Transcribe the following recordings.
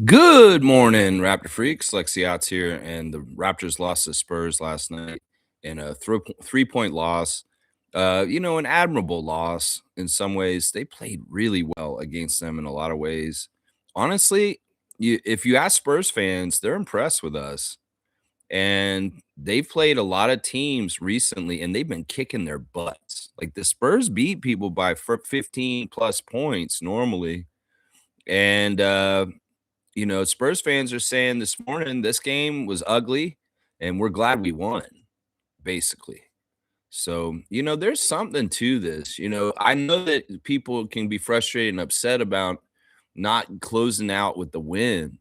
Good morning, Raptor freaks. Lexi Outs here, and the Raptors lost to Spurs last night in a 3-point loss. An admirable loss in some ways. They played really well against them in a lot of ways. Honestly, if you ask Spurs fans, they're impressed with us. And they've played a lot of teams recently, and they've been kicking their butts. Like the Spurs beat people by 15 plus points normally. And Spurs fans are saying this morning this game was ugly and we're glad we won, basically. So, there's something to this. I know that people can be frustrated and upset about not closing out with the win,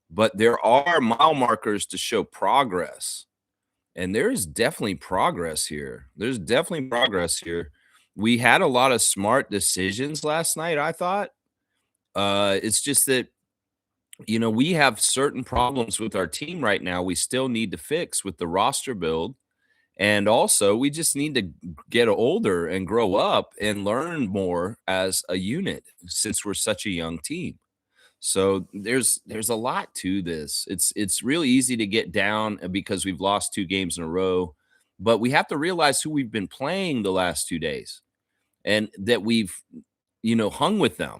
but there are mile markers to show progress. And there is definitely progress here. There's definitely progress here. We had a lot of smart decisions last night, I thought. It's just that we have certain problems with our team right now we still need to fix with the roster build. And also, we just need to get older and grow up and learn more as a unit since we're such a young team. So there's a lot to this. It's really easy to get down because we've lost 2 games in a row, but we have to realize who we've been playing the last 2 days and that we've hung with them,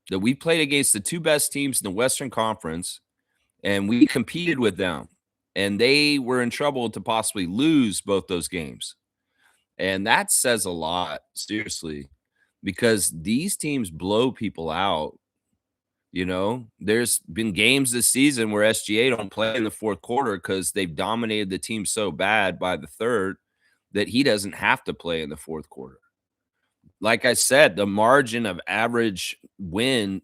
that we played against the 2 best teams in the Western Conference, and we competed with them, and they were in trouble to possibly lose both those games. And that says a lot, seriously, because these teams blow people out. There's been games this season where SGA don't play in the fourth quarter because they've dominated the team so bad by the third that he doesn't have to play in the fourth quarter. Like I said, the margin of average win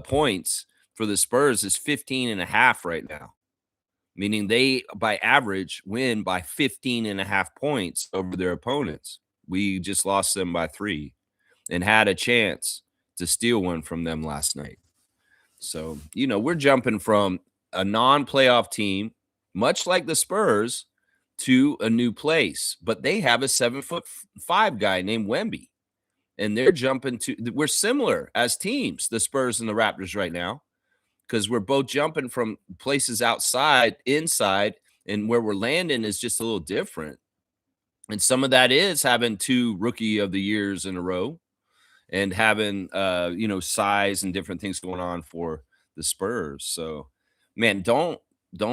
points for the Spurs is 15.5 right now, meaning they, by average, win by 15.5 points over their opponents. We just lost them by 3 and had a chance to steal one from them last night. So, we're jumping from a non-playoff team, much like the Spurs, to a new place. But they have a 7'5" guy named Wemby. And they're jumping to – we're similar as teams, the Spurs and the Raptors right now, because we're both jumping from places outside, inside, and where we're landing is just a little different. And some of that is having 2 rookie of the years in a row and having, size and different things going on for the Spurs. So, man, don't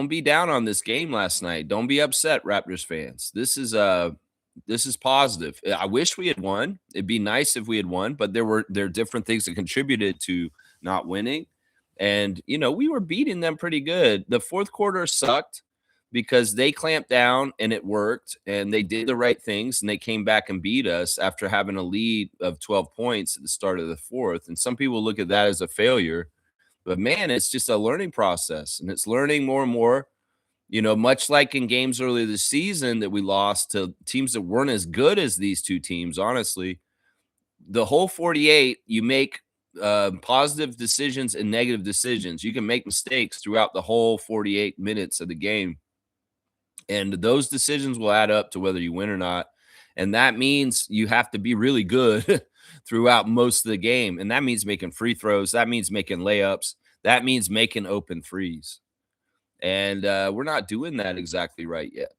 be down on this game last night. Don't be upset, Raptors fans. This is positive. I wish we had won. It'd be nice if we had won, but there are different things that contributed to not winning. And, we were beating them pretty good. The fourth quarter sucked because they clamped down and it worked and they did the right things and they came back and beat us after having a lead of 12 points at the start of the fourth. And some people look at that as a failure, but man, it's just a learning process and it's learning more and more. Much like in games earlier this season that we lost to teams that weren't as good as these 2 teams, honestly, the whole 48, you make positive decisions and negative decisions. You can make mistakes throughout the whole 48 minutes of the game. And those decisions will add up to whether you win or not. And that means you have to be really good throughout most of the game. And that means making free throws. That means making layups. That means making open threes. And we're not doing that exactly right yet.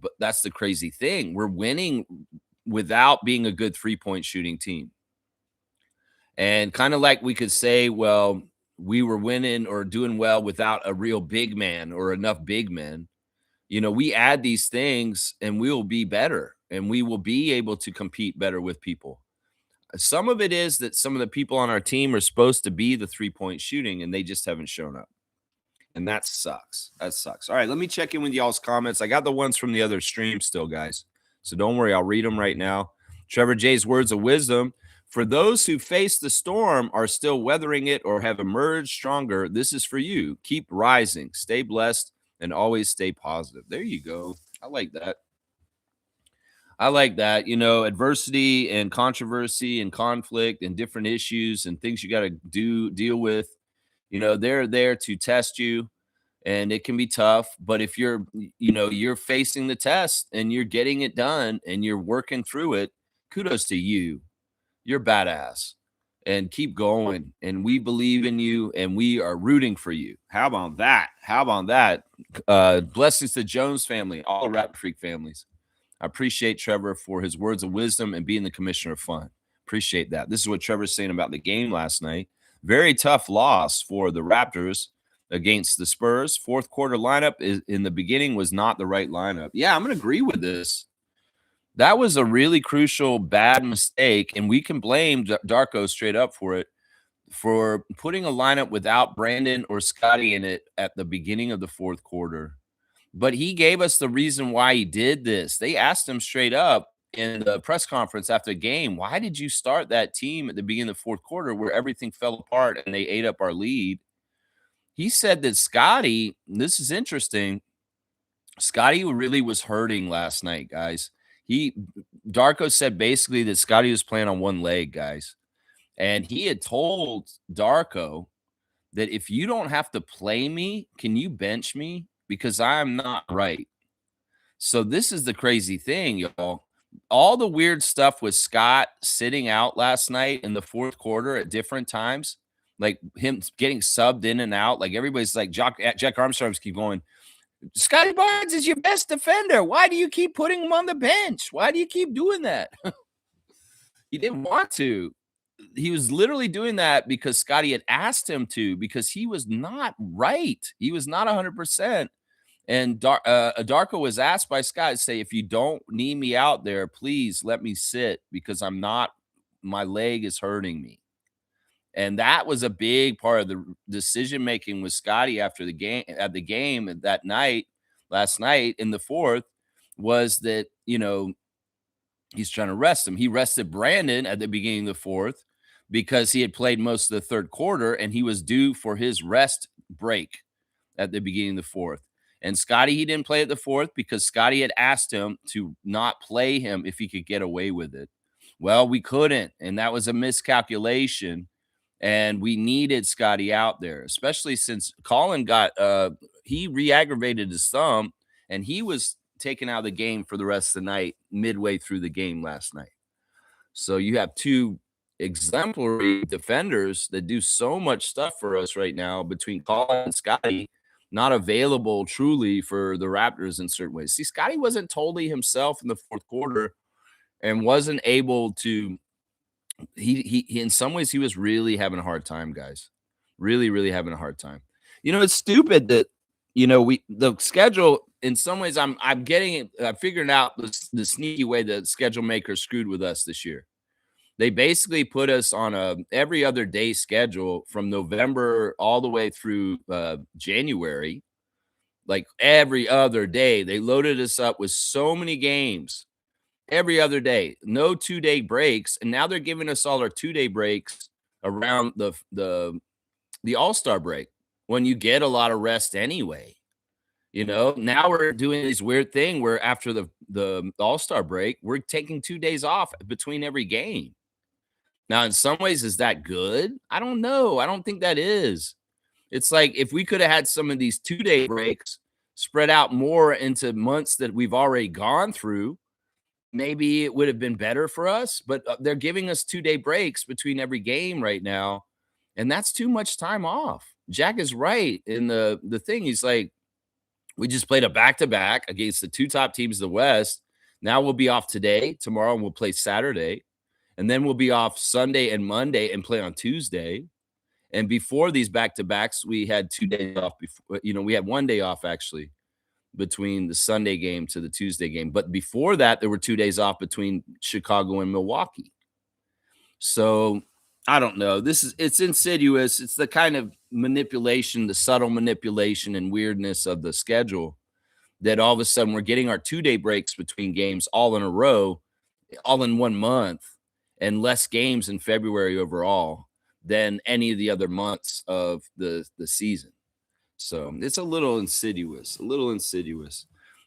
But that's the crazy thing. We're winning without being a good 3-point shooting team. And kind of like we could say, well, we were winning or doing well without a real big man or enough big men. We add these things and we will be better and we will be able to compete better with people. Some of it is that some of the people on our team are supposed to be the 3-point shooting and they just haven't shown up. And that sucks. That sucks. All right, let me check in with y'all's comments. I got the ones from the other stream still, guys. So don't worry, I'll read them right now. Trevor J's words of wisdom. For those who face the storm, are still weathering it, or have emerged stronger, this is for you. Keep rising. Stay blessed. And always stay positive. There you go. I like that. I like that. Adversity and controversy and conflict and different issues and things you got to deal with, they're there to test you and it can be tough. But if you're facing the test and you're getting it done and you're working through it, kudos to you. You're badass. and keep going. And we believe in you, and we are rooting for you. How about that? How about that? Blessings to Jones family, all the Raptor Freak families. I appreciate Trevor for his words of wisdom and being the commissioner of fun. Appreciate that. This is what Trevor's saying about the game last night. Very tough loss for the Raptors against the Spurs. Fourth quarter lineup in the beginning was not the right lineup. Yeah, I'm going to agree with this. That was a really crucial bad mistake, and we can blame Darko straight up for it, for putting a lineup without Brandon or Scotty in it at the beginning of the fourth quarter. But he gave us the reason why he did this. They asked him straight up in the press conference after the game, why did you start that team at the beginning of the fourth quarter where everything fell apart and they ate up our lead? He said that Scotty, this is interesting, Scotty really was hurting last night, guys. Darko said basically that Scotty was playing on one leg, guys. And he had told Darko that if you don't have to play me, can you bench me? Because I'm not right. So this is the crazy thing, y'all. All the weird stuff with Scott sitting out last night in the fourth quarter at different times, like him getting subbed in and out. Like everybody's like, Jack Armstrong's keep going, Scotty Barnes is your best defender. Why do you keep putting him on the bench? Why do you keep doing that? He didn't want to. He was literally doing that because Scotty had asked him to, because he was not right. He was not 100%. And Darko was asked by Scott to say, if you don't need me out there, please let me sit, because my leg is hurting me. And that was a big part of the decision making with Scotty after the game, that night, last night in the fourth, was that, he's trying to rest him. He rested Brandon at the beginning of the fourth because he had played most of the third quarter and he was due for his rest break at the beginning of the fourth. And Scotty, he didn't play at the fourth because Scotty had asked him to not play him if he could get away with it. Well, we couldn't, and that was a miscalculation. And we needed Scotty out there, especially since Colin he re-aggravated his thumb, and he was taken out of the game for the rest of the night, midway through the game last night. So you have two exemplary defenders that do so much stuff for us right now between Colin and Scotty, not available truly for the Raptors in certain ways. See, Scotty wasn't totally himself in the fourth quarter and wasn't able to. He in some ways he was really having a hard time, guys. Really, really having a hard time. It's stupid that the schedule. In some ways, I'm figuring out the sneaky way the schedule makers screwed with us this year. They basically put us on a every other day schedule from November all the way through January. Like every other day, they loaded us up with so many games every other day, no 2-day breaks. And now they're giving us all our 2-day breaks around the All-Star break, when you get a lot of rest anyway. Now we're doing this weird thing where after the All-Star break, we're taking 2 days off between every game. Now, in some ways, is that good? I don't know. I don't think that is. It's like if we could have had some of these 2-day breaks spread out more into months that we've already gone through, maybe it would have been better for us. But they're giving us 2-day breaks between every game right now, and that's too much time off. Jack is right in the thing. He's like, we just played a back-to-back against the two top teams of the West. Now we'll be off today, tomorrow, and we'll play Saturday. And then we'll be off Sunday and Monday and play on Tuesday. And before these back-to-backs, we had 2 days off. We had 1 day off, actually, between the Sunday game to the Tuesday game. But before that, there were 2 days off between Chicago and Milwaukee. So I don't know. It's insidious. It's the kind of manipulation, the subtle manipulation and weirdness of the schedule, that all of a sudden we're getting our 2-day breaks between games all in a row, all in 1 month, and less games in February overall than any of the other months of the season. So it's a little insidious,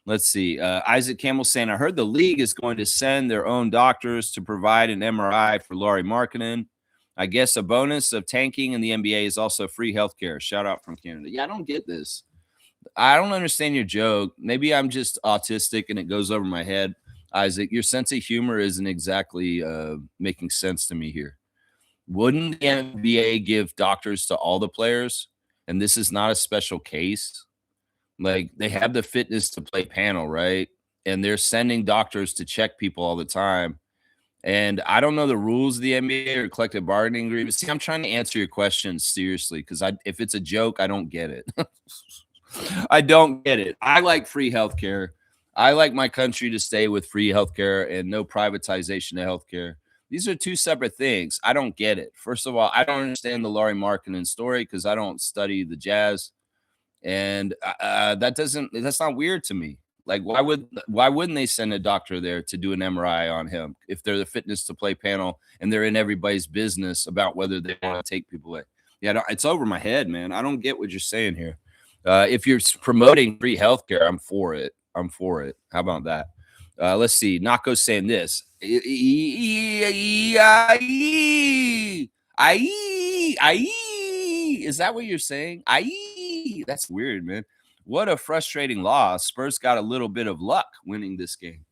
Let's see. Isaac Campbell saying, I heard the league is going to send their own doctors to provide an MRI for Lauri Markkanen. I guess a bonus of tanking in the NBA is also free healthcare. Shout out from Canada. Yeah, I don't get this. I don't understand your joke. Maybe I'm just autistic and it goes over my head. Isaac, your sense of humor isn't exactly making sense to me here. wouldn't the NBA give doctors to all the players? And this is not a special case. Like, they have the fitness to play panel, right? And they're sending doctors to check people all the time. And I don't know the rules of the NBA or collective bargaining agreement. See, I'm trying to answer your question seriously because if it's a joke, I don't get it. I don't get it. I like free healthcare. I like my country to stay with free healthcare and no privatization of healthcare. These are two separate things. I don't get it. First of all, I don't understand the Laurie Markkinen story because I don't study the Jazz, and that's not weird to me. Like, why wouldn't they send a doctor there to do an MRI on him if they're the fitness to play panel and they're in everybody's business about whether they want to take people away? Yeah, it's over my head, man. I don't get what you're saying here. If you're promoting free healthcare, I'm for it. I'm for it. How about that? Let's see. Nako's saying this. Is that what you're saying? That's weird, man. What a frustrating loss. Spurs got a little bit of luck winning this game.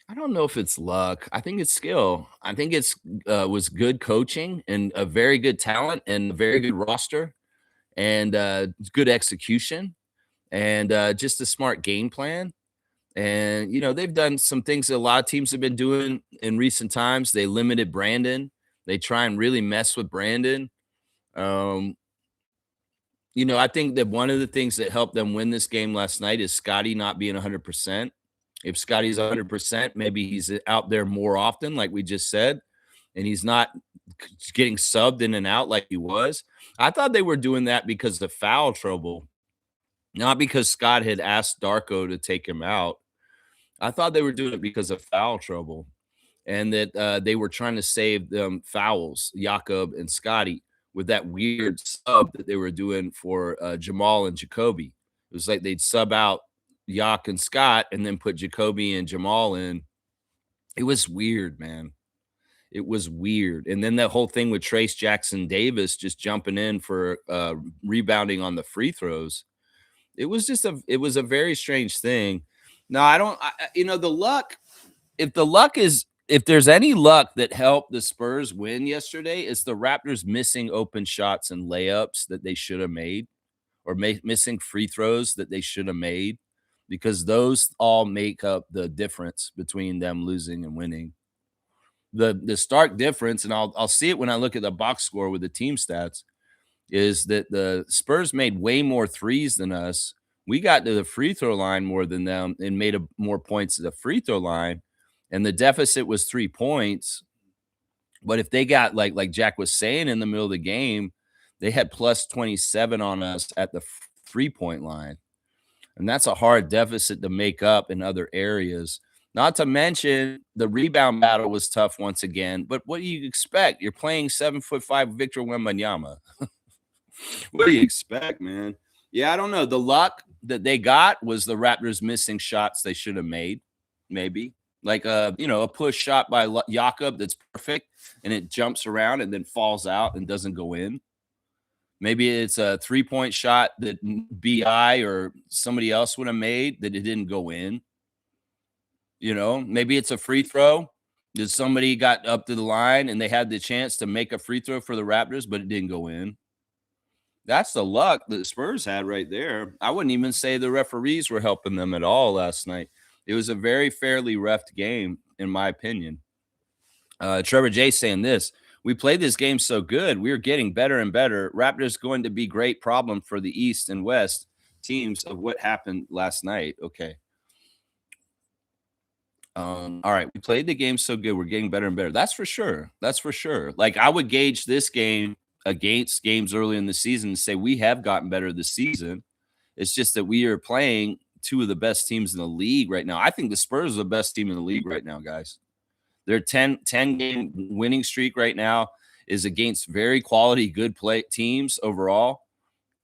I don't know if it's luck. I think it's skill. I think it's was good coaching and a very good talent and a very good roster and good execution and just a smart game plan. And, they've done some things that a lot of teams have been doing in recent times. They limited Brandon. They try and really mess with Brandon. I think that one of the things that helped them win this game last night is Scotty not being 100%. If Scotty's 100%, maybe he's out there more often, like we just said, and he's not getting subbed in and out like he was. I thought they were doing that because of foul trouble, not because Scott had asked Darko to take him out. I thought they were doing it because of foul trouble and that they were trying to save them fouls, Jakob and Scotty, with that weird sub that they were doing for Jamal and Jacoby. It was like they'd sub out Yak and Scott and then put Jacoby and Jamal in. It was weird, man. It was weird. And then that whole thing with Trace Jackson Davis just jumping in for rebounding on the free throws. It was a very strange thing. No, the luck, if there's any luck that helped the Spurs win yesterday, it's the Raptors missing open shots and layups that they should have made or missing free throws that they should have made because those all make up the difference between them losing and winning. The stark difference, and I'll see it when I look at the box score with the team stats, is that the Spurs made way more threes than us. We got to the free throw line more than them and made more points at the free throw line. And the deficit was 3 points. But if they got, like Jack was saying in the middle of the game, they had plus 27 on us at the 3-point line. And that's a hard deficit to make up in other areas. Not to mention the rebound battle was tough once again. But what do you expect? You're playing 7'5" Victor Wembanyama. What do you expect, man? Yeah, I don't know. The luck that they got was the Raptors missing shots they should have made, maybe. Like a push shot by Jakob that's perfect and it jumps around and then falls out and doesn't go in. Maybe it's a 3-point shot that BI or somebody else would have made that it didn't go in. Maybe it's a free throw that somebody got up to the line and they had the chance to make a free throw for the Raptors, but it didn't go in. That's the luck that the Spurs had right there. I wouldn't even say the referees were helping them at all last night. It was a very fairly refed game, in my opinion. Trevor J saying this. We played this game so good. We're getting better and better. Raptors going to be great problem for the East and West teams of what happened last night. Okay. All right. We played the game so good. We're getting better and better. That's for sure. That's for sure. Like, I would gauge this game against games early in the season and say we have gotten better this season. It's just that we are playing two of the best teams in the league right now. I think the Spurs are the best team in the league right now, guys. Their 10-game winning streak right now is against very quality, good play teams overall,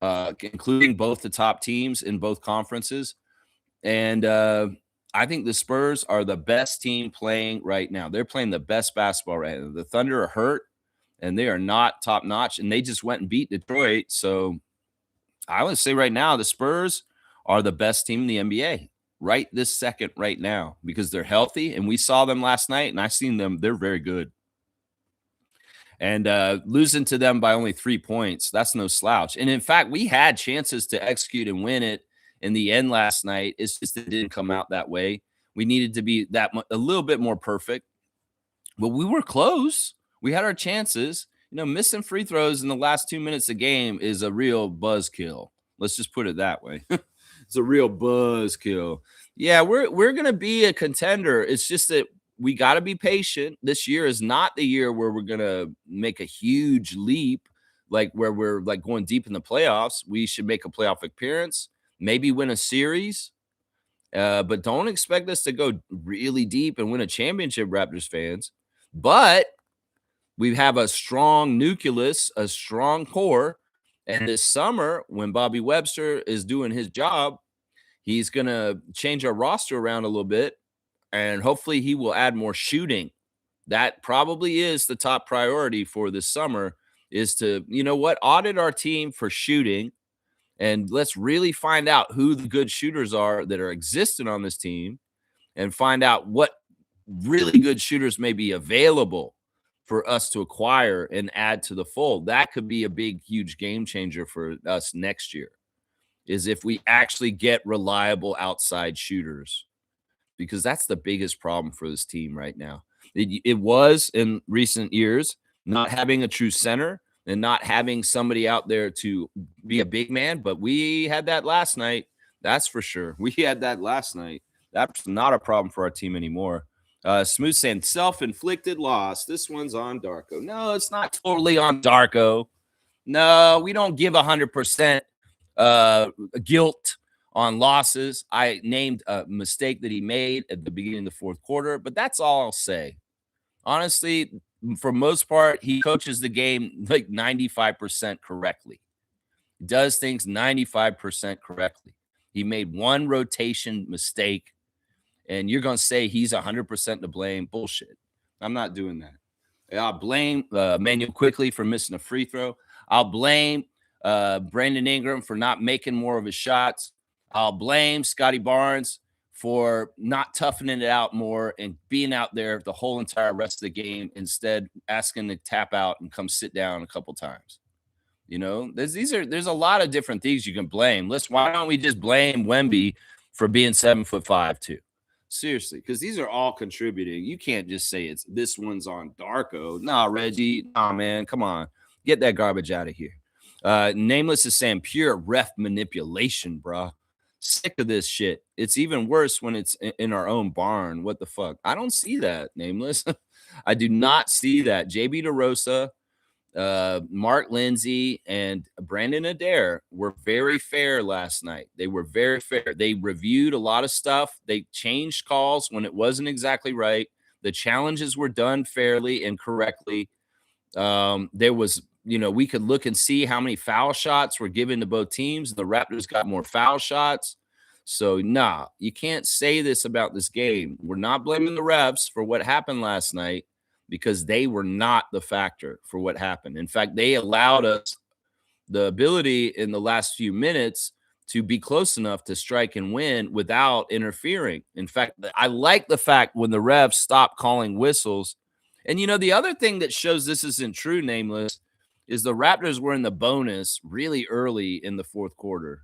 including both the top teams in both conferences. And I think the Spurs are the best team playing right now. They're playing the best basketball right now. The Thunder are hurt, and they are not top-notch, and they just went and beat Detroit. So I would say right now the Spurs are the best team in the NBA right this second right now because they're healthy, and we saw them last night, and I've seen them. They're very good. And losing to them by only 3 points, that's no slouch. And in fact, we had chances to execute and win it in the end last night. It's just it didn't come out that way. We needed to be a little bit more perfect, but we were close. We had our chances. Missing free throws in the last 2 minutes of game is a real buzzkill. Let's just put it that way. It's a real buzzkill. Yeah, we're gonna be a contender. It's just that we got to be patient. This year is not the year where we're gonna make a huge leap, like where we're like going deep in the playoffs. We should make a playoff appearance, maybe win a series, but don't expect us to go really deep and win a championship, Raptors fans. But we have a strong nucleus, a strong core. And this summer, when Bobby Webster is doing his job, he's going to change our roster around a little bit. And hopefully he will add more shooting. That probably is the top priority for this summer, is to, audit our team for shooting. And let's really find out who the good shooters are that are existing on this team, and find out what really good shooters may be available for us to acquire and add to the fold. That could be a big, huge game changer for us next year, is if we actually get reliable outside shooters, because that's the biggest problem for this team right now. It was in recent years, not having a true center and not having somebody out there to be a big man, but we had that last night. That's for sure. We had that last night. That's not a problem for our team anymore. Smooth saying self-inflicted loss. This one's on Darko. No, it's not totally on Darko. No, we don't give 100% guilt on losses. I named a mistake that he made at the beginning of the fourth quarter, but that's all I'll say. Honestly, for most part, he coaches the game like 95% correctly. He does things 95% correctly. He made one rotation mistake, and you're going to say he's 100% to blame. Bullshit. I'm not doing that. I'll blame Manuel Quickly for missing a free throw. I'll blame Brandon Ingram for not making more of his shots. I'll blame Scotty Barnes for not toughening it out more and being out there the whole entire rest of the game, instead asking to tap out and come sit down a couple times. There's a lot of different things you can blame. Why don't we just blame Wemby for being 7'5" too? Seriously, because these are all contributing. You can't just say it's this one's on Darko. Nah, Reggie. Nah, man. Come on. Get that garbage out of here. Nameless is saying pure ref manipulation, bro. Sick of this shit. It's even worse when it's in our own barn. What the fuck? I don't see that, Nameless. I do not see that. JB DeRosa, Mark Lindsay, and Brandon Adair were very fair last night. They were very fair. They reviewed a lot of stuff. They changed calls when it wasn't exactly right. The challenges were done fairly and correctly. There was, we could look and see how many foul shots were given to both teams. The Raptors got more foul shots. So, nah, you can't say this about this game. We're not blaming the refs for what happened last night, because they were not the factor for what happened. In fact, they allowed us the ability in the last few minutes to be close enough to strike and win without interfering. In fact, I like the fact when the refs stopped calling whistles. And, the other thing that shows this isn't true, Nameless, is the Raptors were in the bonus really early in the fourth quarter.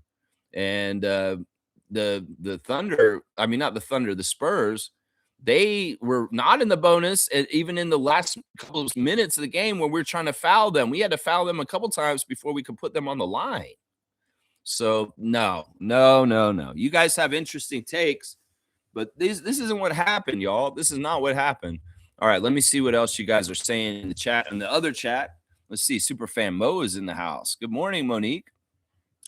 And the Thunder, not the Thunder, the Spurs, they were not in the bonus, even in the last couple of minutes of the game when we were trying to foul them. We had to foul them a couple times before we could put them on the line. So, no. You guys have interesting takes, but this isn't what happened, y'all. This is not what happened. All right, let me see what else you guys are saying in the chat. In the other chat, let's see. Superfan Mo is in the house. Good morning, Monique.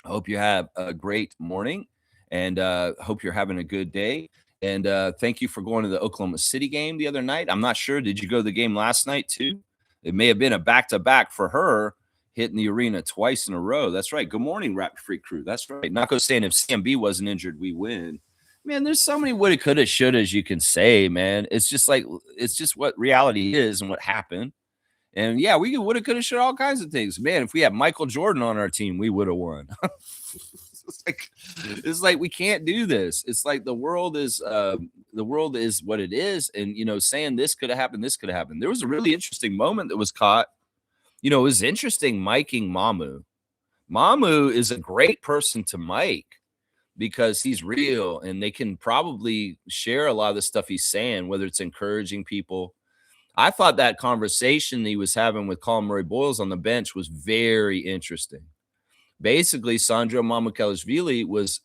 I hope you have a great morning, and hope you're having a good day. And thank you for going to the Oklahoma City game the other night. I'm not sure. Did you go to the game last night too? It may have been a back-to-back for her, hitting the arena twice in a row. That's right. Good morning, Raptor Freak crew. That's right. Nako saying if CMB wasn't injured, we win. Man, there's so many woulda, coulda, shouldas you can say, man. It's just what reality is and what happened. And yeah, we woulda, coulda, shoulda, all kinds of things. Man, if we had Michael Jordan on our team, we would have won. It's like we can't do this. It's like the world is what it is. And saying this could have happened, this could have happened. There was a really interesting moment that was caught You know, it was interesting miking Mamu. Mamu is a great person to mic because he's real and they can probably share a lot of the stuff he's saying, whether it's encouraging people. I thought that conversation he was having with Colin Murray-Boyles on the bench was very interesting. Basically, Sandro Mamukelashvili was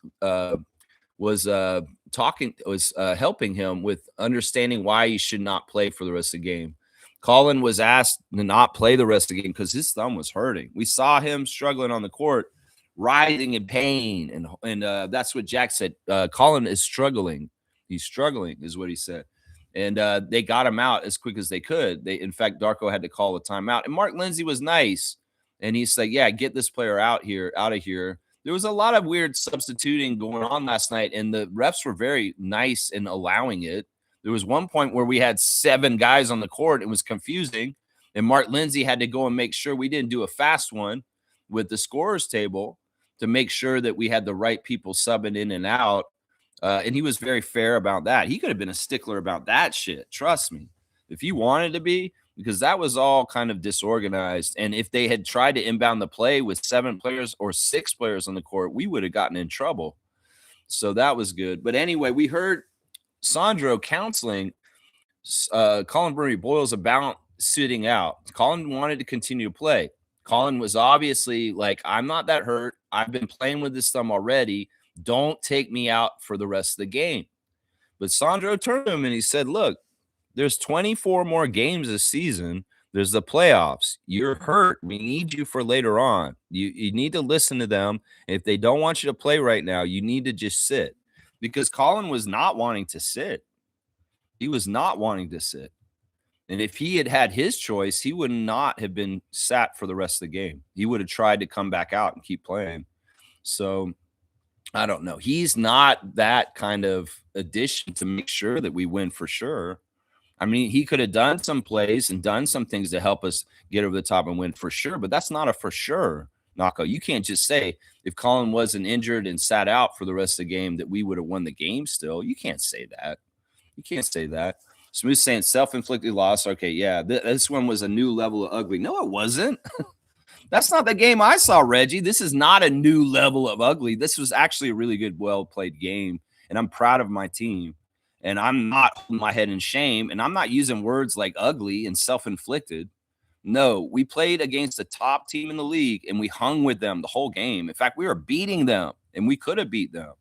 talking was helping him with understanding why he should not play for the rest of the game. Colin was asked to not play the rest of the game because his thumb was hurting. We saw him struggling on the court, writhing in pain, and that's what Jack said. Colin is struggling. He's struggling, is what he said. And they got him out as quick as they could. In fact, Darko had to call a timeout. And Mark Lindsay was nice, and he's like, "Yeah, get this player out of here." There was a lot of weird substituting going on last night, and the refs were very nice in allowing it. There was one point where we had 7 guys on the court. It was confusing, and Mark Lindsay had to go and make sure we didn't do a fast one with the scorers table to make sure that we had the right people subbing in and out. And he was very fair about that. He could have been a stickler about that shit. Trust me. If he wanted to be, because that was all kind of disorganized. And if they had tried to inbound the play with 7 players or 6 players on the court, we would have gotten in trouble. So that was good. But anyway, we heard Sandro counseling Colin Murray-Boyles about sitting out. Colin wanted to continue to play. Colin was obviously like, I'm not that hurt. I've been playing with this thumb already. Don't take me out for the rest of the game. But Sandro turned to him and he said, look, there's 24 more games this season. There's the playoffs. You're hurt. We need you for later on. You need to listen to them. If they don't want you to play right now, you need to just sit. Because Colin was not wanting to sit. He was not wanting to sit. And if he had had his choice, he would not have been sat for the rest of the game. He would have tried to come back out and keep playing. So I don't know. He's not that kind of addition to make sure that we win for sure. I mean, he could have done some plays and done some things to help us get over the top and win for sure, but that's not a for sure knockout. You can't just say if Colin wasn't injured and sat out for the rest of the game that we would have won the game still. You can't say that. You can't say that. Smooth saying self-inflicted loss. Okay, yeah, this one was a new level of ugly. No, it wasn't. That's not the game I saw, Reggie. This is not a new level of ugly. This was actually a really good, well-played game, and I'm proud of my team. And I'm not holding my head in shame, and I'm not using words like ugly and self-inflicted. No, we played against the top team in the league, and we hung with them the whole game. In fact, we were beating them, and we could have beat them.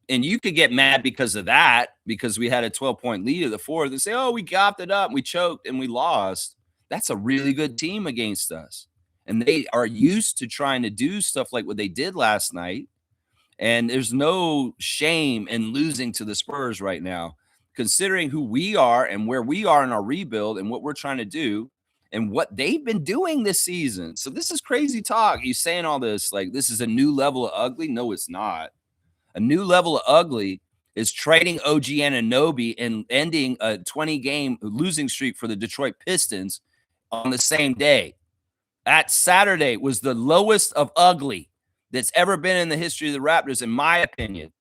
And you could get mad because of that, because we had a 12-point lead at the fourth and say, oh, we gopped it up, we choked, and we lost. That's a really good team against us. And they are used to trying to do stuff like what they did last night. And there's no shame in losing to the Spurs right now, considering who we are and where we are in our rebuild and what we're trying to do and what they've been doing this season. So this is crazy talk. You saying all this like this is a new level of ugly? No, it's not. A new level of ugly is trading OG Anunoby and ending a 20-game losing streak for the Detroit Pistons on the same day. That Saturday was the lowest of ugly that's ever been in the history of the Raptors, in my opinion.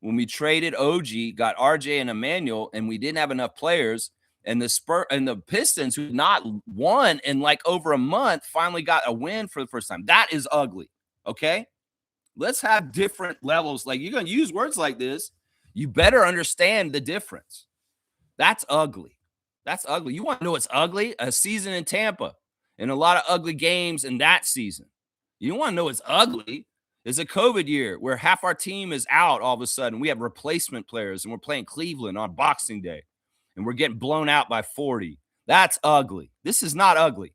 When we traded OG, got RJ and Emmanuel, and we didn't have enough players, and the Pistons, who not won in like over a month, finally got a win for the first time. That is ugly. Okay. Let's have different levels. Like, you're going to use words like this, you better understand the difference. That's ugly. That's ugly. You want to know what's ugly? A season in Tampa and a lot of ugly games in that season. You want to know what's ugly? It's a COVID year where half our team is out all of a sudden. We have replacement players and we're playing Cleveland on Boxing Day and we're getting blown out by 40. That's ugly. This is not ugly.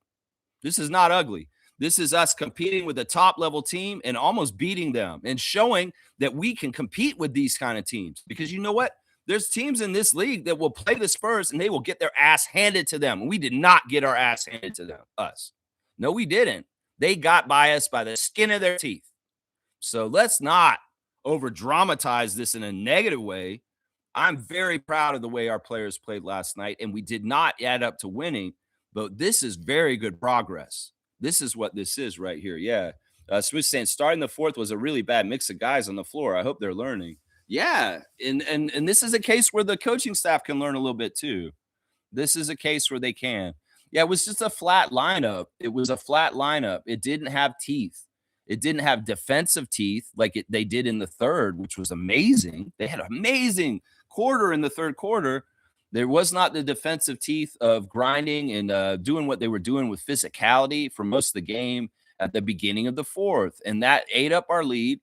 This is not ugly. This is us competing with a top-level team and almost beating them and showing that we can compete with these kind of teams. Because you know what? There's teams in this league that will play the Spurs and they will get their ass handed to them. And we did not get our ass handed to us. No, we didn't. They got by us by the skin of their teeth. So let's not over-dramatize this in a negative way. I'm very proud of the way our players played last night, and we did not add up to winning, but this is very good progress. This is what this is right here. Yeah. Smith saying starting the fourth was a really bad mix of guys on the floor. I hope they're learning. Yeah. And this is a case where the coaching staff can learn a little bit too. This is a case where they can. Yeah, it was just a flat lineup. It was a flat lineup. It didn't have teeth. It didn't have defensive teeth like they did in the third, which was amazing. They had an amazing quarter in the third quarter. There was not the defensive teeth of grinding and doing what they were doing with physicality for most of the game at the beginning of the fourth. And that ate up our lead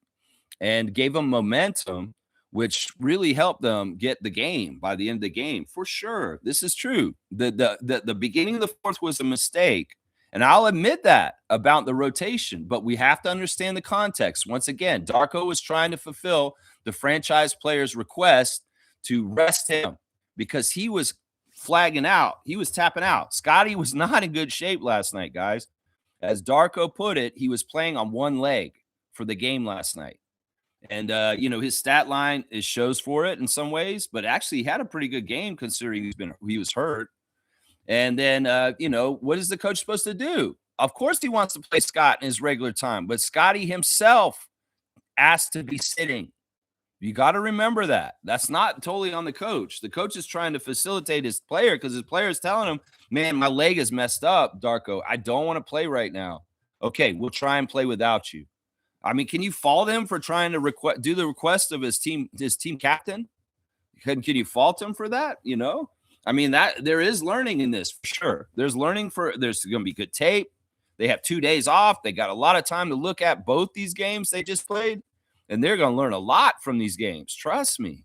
and gave them momentum, which really helped them get the game by the end of the game. For sure. This is true. The beginning of the fourth was a mistake. And I'll admit that about the rotation, but we have to understand the context. Once again, Darko was trying to fulfill the franchise player's request to rest him because he was flagging out. He was tapping out. Scotty was not in good shape last night, guys. As Darko put it, he was playing on one leg for the game last night. And his stat line is shows for it in some ways, but actually he had a pretty good game considering he was hurt. And then what is the coach supposed to do? Of course he wants to play Scott in his regular time, but Scotty himself asked to be sitting. You got to remember that. That's not totally on the coach. The coach is trying to facilitate his player because his player is telling him, man, my leg is messed up, Darko. I don't want to play right now. Okay, we'll try and play without you. I mean, can you fault him for trying to do the request of his team captain? Can you fault him for that? I mean, that there is learning in this for sure. There's learning there's going to be good tape. They have 2 days off. They got a lot of time to look at both these games they just played, and they're going to learn a lot from these games. Trust me,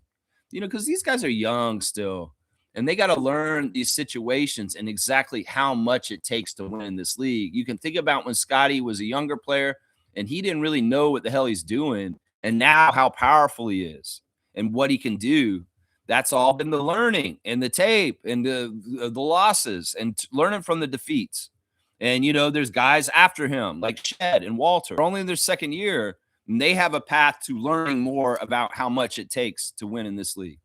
because these guys are young still, and they got to learn these situations and exactly how much it takes to win this league. You can think about when Scotty was a younger player and he didn't really know what the hell he's doing. And now how powerful he is and what he can do. That's all been the learning and the tape and the losses and learning from the defeats. And, there's guys after him like Shed and Walter, only in their second year. And they have a path to learning more about how much it takes to win in this league,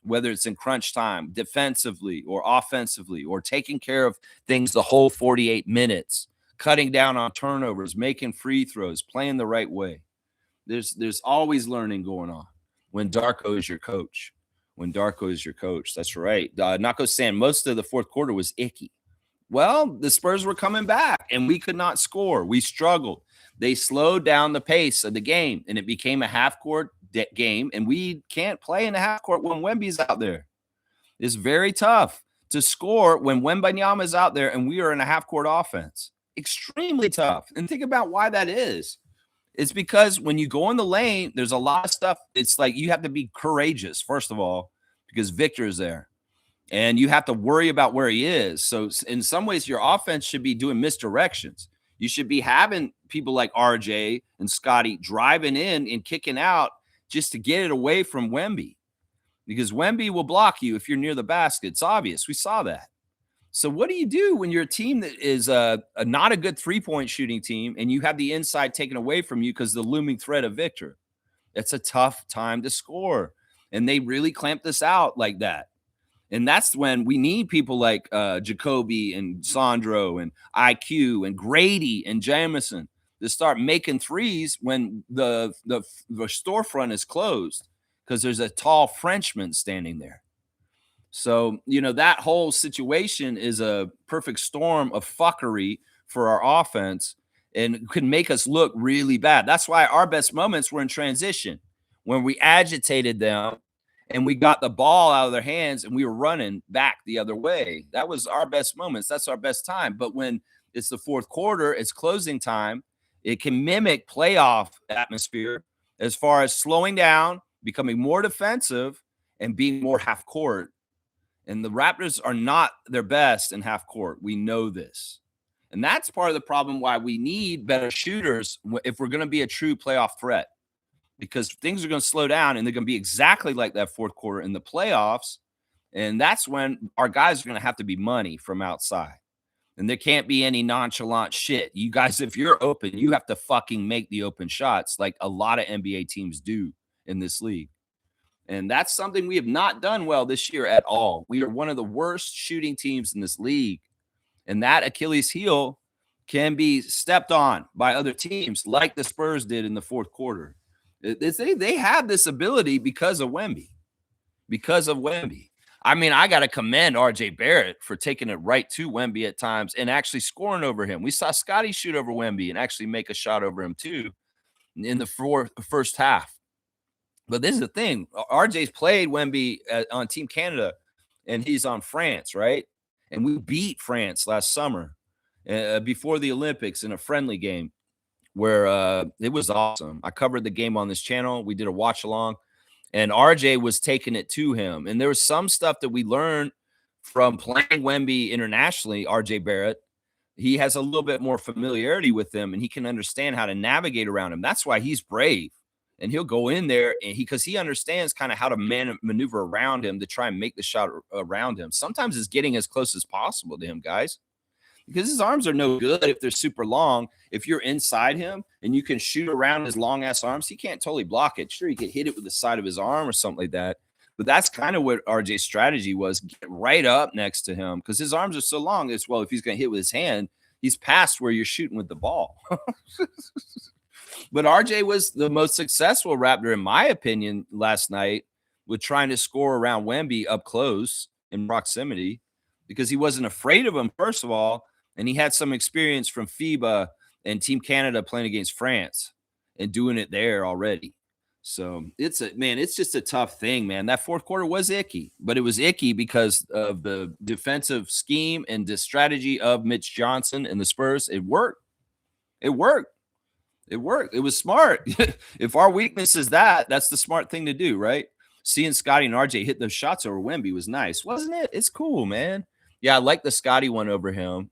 whether it's in crunch time, defensively or offensively, or taking care of things the whole 48 minutes. Cutting down on turnovers, making free throws, playing the right way. There's always learning going on when Darko is your coach. That's right. Nako saying most of the fourth quarter was icky. Well, the Spurs were coming back, and we could not score. We struggled. They slowed down the pace of the game, and it became a half-court game, and we can't play in the half-court when Wemby's out there. It's very tough to score when Wembanyama is out there and we are in a half-court offense. Extremely tough. And think about why that is. It's because when you go in the lane, there's a lot of stuff. It's like you have to be courageous, first of all, because Victor is there. And you have to worry about where he is. So in some ways, your offense should be doing misdirections. You should be having people like RJ and Scotty driving in and kicking out just to get it away from Wemby. Because Wemby will block you if you're near the basket. It's obvious. We saw that. So what do you do when you're a team that is not a good three-point shooting team and you have the inside taken away from you because the looming threat of Victor? It's a tough time to score. And they really clamped this out like that. And that's when we need people like Jacoby and Sandro and IQ and Grady and Jamison to start making threes when the storefront is closed because there's a tall Frenchman standing there. So, that whole situation is a perfect storm of fuckery for our offense and could make us look really bad. That's why our best moments were in transition when we agitated them and we got the ball out of their hands and we were running back the other way. That was our best moments. That's our best time. But when it's the fourth quarter, it's closing time, it can mimic playoff atmosphere as far as slowing down, becoming more defensive, and being more half court. And the Raptors are not their best in half court. We know this. And that's part of the problem why we need better shooters if we're going to be a true playoff threat. Because things are going to slow down and they're going to be exactly like that fourth quarter in the playoffs. And that's when our guys are going to have to be money from outside. And there can't be any nonchalant shit. You guys, if you're open, you have to fucking make the open shots like a lot of NBA teams do in this league. And that's something we have not done well this year at all. We are one of the worst shooting teams in this league. And that Achilles heel can be stepped on by other teams like the Spurs did in the fourth quarter. They have this ability because of Wemby. I mean, I got to commend RJ Barrett for taking it right to Wemby at times and actually scoring over him. We saw Scotty shoot over Wemby and actually make a shot over him too in the first half. But this is the thing: RJ's played Wemby on Team Canada, and he's on France, right? And we beat France last summer before the Olympics in a friendly game where it was awesome. I covered the game on this channel. We did a watch along, and RJ was taking it to him. And there was some stuff that we learned from playing Wemby internationally. RJ Barrett, he has a little bit more familiarity with him, and he can understand how to navigate around him. That's why he's brave. And he'll go in there and because he understands kind of how to maneuver around him to try and make the shot around him. Sometimes it's getting as close as possible to him, guys, because his arms are no good if they're super long. If you're inside him and you can shoot around his long ass arms, he can't totally block it. Sure, he could hit it with the side of his arm or something like that. But that's kind of what RJ's strategy was: get right up next to him because his arms are so long. As well, if he's going to hit with his hand, he's past where you're shooting with the ball. But RJ was the most successful Raptor, in my opinion, last night with trying to score around Wemby up close in proximity because he wasn't afraid of him, first of all, and he had some experience from FIBA and Team Canada playing against France and doing it there already. So it's just a tough thing, man. That fourth quarter was icky, but it was icky because of the defensive scheme and the strategy of Mitch Johnson and the Spurs. It worked. It worked. It worked. It was smart. If our weakness is that's the smart thing to do, right? Seeing Scotty and RJ hit those shots over Wemby was nice, wasn't it? It's cool, man. Yeah, I like the Scotty one over him.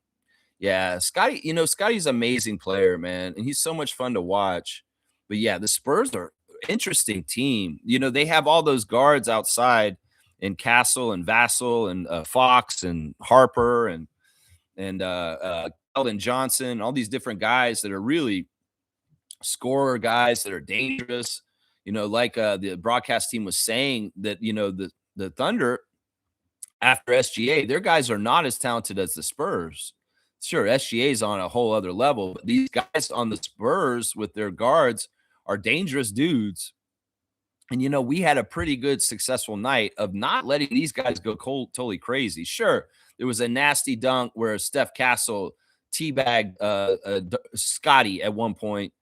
Yeah, Scotty, Scotty's an amazing player, man, and he's so much fun to watch. But yeah, the Spurs are an interesting team. They have all those guards outside in Castle and Vassell and Fox and Harper and Keldon Johnson, all these different guys that are really scorer guys that are dangerous, like the broadcast team was saying that, the Thunder after SGA, their guys are not as talented as the Spurs. Sure, SGA is on a whole other level, but these guys on the Spurs with their guards are dangerous dudes. And, we had a pretty good successful night of not letting these guys go cold, totally crazy. Sure, there was a nasty dunk where Steph Castle teabagged Scotty at one point,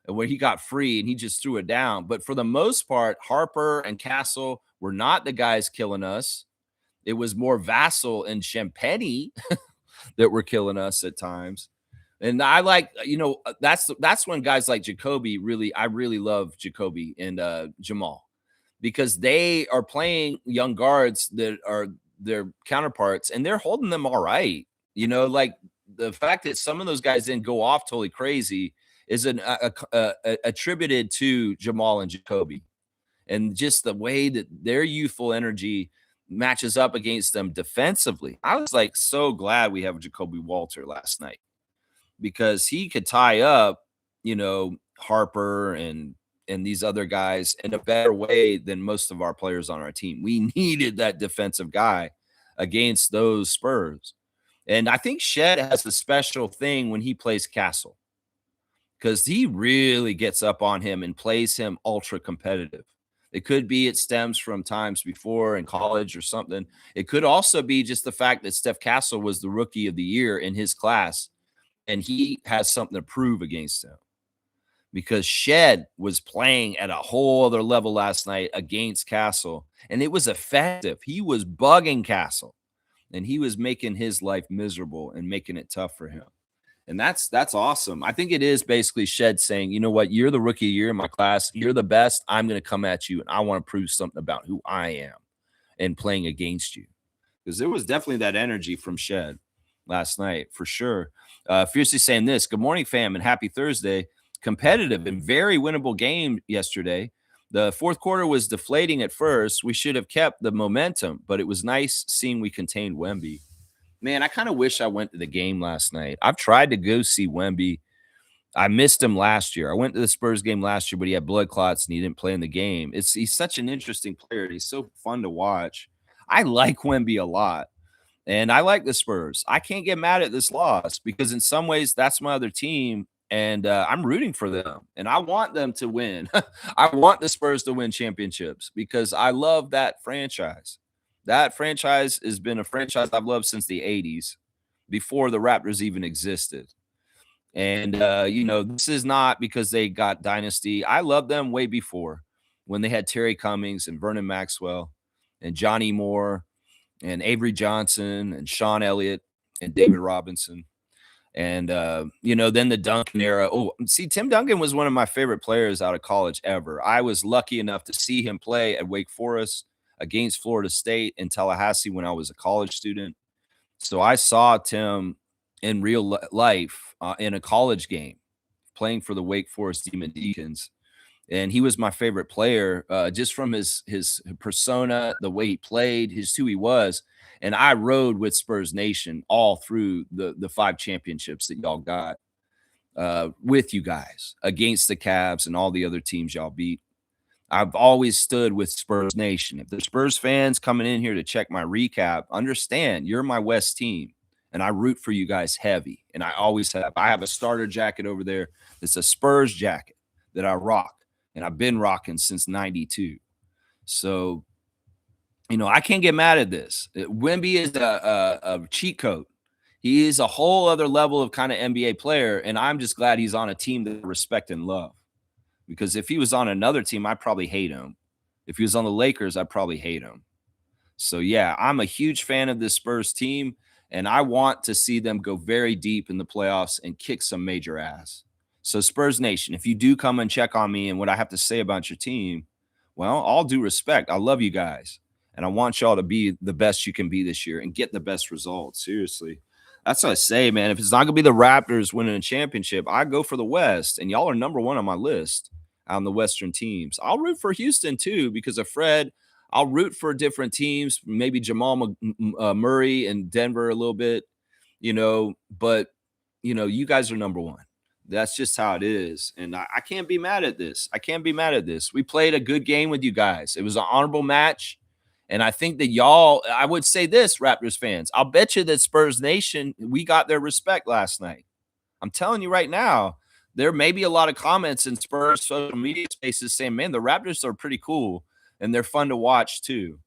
where he got free and he just threw it down. But for the most part, Harper and Castle were not the guys killing us. It was more Vassell and Champagny that were killing us at times. And I like, that's when guys like I really love Jacoby and Jamal, because they are playing young guards that are their counterparts and they're holding them all right. Like the fact that some of those guys didn't go off totally crazy is attributed to Jamal and Jacoby, and just the way that their youthful energy matches up against them defensively. I was like so glad we have Jacoby Walter last night because he could tie up, Harper and these other guys in a better way than most of our players on our team. We needed that defensive guy against those Spurs. And I think Shed has a special thing when he plays Castle, because he really gets up on him and plays him ultra competitive. It could be it stems from times before in college or something. It could also be just the fact that Steph Castle was the rookie of the year in his class, and he has something to prove against him, because Shed was playing at a whole other level last night against Castle, and it was effective. He was bugging Castle, and he was making his life miserable and making it tough for him. And that's awesome. I think it is basically Shed saying, you know what, you're the rookie year in my class. You're the best. I'm going to come at you, and I want to prove something about who I am and playing against you. Because there was definitely that energy from Shed last night, for sure. Fiercely saying this, good morning, fam, and happy Thursday. Competitive and very winnable game yesterday. The fourth quarter was deflating at first. We should have kept the momentum, but it was nice seeing we contained Wemby. Man, I kind of wish I went to the game last night. I've tried to go see Wemby. I missed him last year. I went to the Spurs game last year, but he had blood clots and he didn't play in the game. He's such an interesting player. He's so fun to watch. I like Wemby a lot, and I like the Spurs. I can't get mad at this loss because in some ways that's my other team, and I'm rooting for them, and I want them to win. I want the Spurs to win championships because I love that franchise. That franchise has been a franchise I've loved since the 80s, before the Raptors even existed. And, this is not because they got dynasty. I loved them way before, when they had Terry Cummings and Vernon Maxwell and Johnny Moore and Avery Johnson and Sean Elliott and David Robinson. And, then the Duncan era. Oh, see, Tim Duncan was one of my favorite players out of college ever. I was lucky enough to see him play at Wake Forest, against Florida State, in Tallahassee when I was a college student. So I saw Tim in real life in a college game playing for the Wake Forest Demon Deacons. And he was my favorite player, just from his persona, the way he played, who he was. And I rode with Spurs Nation all through the 5 championships that y'all got, with you guys, against the Cavs and all the other teams y'all beat. I've always stood with Spurs Nation. If there's Spurs fans coming in here to check my recap, understand you're my West team, and I root for you guys heavy. And I always have. I have a starter jacket over there that's a Spurs jacket that I rock, and I've been rocking since '92. So, I can't get mad at this. Wemby is a cheat code. He is a whole other level of kind of NBA player, and I'm just glad he's on a team that I respect and love. Because if he was on another team, I'd probably hate him. If he was on the Lakers, I'd probably hate him. So, yeah, I'm a huge fan of this Spurs team, and I want to see them go very deep in the playoffs and kick some major ass. So, Spurs Nation, if you do come and check on me and what I have to say about your team, well, all due respect, I love you guys, and I want y'all to be the best you can be this year and get the best results. Seriously. That's what I say, man. If it's not going to be the Raptors winning a championship, I go for the West, and y'all are number 1 on my list on the Western teams. I'll root for Houston too because of Fred. I'll root for different teams, maybe Jamal Murray and Denver a little bit, but you guys are number 1. That's just how it is. And I can't be mad at this. We played a good game with you guys. It was an honorable match. And I think that I would say this, Raptors fans, I'll bet you that Spurs Nation, we got their respect last night. I'm telling you right now, there may be a lot of comments in Spurs social media spaces saying, man, the Raptors are pretty cool and they're fun to watch too.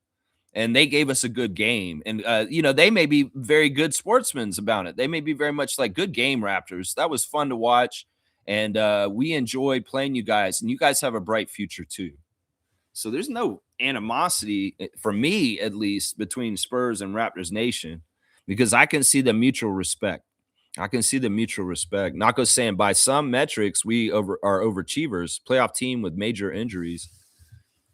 And they gave us a good game. And, they may be very good sportsmen about it. They may be very much like, good game, Raptors. That was fun to watch. And we enjoyed playing you guys. And you guys have a bright future too. So there's no animosity, for me at least, between Spurs and Raptors Nation, because I can see the mutual respect. Nako's saying by some metrics, we are overachievers, playoff team with major injuries.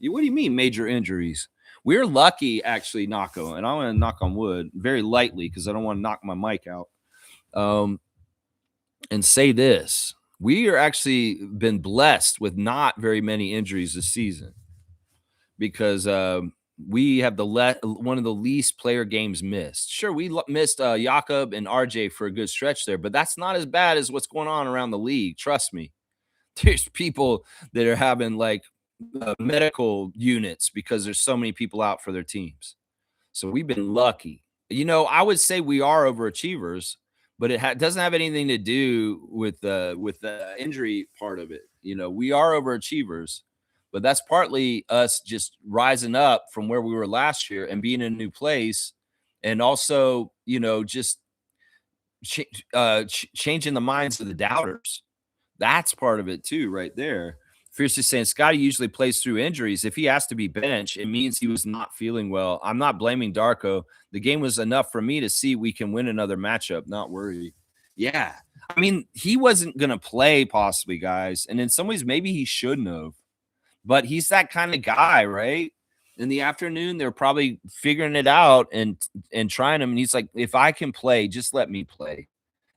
What do you mean major injuries? We're lucky, actually, Nako, and I want to knock on wood very lightly because I don't want to knock my mic out. And say this. We are actually been blessed with not very many injuries this season because we have one of the least player games missed. Sure, we missed Jakob and RJ for a good stretch there, but that's not as bad as what's going on around the league. Trust me. There's people that are having medical units because there's so many people out for their teams. So we've been lucky. I would say we are overachievers, but it doesn't have anything to do with the injury part of it. We are overachievers. But that's partly us just rising up from where we were last year and being in a new place. And also, just changing the minds of the doubters. That's part of it too, right there. Fiercely saying Scotty usually plays through injuries. If he has to be benched, it means he was not feeling well. I'm not blaming Darko. The game was enough for me to see we can win another matchup, not worry. Yeah. I mean, he wasn't going to play possibly, guys. And in some ways, maybe he shouldn't have. But he's that kind of guy, right? In the afternoon, they're probably figuring it out and trying him. And he's like, if I can play, just let me play.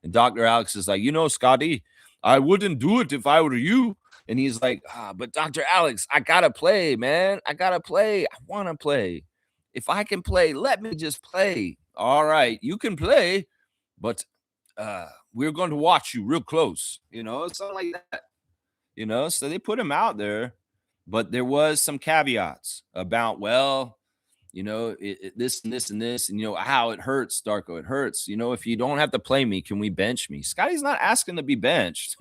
And Dr. Alex is like, Scotty, I wouldn't do it if I were you. And he's like, but Dr. Alex, I got to play, man. I got to play. I want to play. If I can play, let me just play. All right, you can play, but we're going to watch you real close. Something like that. So they put him out there. But there was some caveats about, this and this and this, and how it hurts, Darko. It hurts. If you don't have to play me, can we bench me? Scotty's not asking to be benched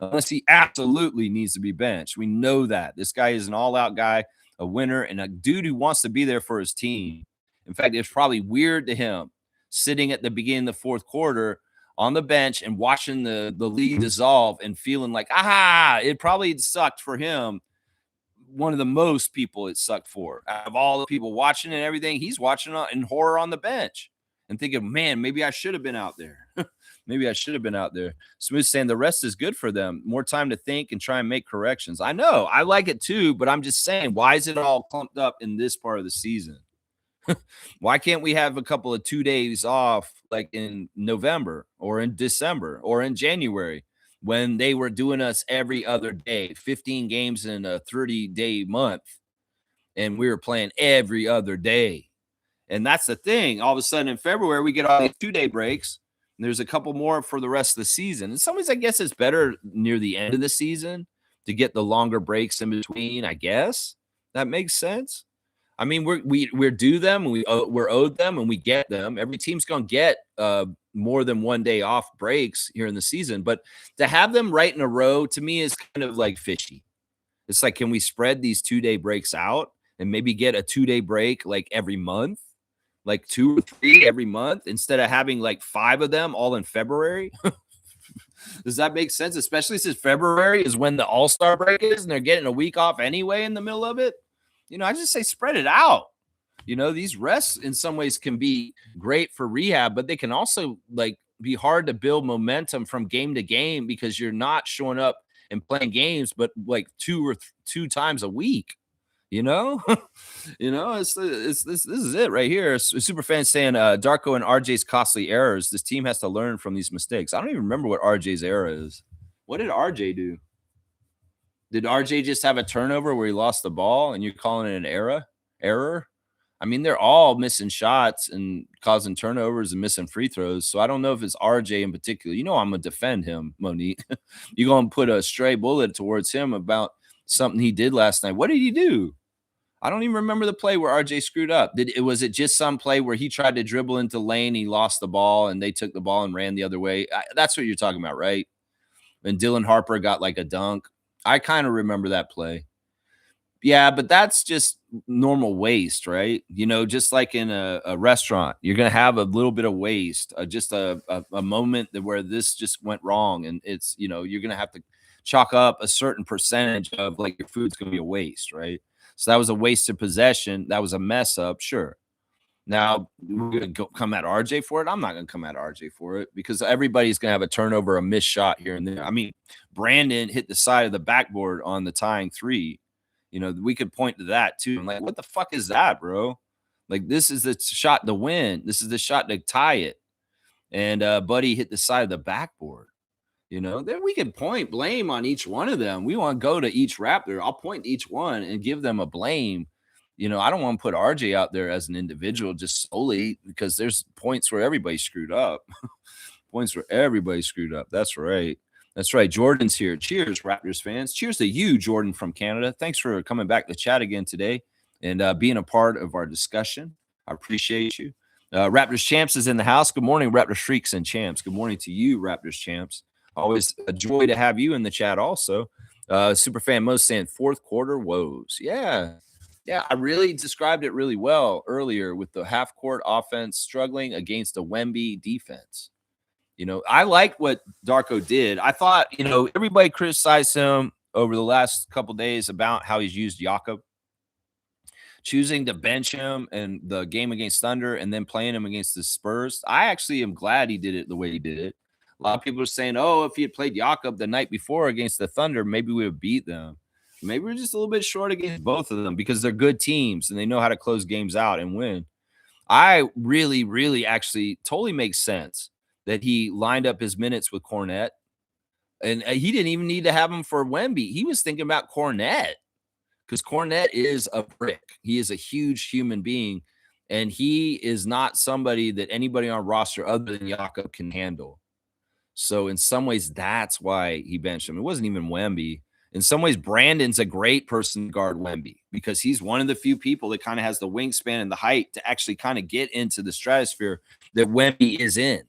unless he absolutely needs to be benched. We know that this guy is an all-out guy, a winner, and a dude who wants to be there for his team. In fact, it's probably weird to him sitting at the beginning of the fourth quarter on the bench and watching the lead dissolve and feeling like, it probably sucked for him. One of the most people it sucked for. Out of all the people watching and everything, he's watching in horror on the bench and thinking, man, maybe I should have been out there. Maybe I should have been out there. Smooth saying the rest is good for them. More time to think and try and make corrections. I know. I like it too, but I'm just saying, why is it all clumped up in this part of the season? Why can't we have a couple of 2 days off like in November or in December or in January when they were doing us every other day, 15 games in a 30-day month, and we were playing every other day? And that's the thing. All of a sudden in February, we get all these 2-day breaks. And there's a couple more for the rest of the season. In some ways, I guess it's better near the end of the season to get the longer breaks in between, I guess. That makes sense. I mean, we're due them, and we're owed them, and we get them. Every team's gonna get more than 1 day off breaks here in the season, but to have them right in a row to me is kind of like fishy. It's like, can we spread these 2-day breaks out and maybe get a 2-day break like every month, like 2 or 3 every month instead of having like 5 of them all in February? Does that make sense? Especially since February is when the All-Star break is, and they're getting a week off anyway in the middle of it. I just say spread it out. These rests in some ways can be great for rehab, but they can also like be hard to build momentum from game to game because you're not showing up and playing games, but like 2 times a week. This is it right here. Super fan saying Darko and RJ's costly errors. This team has to learn from these mistakes. I don't even remember what RJ's error is. What did RJ do? Did RJ just have a turnover where he lost the ball and you're calling it an error? I mean, they're all missing shots and causing turnovers and missing free throws. So I don't know if it's RJ in particular. I'm going to defend him, Monique. You're going to put a stray bullet towards him about something he did last night. What did he do? I don't even remember the play where RJ screwed up. Was it just some play where he tried to dribble into lane, he lost the ball, and they took the ball and ran the other way? That's what you're talking about, right? And Dylan Harper got like a dunk. I kind of remember that play. Yeah, but that's just normal waste, right? Just like in a restaurant, you're going to have a little bit of waste, just a moment where this just went wrong. And it's, you're going to have to chalk up a certain percentage of like your food's going to be a waste, right? So that was a wasted possession. That was a mess up. Sure. Now, we're going to come at RJ for it. I'm not going to come at RJ for it because everybody's going to have a turnover, a missed shot here and there. I mean, Brandon hit the side of the backboard on the tying 3. We could point to that too. I'm like, what the fuck is that, bro? Like, this is the shot to win. This is the shot to tie it. And Buddy hit the side of the backboard. Then we can point blame on each one of them. We want to go to each Raptor. I'll point to each one and give them a blame. I don't want to put RJ out there as an individual just solely because there's points where everybody screwed up. Points where everybody screwed up. That's right. That's right. Jordan's here. Cheers, Raptors fans. Cheers to you, Jordan from Canada. Thanks for coming back to chat again today and being a part of our discussion. I appreciate you. Raptors Champs is in the house. Good morning, Raptors Freaks and Champs. Good morning to you, Raptors Champs. Always a joy to have you in the chat also. Superfan Mo saying fourth quarter woes. Yeah, I really described it really well earlier with the half-court offense struggling against a Wemby defense. I like what Darko did. I thought, everybody criticized him over the last couple of days about how he's used Jakob, choosing to bench him in the game against Thunder and then playing him against the Spurs. I actually am glad he did it the way he did it. A lot of people are saying, if he had played Jakob the night before against the Thunder, maybe we would beat them. Maybe we're just a little bit short against both of them because they're good teams and they know how to close games out and win. I really, really actually totally makes sense that he lined up his minutes with Cornette. And he didn't even need to have him for Wemby. He was thinking about Cornette because Cornette is a brick. He is a huge human being, and he is not somebody that anybody on roster other than Jakob can handle. So in some ways, that's why he benched him. It wasn't even Wemby. In some ways, Brandon's a great person to guard Wemby because he's one of the few people that kind of has the wingspan and the height to actually kind of get into the stratosphere that Wemby is in.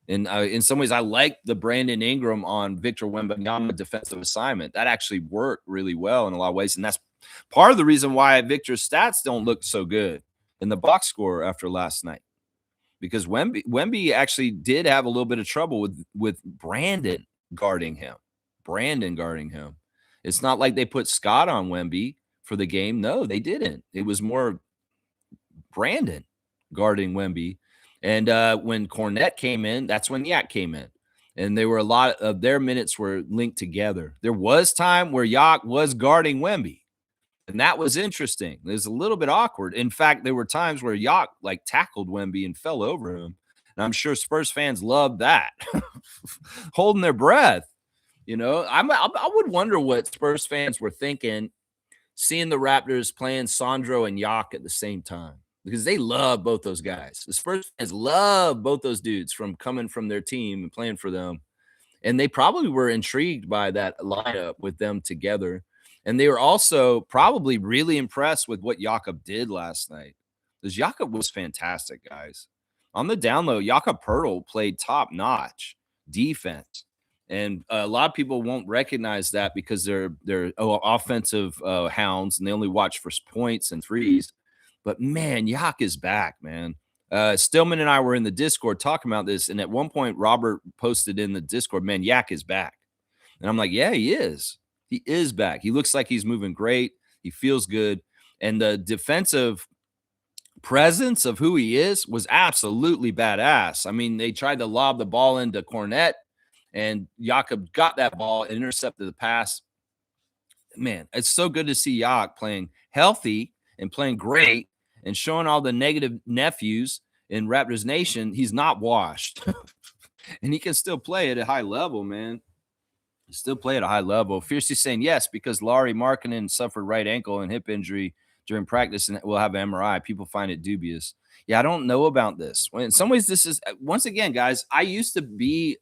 And in some ways, I like the Brandon Ingram on Victor Wembanyama defensive assignment. That actually worked really well in a lot of ways. And that's part of the reason why Victor's stats don't look so good in the box score after last night because Wemby actually did have a little bit of trouble with Brandon guarding him. Brandon guarding him. It's not like they put Scott on Wemby for the game. No, they didn't. It was more Brandon guarding Wemby. And when Cornette came in, that's when Yak came in. And there were a lot of their minutes were linked together. There was time where Yak was guarding Wemby. And that was interesting. It was a little bit awkward. In fact, there were times where Yak like tackled Wemby and fell over him. And I'm sure Spurs fans loved that. Holding their breath. You know, I would wonder what Spurs fans were thinking seeing the Raptors playing Sandro and Yak at the same time because they love both those guys. The Spurs fans love both those dudes from coming from their team and playing for them. And they probably were intrigued by that lineup with them together. And they were also probably really impressed with what Jakob did last night because Jakob was fantastic, guys. On the down low, Jakob Pertl played top-notch defense. And a lot of people won't recognize that because they're offensive hounds and they only watch for points and threes. But man, Yak is back, man. Stillman and I were in the Discord talking about this, and at one point Robert posted in the Discord, "Man, Yak is back," and I'm like, "Yeah, he is. He is back. He looks like he's moving great. He feels good, and the defensive presence of who he is was absolutely badass. I mean, they tried to lob the ball into Cornette." And Jakob got that ball and intercepted the pass. Man, it's so good to see Yak playing healthy and playing great and showing all the negative nephews in Raptors Nation. He's not washed. And he can still play at a high level, man. Still play at a high level. Fiercely saying yes, because Lauri Markkanen suffered right ankle and hip injury during practice and will have an MRI. People find it dubious. Yeah, I don't know about this. In some ways, this is, once again, guys, I used to be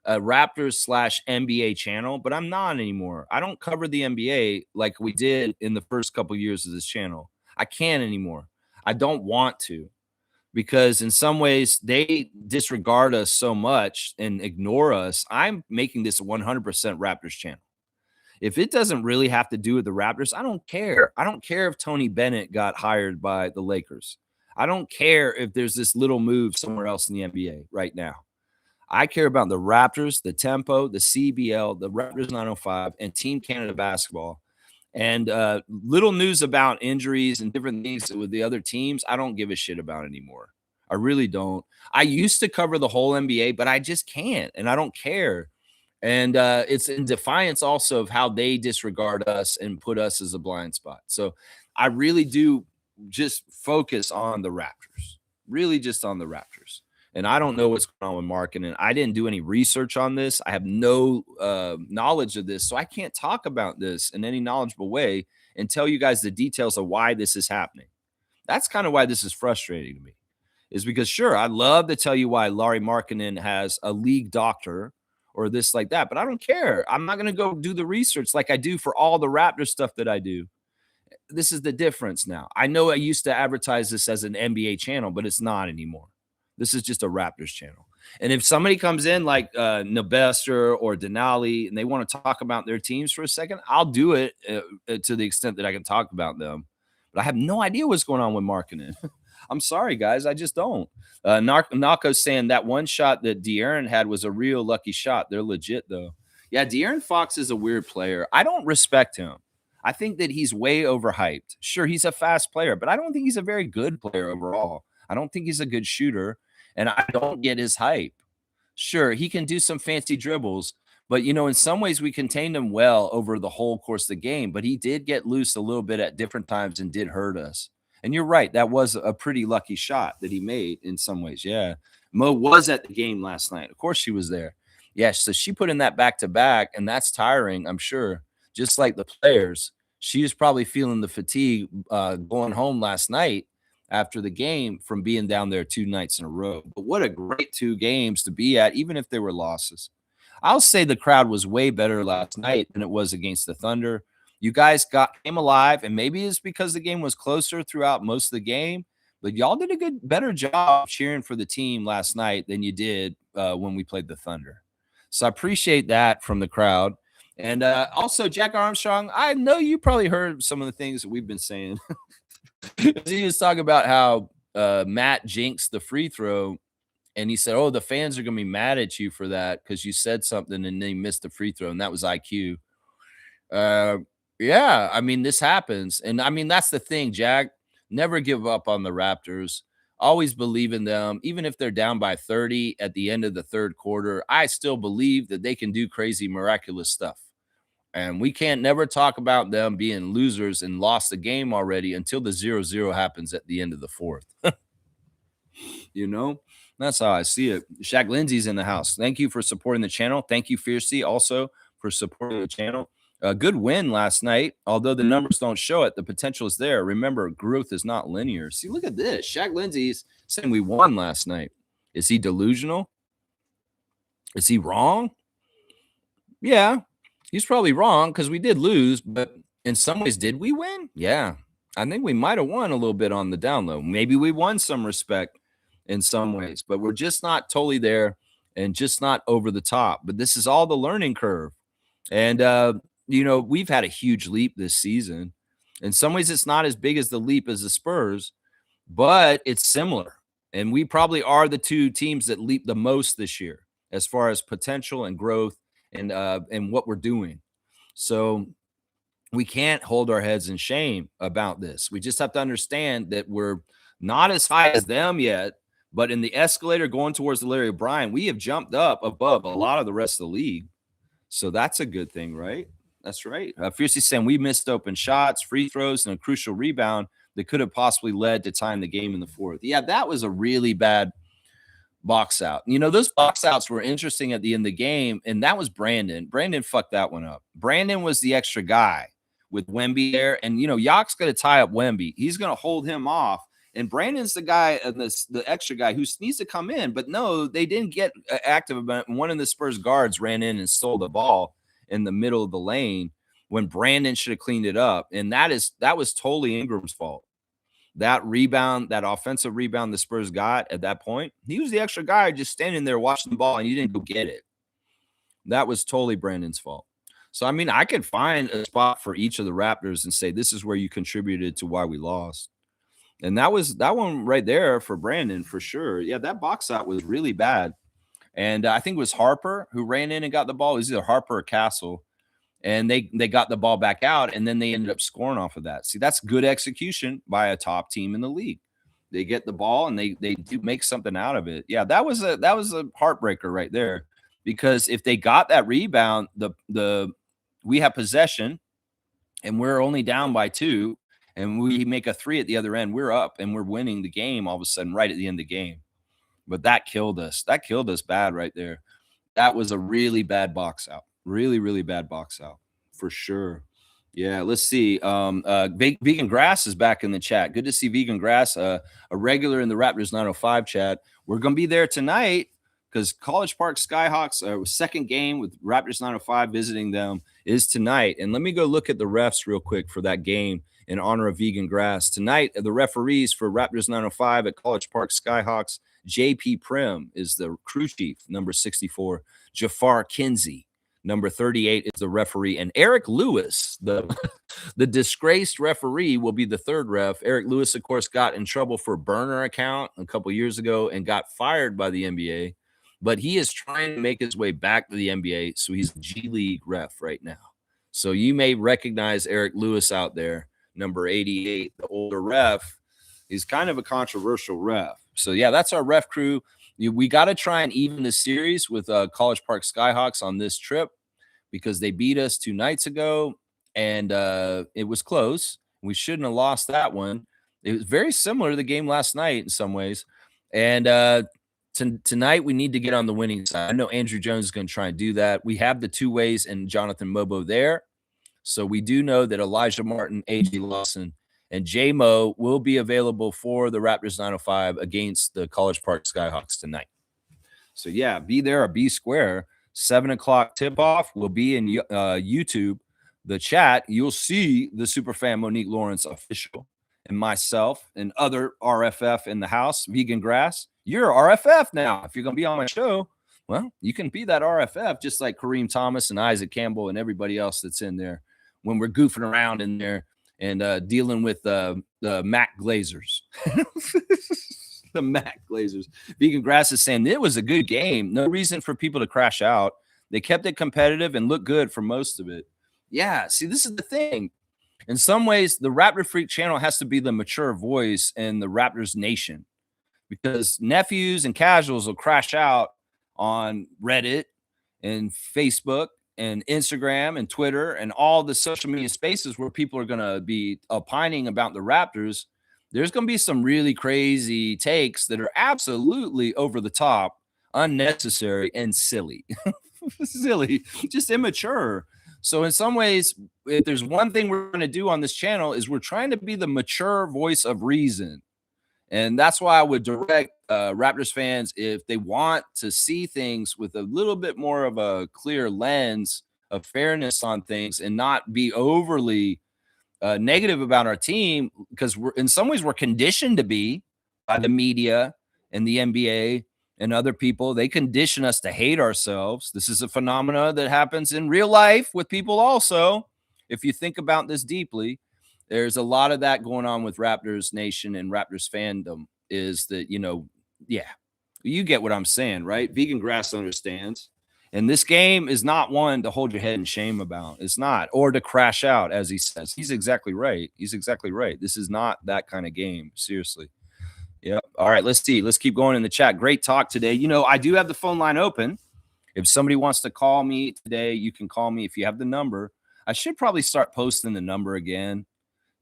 a Raptors/NBA channel, but I'm not anymore. I don't cover the NBA like we did in the first couple of years of this channel. I can't anymore. I don't want to because in some ways they disregard us so much and ignore us. I'm making this a 100% Raptors channel. If it doesn't really have to do with the Raptors, I don't care. I don't care if Tony Bennett got hired by the Lakers. I don't care if there's this little move somewhere else in the NBA right now. I care about the Raptors, the tempo, the CBL, the Raptors 905, and Team Canada basketball. And little news about injuries and different things with the other teams, I don't give a shit about anymore. I really don't. I used to cover the whole NBA, but I just can't, and I don't care. And it's in defiance also of how they disregard us and put us as a blind spot. So I really do just focus on the Raptors, really just on the Raptors. And I don't know what's going on with marketing. I didn't do any research on this. I have no knowledge of this. So I can't talk about this in any knowledgeable way and tell you guys the details of why this is happening. That's kind of why this is frustrating to me, is because, sure, I'd love to tell you why Lauri Markkanen has a league doctor or this like that, but I don't care. I'm not going to go do the research like I do for all the Raptor stuff that I do. This is the difference now. I know I used to advertise this as an NBA channel, but it's not anymore. This is just a Raptors channel. And if somebody comes in like Nebester or Denali and they want to talk about their teams for a second, I'll do it to the extent that I can talk about them. But I have no idea what's going on with Markkanen. I'm sorry, guys. I just don't. Nako's saying that one shot that De'Aaron had was a real lucky shot. They're legit, though. Yeah, De'Aaron Fox is a weird player. I don't respect him. I think that he's way overhyped. Sure, he's a fast player, but I don't think he's a very good player overall. I don't think he's a good shooter, and I don't get his hype. Sure, he can do some fancy dribbles, but, you know, in some ways we contained him well over the whole course of the game, but he did get loose a little bit at different times and did hurt us. And you're right, that was a pretty lucky shot that he made in some ways. Yeah. Mo was at the game last night. Of course she was there. Yeah, so she put in that back-to-back, and that's tiring, I'm sure. Just like the players. She was probably feeling the fatigue going home last night after the game from being down there 2 nights in a row. But what a great 2 games to be at, even if they were losses. I'll say the crowd was way better last night than it was against the Thunder. You guys came alive, and maybe it's because the game was closer throughout most of the game, but y'all did a better job cheering for the team last night than you did when we played the Thunder. So I appreciate that from the crowd. And also, Jack Armstrong, I know you probably heard some of the things that we've been saying. He was talking about how Matt jinxed the free throw, and he said, "Oh, the fans are gonna be mad at you for that because you said something and then you missed the free throw, and that was IQ." Uh, yeah, I mean, this happens, and I mean that's the thing, Jack. Never give up on the Raptors. Always believe in them, even if they're down by 30 at the end of the third quarter. I still believe that they can do crazy, miraculous stuff. And we can't never talk about them being losers and lost the game already until the 0-0 happens at the end of the fourth. You know, that's how I see it. Shaq Lindsay's in the house. Thank you for supporting the channel. Thank you, Fiercey, also for supporting the channel. A good win last night, although the numbers don't show it. The potential is there. Remember, growth is not linear. See, look at this. Shaq Lindsay's saying we won last night. Is he delusional? Is he wrong? Yeah, he's probably wrong because we did lose, but in some ways, did we win? Yeah, I think we might have won a little bit on the down low. Maybe we won some respect in some ways, but we're just not totally there and just not over the top. But this is all the learning curve. And, we've had a huge leap this season. In some ways, it's not as big as the leap as the Spurs, but it's similar. And we probably are the two teams that leap the most this year as far as potential and growth and what we're doing. So we can't hold our heads in shame about this. We just have to understand that we're not as high as them yet, but in the escalator going towards the Larry O'Brien, we have jumped up above a lot of the rest of the league. So that's a good thing, right? That's right. Fiercely saying we missed open shots, free throws, and a crucial rebound that could have possibly led to tying the game in the fourth. Yeah, that was a really bad box out. Those box outs were interesting at the end of the game, and that was Brandon. Brandon fucked that one up. Brandon was the extra guy with Wemby there, and Yak's going to tie up Wemby. He's going to hold him off, and Brandon's the guy, the extra guy who needs to come in. But no, they didn't get active about it. One of the Spurs guards ran in and stole the ball in the middle of the lane when Brandon should have cleaned it up, and that was totally Ingram's fault. That rebound, that offensive rebound the Spurs got at that point, he was the extra guy just standing there watching the ball, and you didn't go get it. That was totally Brandon's fault. So, I mean, I could find a spot for each of the Raptors and say, this is where you contributed to why we lost. And that was that one right there for Brandon, for sure. Yeah, that box out was really bad. And I think it was Harper who ran in and got the ball. It was either Harper or Castle. And they got the ball back out, and then they ended up scoring off of that. See, that's good execution by a top team in the league. They get the ball and they do make something out of it. Yeah, that was a heartbreaker right there, because if they got that rebound, we have possession and we're only down by 2, and we make a 3 at the other end, we're up and we're winning the game all of a sudden right at the end of the game. But that killed us. That killed us bad right there. That was a really bad box out. Really, really bad box out for sure. Yeah, let's see. Vegan Grass is back in the chat. Good to see Vegan Grass, a regular in the Raptors 905 chat. We're going to be there tonight because College Park Skyhawks, second game with Raptors 905 visiting them, is tonight. And let me go look at the refs real quick for that game in honor of Vegan Grass. Tonight, the referees for Raptors 905 at College Park Skyhawks, JP Prim is the crew chief, number 64. Jafar Kinsey, number 38, is the referee. And Eric Lewis, the disgraced referee, will be the third ref. Eric Lewis, of course, got in trouble for a burner account a couple years ago and got fired by the NBA. But he is trying to make his way back to the NBA, so he's a G League ref right now. So you may recognize Eric Lewis out there, number 88, the older ref. He's kind of a controversial ref. So, yeah, that's our ref crew. We got to try and even the series with College Park Skyhawks on this trip because they beat us 2 nights ago, and it was close. We shouldn't have lost that one. It was very similar to the game last night in some ways. And tonight we need to get on the winning side. I know Andrew Jones is going to try and do that. We have the 2 ways and Jonathan Mobo there. So we do know that Elijah Martin, A.G. Lawson, and J-Mo will be available for the Raptors 905 against the College Park Skyhawks tonight. So, yeah, be there or be square. 7 o'clock tip-off will be in YouTube. The chat, you'll see the superfan Monique Lawrence official and myself and other RFF in the house, Vegan Grass. You're RFF now. If you're going to be on my show, well, you can be that RFF just like Kareem Thomas and Isaac Campbell and everybody else that's in there when we're goofing around in there and dealing with the Mac Glazers. The Mac Glazers. Vegan Grass is saying it was a good game. No reason for people to crash out. They kept it competitive and looked good for most of it. Yeah, see, this is the thing. In some ways, the Raptor Freak channel has to be the mature voice in the Raptors nation, because nephews and casuals will crash out on Reddit and Facebook and Instagram and Twitter and all the social media spaces where people are going to be opining about the Raptors. There's going to be some really crazy takes that are absolutely over the top, unnecessary, and silly. Silly, just immature. So in some ways, if there's one thing we're going to do on this channel is we're trying to be the mature voice of reason. And that's why I would direct Raptors fans, if they want to see things with a little bit more of a clear lens of fairness on things and not be overly negative about our team, because we're in some ways we're conditioned to be by the media and the NBA and other people. They condition us to hate ourselves. This is a phenomena that happens in real life with people also. If you think about this deeply, there's a lot of that going on with Raptors Nation and Raptors fandom, is that, yeah, you get what I'm saying, right? Vegan Grass understands. And this game is not one to hold your head in shame about. It's not, or to crash out, as he says. He's exactly right. He's exactly right. This is not that kind of game. Seriously. Yep. All right, let's see. Let's keep going in the chat. Great talk today. I do have the phone line open. If somebody wants to call me today, you can call me if you have the number. I should probably start posting the number again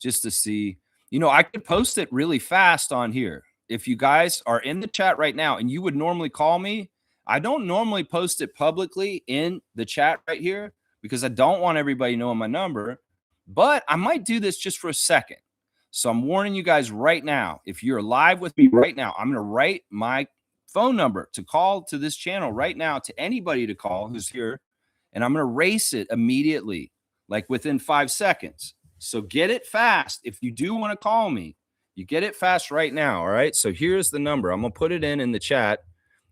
just to see. I could post it really fast on here. If you guys are in the chat right now and you would normally call me, I don't normally post it publicly in the chat right here because I don't want everybody knowing my number, but I might do this just for a second. So I'm warning you guys right now. If you're live with me right now, I'm going to write my phone number to call to this channel right now to anybody to call who's here, and I'm going to erase it immediately, like within 5 seconds. So get it fast. If you do want to call me, you get it fast right now. All right. So here's the number. I'm going to put it in the chat,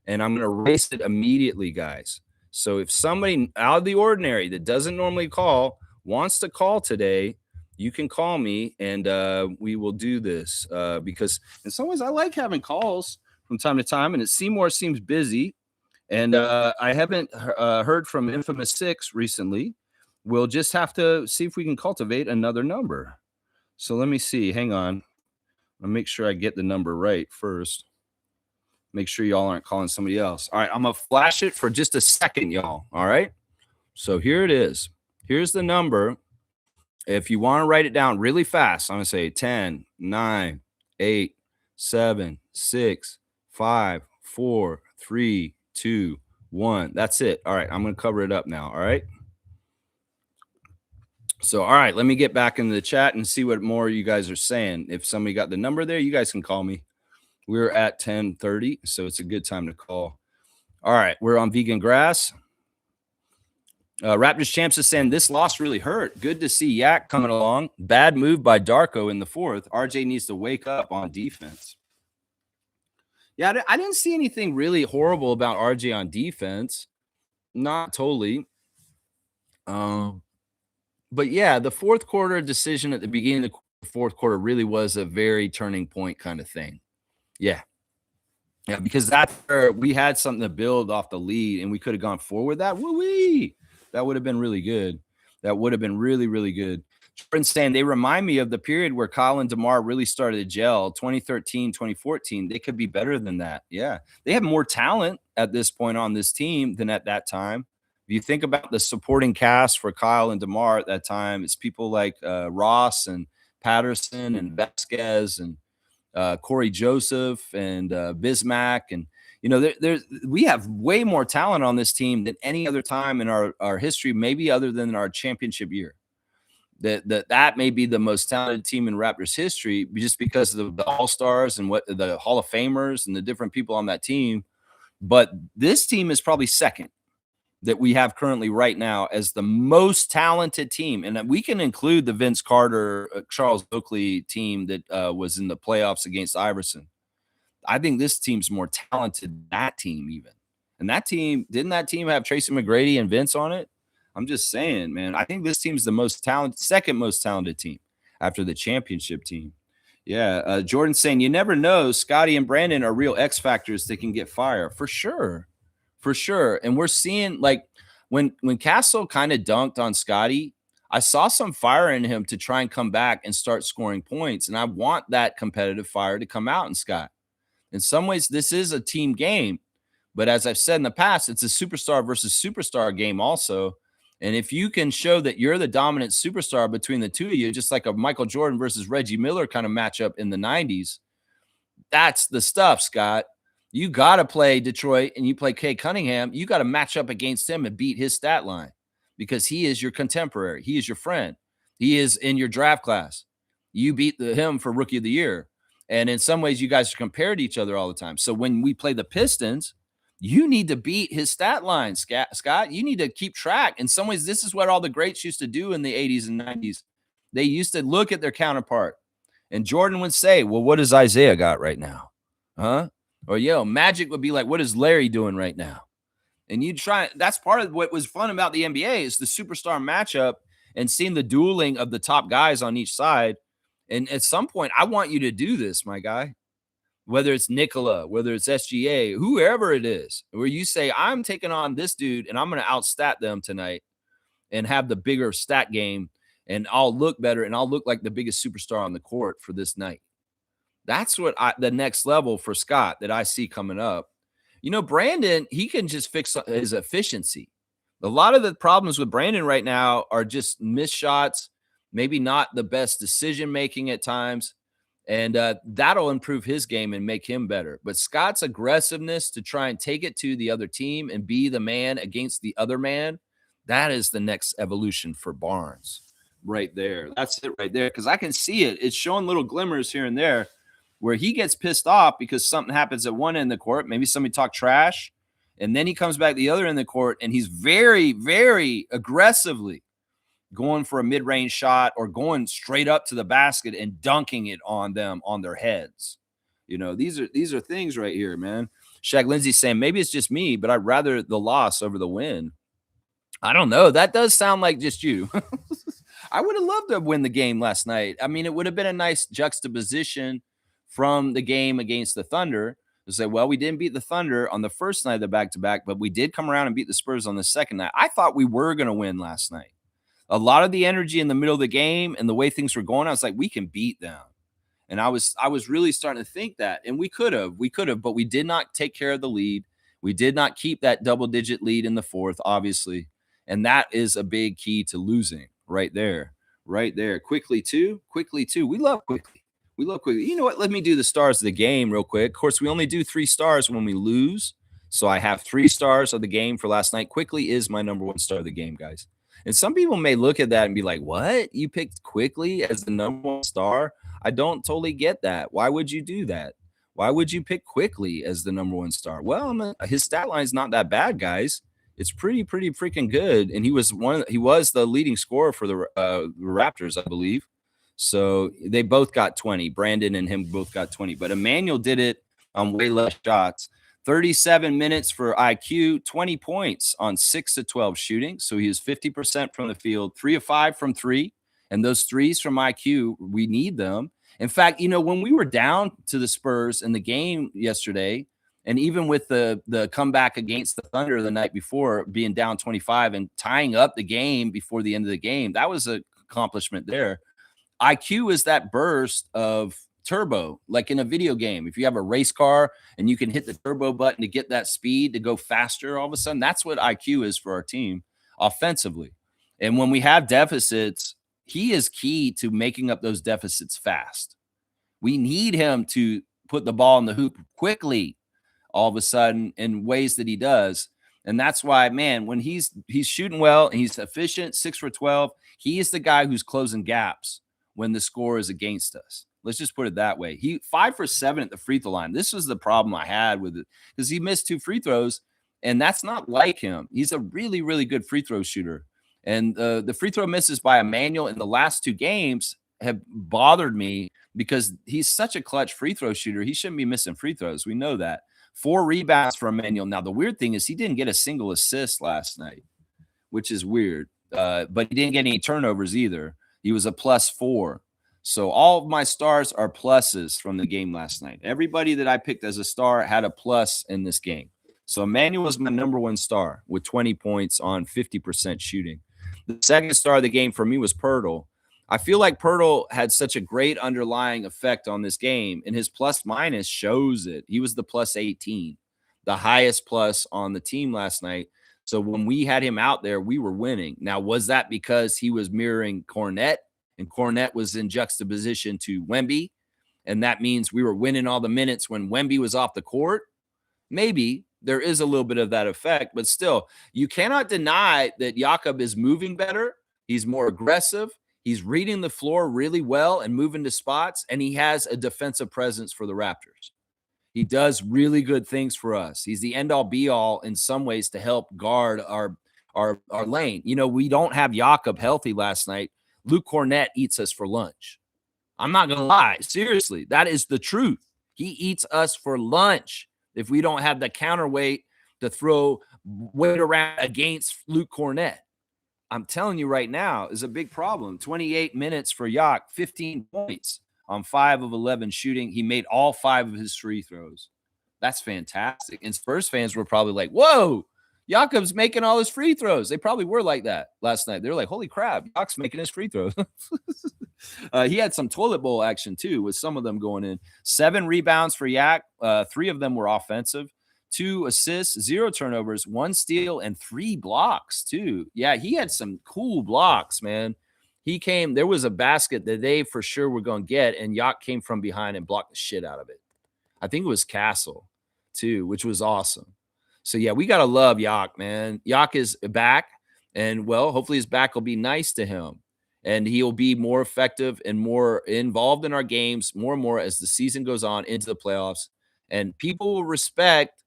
and I'm going to erase it immediately, guys. So if somebody out of the ordinary that doesn't normally call wants to call today, you can call me, and we will do this because in some ways I like having calls from time to time, and Seymour seems busy, and I haven't heard from Infamous 6 recently. We'll just have to see if we can cultivate another number. So let me see. Hang on. I'll make sure I get the number right first. Make sure y'all aren't calling somebody else. All right, I'm going to flash it for just a second, y'all. All right? So here it is. Here's the number. If you want to write it down really fast, I'm going to say 10, 9, 8, 7, 6, 5, 4, 3, 2, 1. That's it. All right, I'm going to cover it up now. All right? So, all right, let me get back into the chat and see what more you guys are saying. If somebody got the number there, you guys can call me. We're at 10:30, so it's a good time to call. All right, we're on Vegan Grass. Raptors Champs is saying this loss really hurt. Good to see Yak coming along. Bad move by Darko in the fourth. RJ needs to wake up on defense. Yeah, I didn't see anything really horrible about RJ on defense. Not totally. But yeah, the fourth quarter decision at the beginning of the fourth quarter really was a very turning point kind of thing. Yeah. Yeah, because that's where we had something to build off the lead, and we could have gone forward that. Woo-wee! That would have been really good. That would have been really, really good. Jordan's saying they remind me of the period where Kyle and DeMar really started to gel, 2013, 2014. They could be better than that. Yeah. They have more talent at this point on this team than at that time. If you think about the supporting cast for Kyle and DeMar at that time, it's people like Ross and Patterson and Vasquez and Corey Joseph and Bismack. And, we have way more talent on this team than any other time in our history, maybe other than our championship year. That may be the most talented team in Raptors history just because of the All-Stars and what the Hall of Famers and the different people on that team. But this team is probably second that we have currently right now as the most talented team. And we can include the Vince Carter, Charles Oakley team that was in the playoffs against Iverson. I think this team's more talented than that team even. And didn't that team have Tracy McGrady and Vince on it? I'm just saying, man, I think this team's the most talented, second most talented team. after the championship team. Yeah, Jordan's saying you never know. Scotty and Brandon are real X factors that can get fire for sure, for sure. And we're seeing like when Castle kind of dunked on Scotty, I saw some fire in him to try and come back and start scoring points. And I want that competitive fire to come out in Scott. In some ways, this is a team game, but as I've said in the past, it's a superstar versus superstar game also. And if you can show that you're the dominant superstar between the two of you, just like a Michael Jordan versus Reggie Miller kind of matchup in the 90s, that's the stuff, Scott. You got to play Detroit and you play Kay Cunningham. You got to match up against him and beat his stat line because he is your contemporary. He is your friend. He is in your draft class. You beat him for rookie of the year. And in some ways, you guys are compared to each other all the time. So when we play the Pistons, you need to beat his stat line, Scott. You need to keep track. In some ways, this is what all the greats used to do in the 80s and 90s. They used to look at their counterpart. And Jordan would say, well, what does Isaiah got right now? Huh? Or, Magic would be like, what is Larry doing right now? And you try. That's part of what was fun about the NBA is the superstar matchup and seeing the dueling of the top guys on each side. And at some point, I want you to do this, my guy. Whether it's Nikola, whether it's SGA, whoever it is, where you say, I'm taking on this dude and I'm going to outstat them tonight and have the bigger stat game and I'll look better and I'll look like the biggest superstar on the court for this night. That's what the next level for Scott that I see coming up. Brandon, he can just fix his efficiency. A lot of the problems with Brandon right now are just missed shots, maybe not the best decision making at times. And that'll improve his game and make him better. But Scott's aggressiveness to try and take it to the other team and be the man against the other man, that is the next evolution for Barnes right there. That's it right there because I can see it. It's showing little glimmers here and there where he gets pissed off because something happens at one end of the court. Maybe somebody talked trash, and then he comes back the other end of the court, and he's very, very aggressively going for a mid-range shot or going straight up to the basket and dunking it on them on their heads. These are things right here, man. Shaq Lindsay saying maybe it's just me, but I'd rather the loss over the win. I don't know. That does sound like just you. I would have loved to win the game last night. I mean, it would have been a nice juxtaposition from the game against the Thunder to say, well, we didn't beat the Thunder on the first night of the back-to-back, but we did come around and beat the Spurs on the second night. I thought we were going to win last night. A lot of the energy in the middle of the game and the way things were going, I was like, we can beat them. And I was really starting to think that. And we could have, but we did not take care of the lead. We did not keep that double-digit lead in the fourth, obviously. And that is a big key to losing right there. Quickly, too. We love Quickly. You know what? Let me do the stars of the game real quick. Of course, we only do 3 stars when we lose. So I have 3 stars of the game for last night. Quickly is my number 1 star of the game, guys. And some people may look at that and be like, what? You picked Quickly as the number 1 star? I don't totally get that. Why would you do that? Why would you pick Quickly as the number 1 star? Well, his stat line is not that bad, guys. It's pretty freaking good. And he was the leading scorer for the Raptors, I believe. So they both got 20. Brandon and him both got 20. But Emmanuel did it on way less shots. 37 minutes for IQ, 20 points on 6 of 12 shooting. So he is 50% from the field, 3 of 5 from 3. And those threes from IQ, we need them. In fact, when we were down to the Spurs in the game yesterday, and even with the comeback against the Thunder the night before, being down 25 and tying up the game before the end of the game, that was an accomplishment there. IQ is that burst of turbo, like in a video game. If you have a race car and you can hit the turbo button to get that speed to go faster, all of a sudden, that's what IQ is for our team offensively. And when we have deficits, he is key to making up those deficits fast. We need him to put the ball in the hoop quickly, all of a sudden, in ways that he does. And that's why, man, when he's shooting well, he's efficient, 6 for 12, he is the guy who's closing gaps when the score is against us. Let's just put it that way. He 5 for 7 at the free throw line. This was the problem I had with it because he missed 2 free throws, and that's not like him. He's a really, really good free throw shooter. And the free throw misses by Emmanuel in the last 2 games have bothered me because he's such a clutch free throw shooter. He shouldn't be missing free throws. We know that. 4 rebounds for Emmanuel. Now, the weird thing is he didn't get a single assist last night, which is weird. But he didn't get any turnovers either. He was a +4. So all of my stars are pluses from the game last night. Everybody that I picked as a star had a plus in this game. So Emmanuel was my number one star with 20 points on 50% shooting. The second star of the game for me was Pirtle. I feel like Pirtle had such a great underlying effect on this game, and his plus minus shows it. He was the plus 18, the highest plus on the team last night. So when we had him out there, we were winning. Now, was that because he was mirroring Cornette, and Cornette was in juxtaposition to Wemby, and that means we were winning all the minutes when Wemby was off the court? Maybe there is a little bit of that effect, but still, you cannot deny that Jakob is moving better. He's more aggressive. He's reading the floor really well and moving to spots, and he has a defensive presence for the Raptors. He does really good things for us. He's the end all be all in some ways to help guard our lane. You know, we don't have Jakob healthy last night. Luke Cornette eats us for lunch. I'm not going to lie. Seriously, that is the truth. He eats us for lunch if we don't have the counterweight to throw weight around against Luke Cornette. I'm telling you right now is a big problem. 28 minutes for Yak, 15 points on 5 of 11 shooting. He made all 5 of his free throws. That's fantastic. And Spurs fans were probably like, whoa, Jakob's making all his free throws. They probably were like that last night. They're like, holy crap, Jak's making his free throws. He had some toilet bowl action too, with some of them going in. 7 rebounds for Yak. 3 of them were offensive. 2 assists, 0 turnovers, 1 steal, and 3 blocks too. Yeah, he had some cool blocks, man. There was a basket that they for sure were going to get, and Yak came from behind and blocked the shit out of it. I think it was Castle too, which was awesome. So yeah, we got to love Yak, man. Yak is back, and well, hopefully his back will be nice to him, and he'll be more effective and more involved in our games more and more as the season goes on into the playoffs, and people will respect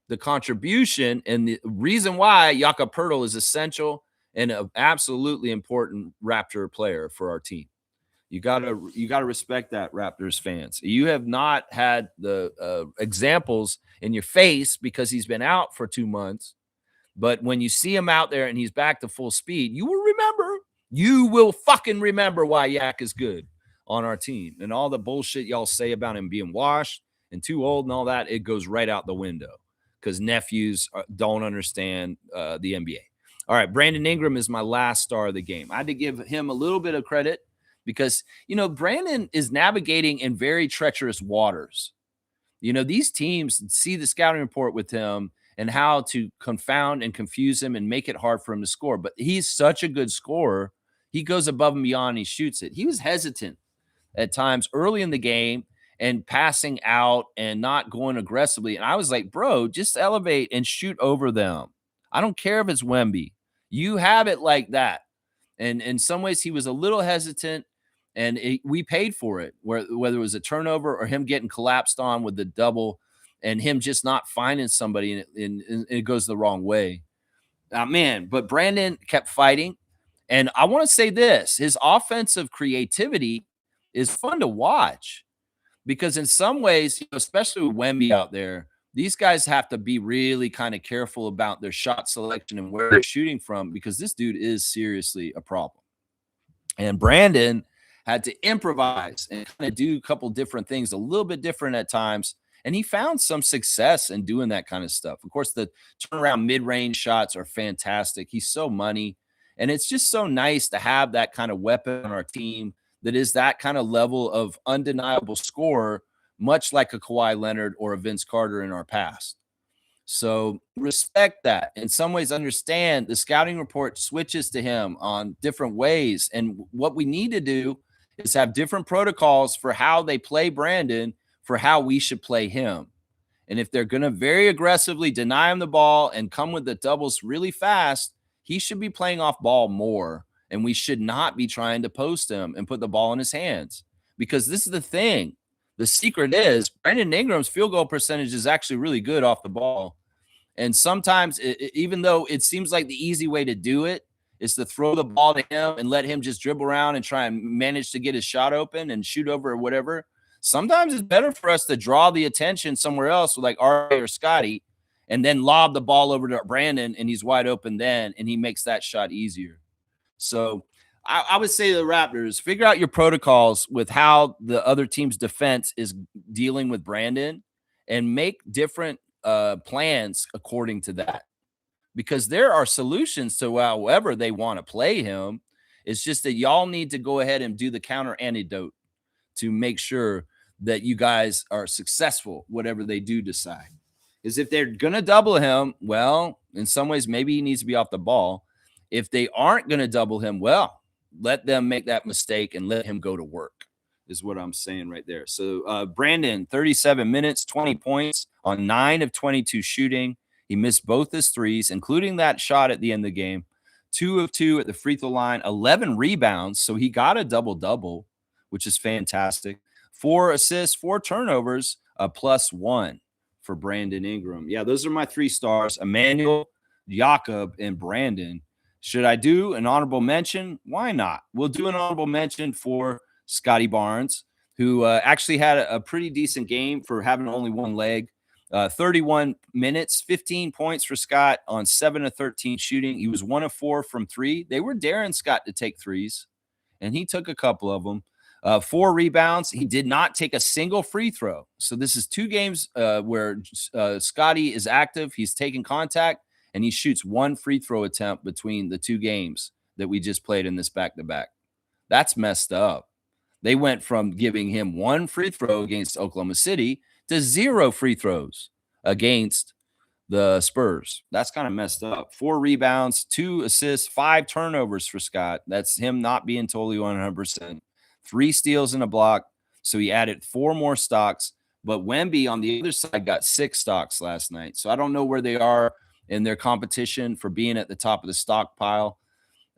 the contribution and the reason why Jakob Poeltl is essential and an absolutely important Raptor player for our team. You gotta respect that, Raptors fans. You have not had the examples in your face because he's been out for 2 months. But when you see him out there and he's back to full speed, you will remember. You will fucking remember why Yak is good on our team. And all the bullshit y'all say about him being washed and too old and all that, it goes right out the window because nephews don't understand the NBA. All right, Brandon Ingram is my last star of the game. I had to give him a little bit of credit because, you know, Brandon is navigating in very treacherous waters. You know, these teams see the scouting report with him and how to confound and confuse him and make it hard for him to score. But he's such a good scorer. He goes above and beyond. He shoots it. He was hesitant at times early in the game and passing out and not going aggressively. And I was like, bro, just elevate and shoot over them. I don't care if it's Wemby. You have it like that. And in some ways, he was a little hesitant, and we paid for it, whether it was a turnover or him getting collapsed on with the double and him just not finding somebody and it goes the wrong way. Man, but Brandon kept fighting. And I want to say this, his offensive creativity is fun to watch. Because in some ways, especially with Wemby out there, these guys have to be really kind of careful about their shot selection and where they're shooting from because this dude is seriously a problem. And Brandon had to improvise and kind of do a couple different things, a little bit different at times. And he found some success in doing that kind of stuff. Of course, the turnaround mid-range shots are fantastic. He's so money. And it's just so nice to have that kind of weapon on our team that is that kind of level of undeniable scorer, much like a Kawhi Leonard or a Vince Carter in our past. So respect that. In some ways, understand the scouting report switches to him on different ways. And what we need to do is have different protocols for how they play Brandon for how we should play him. And if they're going to very aggressively deny him the ball and come with the doubles really fast, he should be playing off ball more. And we should not be trying to post him and put the ball in his hands. Because this is the thing. The secret is Brandon Ingram's field goal percentage is actually really good off the ball. And sometimes, even though it seems like the easy way to do it is to throw the ball to him and let him just dribble around and try and manage to get his shot open and shoot over or whatever, sometimes it's better for us to draw the attention somewhere else with like R.A. or Scotty and then lob the ball over to Brandon and he's wide open then, and he makes that shot easier. So I would say the Raptors, figure out your protocols with how the other team's defense is dealing with Brandon and make different plans according to that. Because there are solutions to however they want to play him. It's just that y'all need to go ahead and do the counter antidote to make sure that you guys are successful, whatever they do decide. Is if they're going to double him, well, in some ways, maybe he needs to be off the ball. If they aren't going to double him, well, let them make that mistake and let him go to work, is what I'm saying right there. So, Brandon, 37 minutes, 20 points on 9 of 22 shooting. He missed both his threes, including that shot at the end of the game. 2 of 2 at the free throw line, 11 rebounds. So he got a double-double, which is fantastic. 4 assists, 4 turnovers, a +1 for Brandon Ingram. Yeah, those are my 3 stars, Emmanuel, Jakob, and Brandon. Should I do an honorable mention? Why not? We'll do an honorable mention for Scotty Barnes, who actually had a pretty decent game for having only one leg. 31 minutes, 15 points for Scott on 7 of 13 shooting. He was 1 of 4 from 3. They were daring Scott to take threes, and he took a couple of them. 4 rebounds. He did not take a single free throw. So this is 2 games where Scotty is active. He's taking contact, and he shoots 1 free throw attempt between the 2 games that we just played in this back-to-back. That's messed up. They went from giving him 1 free throw against Oklahoma City to 0 free throws against the Spurs. That's kind of messed up. 4 rebounds, 2 assists, 5 turnovers for Scott. That's him not being totally 100%. 3 steals and a block. So he added 4 more stocks. But Wemby on the other side got 6 stocks last night. So I don't know where they are in their competition for being at the top of the stockpile.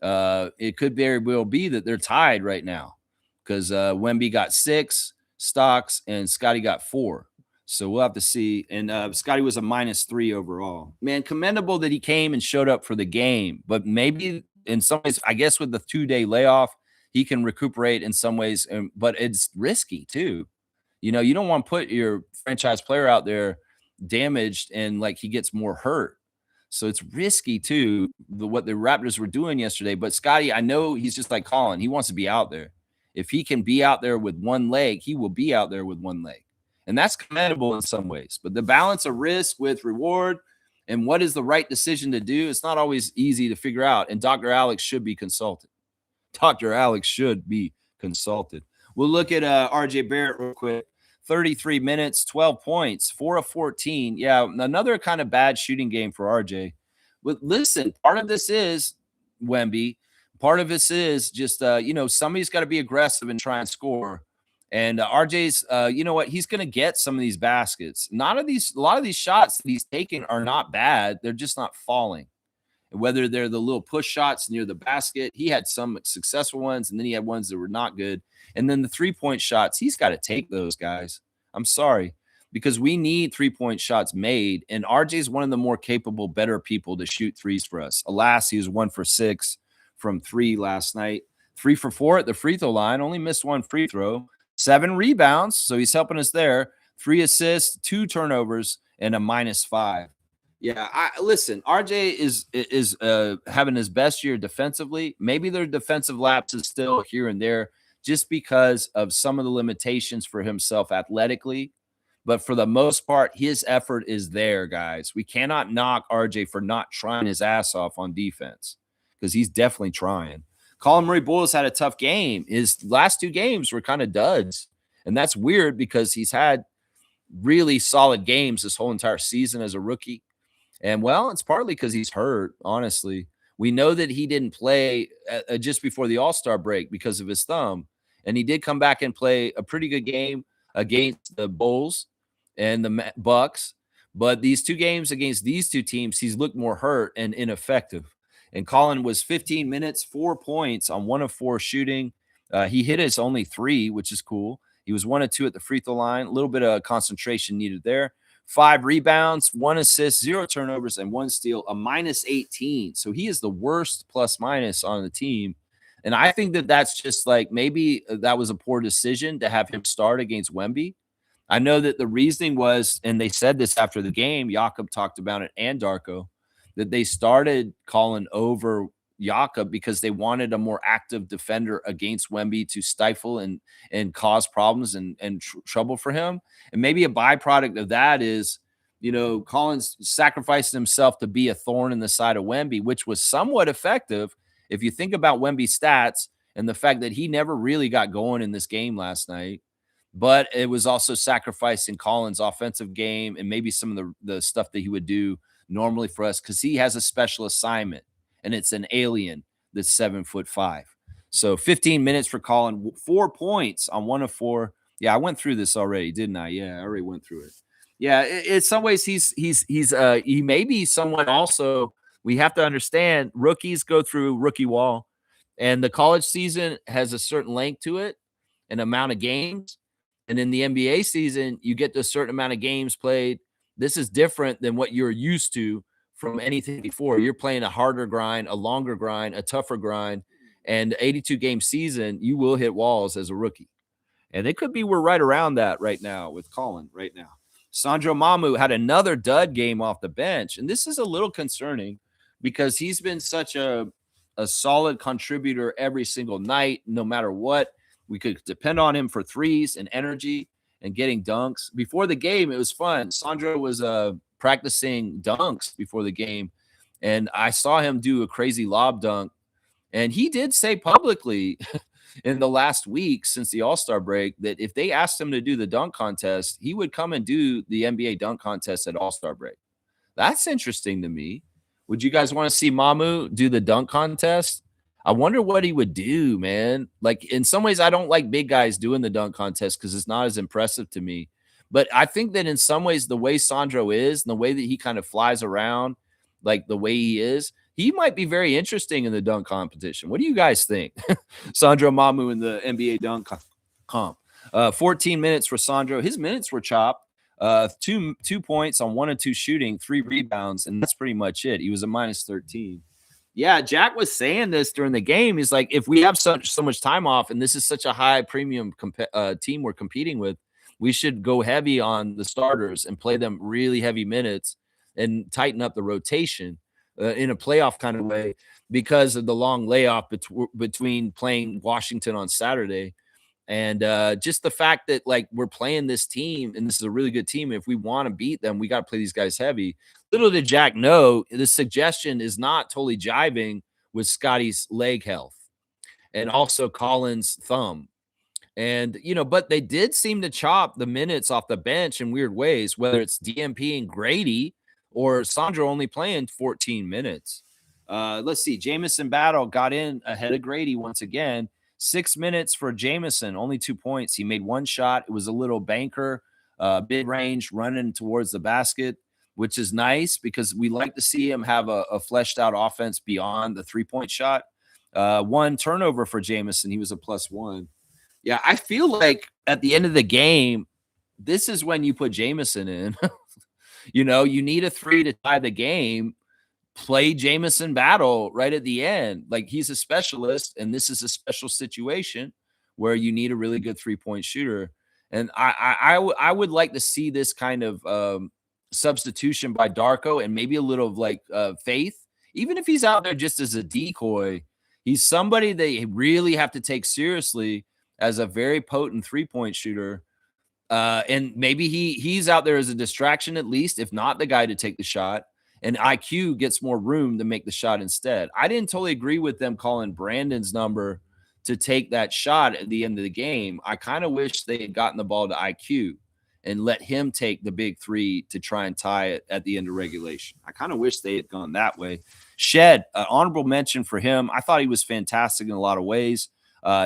It could very well be that they're tied right now because Wemby got 6 stocks and Scotty got 4. So we'll have to see. And Scotty was a -3 overall. Man, commendable that he came and showed up for the game. But maybe in some ways, I guess with the 2-day layoff, he can recuperate in some ways. But it's risky too. You know, you don't want to put your franchise player out there damaged and like he gets more hurt. So it's risky too, what the Raptors were doing yesterday. But Scotty, I know he's just like Colin. He wants to be out there. If he can be out there with one leg, he will be out there with one leg. And that's commendable in some ways. But the balance of risk with reward and what is the right decision to do, it's not always easy to figure out. And Dr. Alex should be consulted. Dr. Alex should be consulted. We'll look at RJ Barrett real quick. 33 minutes, 12 points, 4 of 14. Yeah, another kind of bad shooting game for RJ. But listen, part of this is Wemby. Part of this is just, somebody's got to be aggressive and try and score. And RJ's, you know what? He's going to get some of these baskets. A lot of these shots that he's taking are not bad. They're just not falling. Whether they're the little push shots near the basket, he had some successful ones, and then he had ones that were not good. And then the 3-point shots, he's got to take those, guys. I'm sorry, because we need 3-point shots made, and RJ is one of the more capable, better people to shoot threes for us. Alas, he was 1 for 6 from 3 last night. 3 for 4 at the free throw line, only missed 1 free throw. 7 rebounds, so he's helping us there. 3 assists, 2 turnovers, and a -5. Yeah, listen, RJ is having his best year defensively. Maybe their defensive lapses still here and there just because of some of the limitations for himself athletically. But for the most part, his effort is there, guys. We cannot knock RJ for not trying his ass off on defense because he's definitely trying. Colin Murray-Boyles had a tough game. His last 2 games were kind of duds. And that's weird because he's had really solid games this whole entire season as a rookie. And, well, it's partly because he's hurt, honestly. We know that he didn't play just before the All-Star break because of his thumb. And he did come back and play a pretty good game against the Bulls and the Bucks. But these 2 games against these 2 teams, he's looked more hurt and ineffective. And Colin was 15 minutes, 4 points on 1 of 4 shooting. He hit his only 3, which is cool. He was 1 of 2 at the free throw line. A little bit of concentration needed there. 5 rebounds, 1 assist, 0 turnovers, and 1 steal, a -18. So he is the worst plus-minus on the team. And I think that that's just like maybe that was a poor decision to have him start against Wemby. I know that the reasoning was, and they said this after the game, Jakob talked about it and Darko, that they started Colin over, Jakob because they wanted a more active defender against Wemby to stifle and cause problems and trouble for him. And maybe a byproduct of that is, Collins sacrificed himself to be a thorn in the side of Wemby, which was somewhat effective. If you think about Wemby's stats and the fact that he never really got going in this game last night, but it was also sacrificing Collins' offensive game and maybe some of the stuff that he would do normally for us because he has a special assignment and it's an alien that's 7'5". So 15 minutes for Colin, 4 points on 1 of 4. Yeah, I went through this already, didn't I? Yeah, I already went through it. Yeah, in some ways he may be somewhat also. We have to understand rookies go through rookie wall, and the college season has a certain length to it, an amount of games. And in the NBA season, you get to a certain amount of games played. This is different than what you're used to from anything before. You're playing a harder grind, a longer grind, a tougher grind, and 82 game season, you will hit walls as a rookie. And it could be we're right around that right now with Colin right now. Sandro Mamu had another dud game off the bench. And this is a little concerning because he's been such a solid contributor every single night, no matter what. We could depend on him for threes and energy and getting dunks. Before the game, it was fun. Sandro was practicing dunks before the game, and I saw him do a crazy lob dunk. And he did say publicly in the last week since the All-Star break that if they asked him to do the dunk contest, he would come and do the NBA dunk contest at All-Star break. That's interesting to me. Would you guys want to see Mamu do the dunk contest? I wonder what he would do, man. Like, in some ways, I don't like big guys doing the dunk contest because it's not as impressive to me. But I think that in some ways, the way Sandro is and the way that he kind of flies around, like the way he is, he might be very interesting in the dunk competition. What do you guys think? Sandro Mamu in the NBA dunk comp. 14 minutes for Sandro. His minutes were chopped. 2 points on 1 of 2 shooting, 3 rebounds, and that's pretty much it. He was a minus 13. Yeah, Jack was saying this during the game. He's like, if we have so much time off and this is such a high premium team we're competing with, we should go heavy on the starters and play them really heavy minutes and tighten up the rotation in a playoff kind of way because of the long layoff between playing Washington on Saturday. And just the fact that, like, we're playing this team and this is a really good team. If we want to beat them, we got to play these guys heavy. Little did Jack know, the suggestion is not totally jiving with Scotty's leg health and also Collins' thumb. And, but they did seem to chop the minutes off the bench in weird ways, whether it's DMP and Grady or Sandro only playing 14 minutes. Let's see. Jamison Battle got in ahead of Grady once again. 6 minutes for Jamison, only 2 points. He made 1 shot. It was a little banker, mid-range, running towards the basket, which is nice because we like to see him have a fleshed out offense beyond the 3-point shot. 1 turnover for Jamison. He was a +1. Yeah, I feel like at the end of the game, this is when you put Jamison in. You need a 3 to tie the game. Play Jamison Battle right at the end. Like, he's a specialist, and this is a special situation where you need a really good 3-point shooter. And I would like to see this kind of substitution by Darko and maybe a little of like faith, even if he's out there just as a decoy. He's somebody they really have to take seriously as a very potent 3-point shooter. And maybe he's out there as a distraction, at least, if not the guy to take the shot. And IQ gets more room to make the shot instead. I didn't totally agree with them calling Brandon's number to take that shot at the end of the game. I kind of wish they had gotten the ball to IQ and let him take the big 3 to try and tie it at the end of regulation. I kind of wish they had gone that way. Shed, honorable mention for him. I thought he was fantastic in a lot of ways.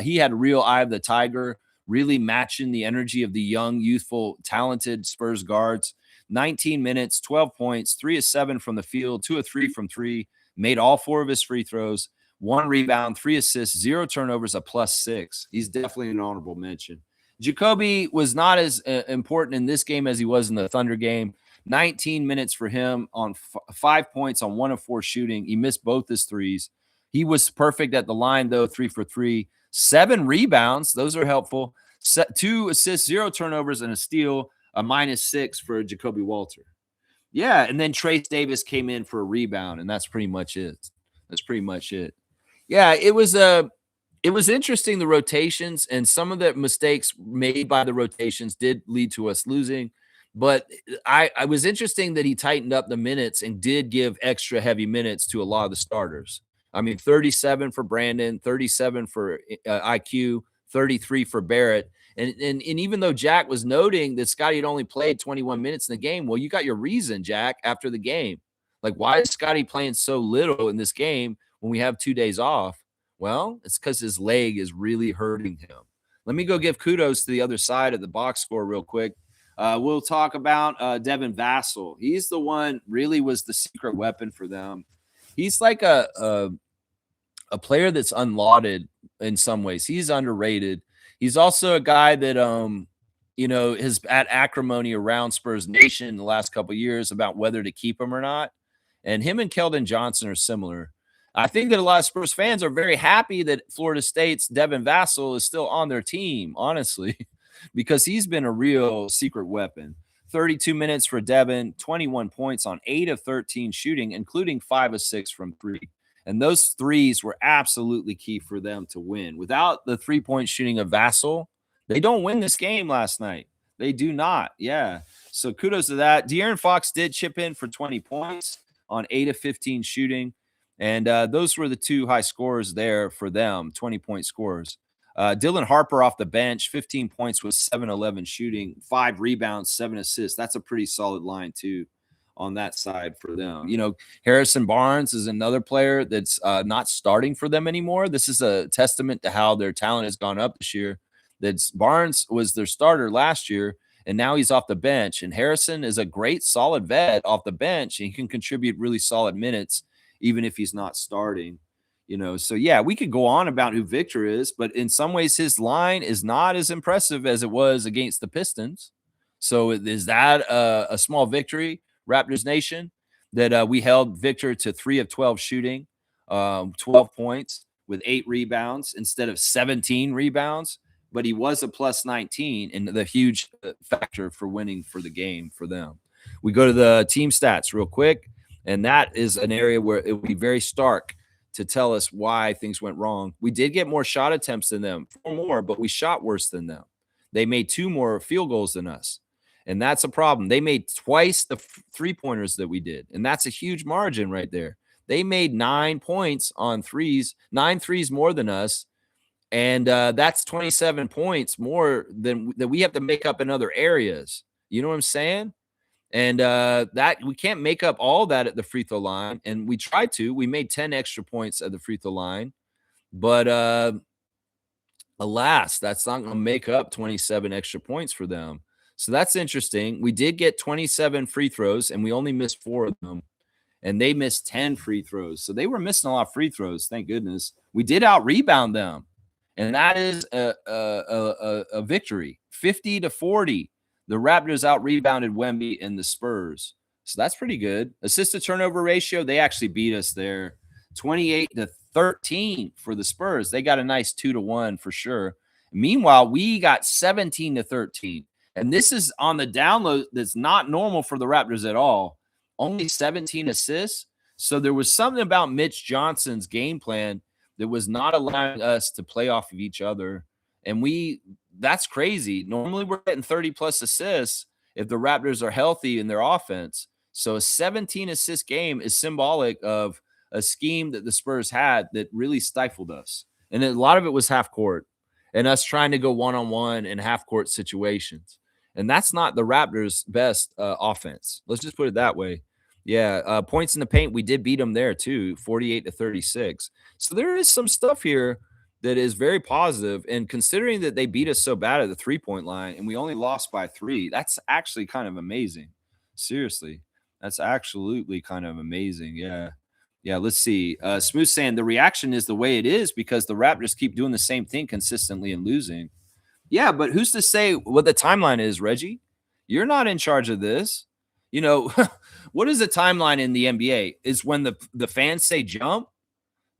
He had a real eye of the tiger, really matching the energy of the young, youthful, talented Spurs guards. 19 minutes, 12 points, 3 of 7 from the field, 2 of 3 from 3, made all 4 of his free throws, 1 rebound, 3 assists, 0 turnovers, a +6. He's definitely an honorable mention. Jacoby was not as important in this game as he was in the Thunder game. 19 minutes for him on 5 points on 1 of 4 shooting. He missed both his threes. He was perfect at the line, though, 3 for 3. 7 rebounds. Those are helpful. 2 assists, 0 turnovers, and a steal. A -6 for Jacoby Walter. Yeah, and then Trace Davis came in for a rebound, and that's pretty much it. Yeah, it was interesting, the rotations, and some of the mistakes made by the rotations did lead to us losing. But I was interesting that he tightened up the minutes and did give extra heavy minutes to a lot of the starters. I mean, 37 for Brandon, 37 for IQ, 33 for Barrett. And even though Jack was noting that Scotty had only played 21 minutes in the game, well, you got your reason, Jack, after the game. Like, why is Scotty playing so little in this game when we have 2 days off? Well, it's because his leg is really hurting him. Let me go give kudos to the other side of the box score real quick. We'll talk about Devin Vassell. He's the one really was the secret weapon for them. He's like a player that's unlauded in some ways. He's underrated. He's also a guy that has had acrimony around Spurs Nation in the last couple of years about whether to keep him or not. And him and Keldon Johnson are similar. I think that a lot of Spurs fans are very happy that Florida State's Devin Vassell is still on their team, honestly, because he's been a real secret weapon. 32 minutes for Devin, 21 points on 8 of 13 shooting, including 5 of 6 from 3. And those threes were absolutely key for them to win. Without the 3-point shooting of Vassell, they don't win this game last night. They do not. Yeah. So kudos to that. De'Aaron Fox did chip in for 20 points on 8 of 15 shooting. And those were the two high scores there for them, 20-point scores. Dylan Harper off the bench, 15 points with 7-11 shooting, 5 rebounds, 7 assists. That's a pretty solid line, too, on that side for them. Harrison Barnes is another player that's not starting for them anymore. This is a testament to how their talent has gone up this year. Barnes was their starter last year, and now he's off the bench. And Harrison is a great, solid vet off the bench, and he can contribute really solid minutes even if he's not starting. So yeah, we could go on about who Victor is, but in some ways his line is not as impressive as it was against the Pistons. So is that a small victory, Raptors Nation, that we held Victor to 3 of 12 shooting, 12 points with 8 rebounds instead of 17 rebounds, but he was a plus 19 and the huge factor for winning for the game for them. We go to the team stats real quick. And that is an area where it would be very stark to tell us why things went wrong. We did get more shot attempts than them, 4 more, but we shot worse than them. They made 2 more field goals than us. And that's a problem. They made twice the 3-pointers that we did. And that's a huge margin right there. They made 9 points on threes, 9 threes more than us. And that's 27 points more than that we have to make up in other areas. You know what I'm saying? And that we can't make up all that at the free throw line. And we tried to. We made 10 extra points at the free throw line. But alas, that's not going to make up 27 extra points for them. So that's interesting. We did get 27 free throws, and we only missed 4 of them. And they missed 10 free throws. So they were missing a lot of free throws. Thank goodness. We did out-rebound them. And that is a victory, 50-40. The Raptors out-rebounded Wemby and the Spurs. So that's pretty good. Assist-to-turnover ratio, they actually beat us there. 28-13 for the Spurs. They got a nice 2-1 for sure. Meanwhile, we got 17-13. And this is on the download that's not normal for the Raptors at all. Only 17 assists. So there was something about Mitch Johnson's game plan that was not allowing us to play off of each other. And that's crazy. Normally we're getting 30-plus assists if the Raptors are healthy in their offense. So a 17-assist game is symbolic of a scheme that the Spurs had that really stifled us. And a lot of it was half court and us trying to go one-on-one in half court situations. And that's not the Raptors' best offense. Let's just put it that way. Yeah, points in the paint, we did beat them there too, 48-36. So there is some stuff here that is very positive. And considering that they beat us so bad at the 3-point line and we only lost by 3, that's actually kind of amazing. Seriously, that's absolutely kind of amazing. Yeah. Yeah, let's see. Smooth saying the reaction is the way it is because the Raptors keep doing the same thing consistently and losing. Yeah, but who's to say what the timeline is, Reggie? You're not in charge of this. What is the timeline in the NBA? Is when the fans say jump?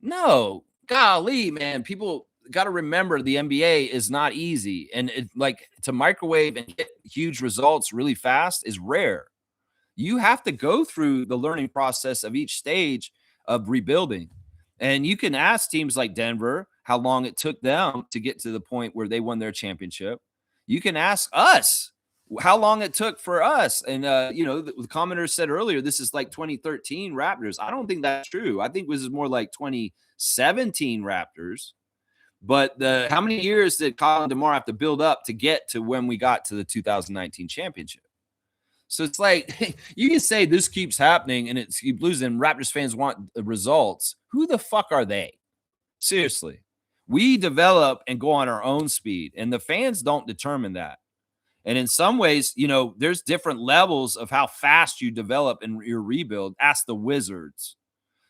No. Golly, man. People got to remember the NBA is not easy. And to microwave and get huge results really fast is rare. You have to go through the learning process of each stage of rebuilding. And you can ask teams like Denver how long it took them to get to the point where they won their championship. You can ask us how long it took for us. And, the commenter said earlier, this is like 2013 Raptors. I don't think that's true. I think this is more like 2017 Raptors. But how many years did Colin DeMar have to build up to get to when we got to the 2019 championship? So it's like you can say this keeps happening and it's keep losing. Raptors fans want the results. Who the fuck are they? Seriously. We develop and go on our own speed, and the fans don't determine that. And in some ways, there's different levels of how fast you develop in your rebuild. Ask the Wizards.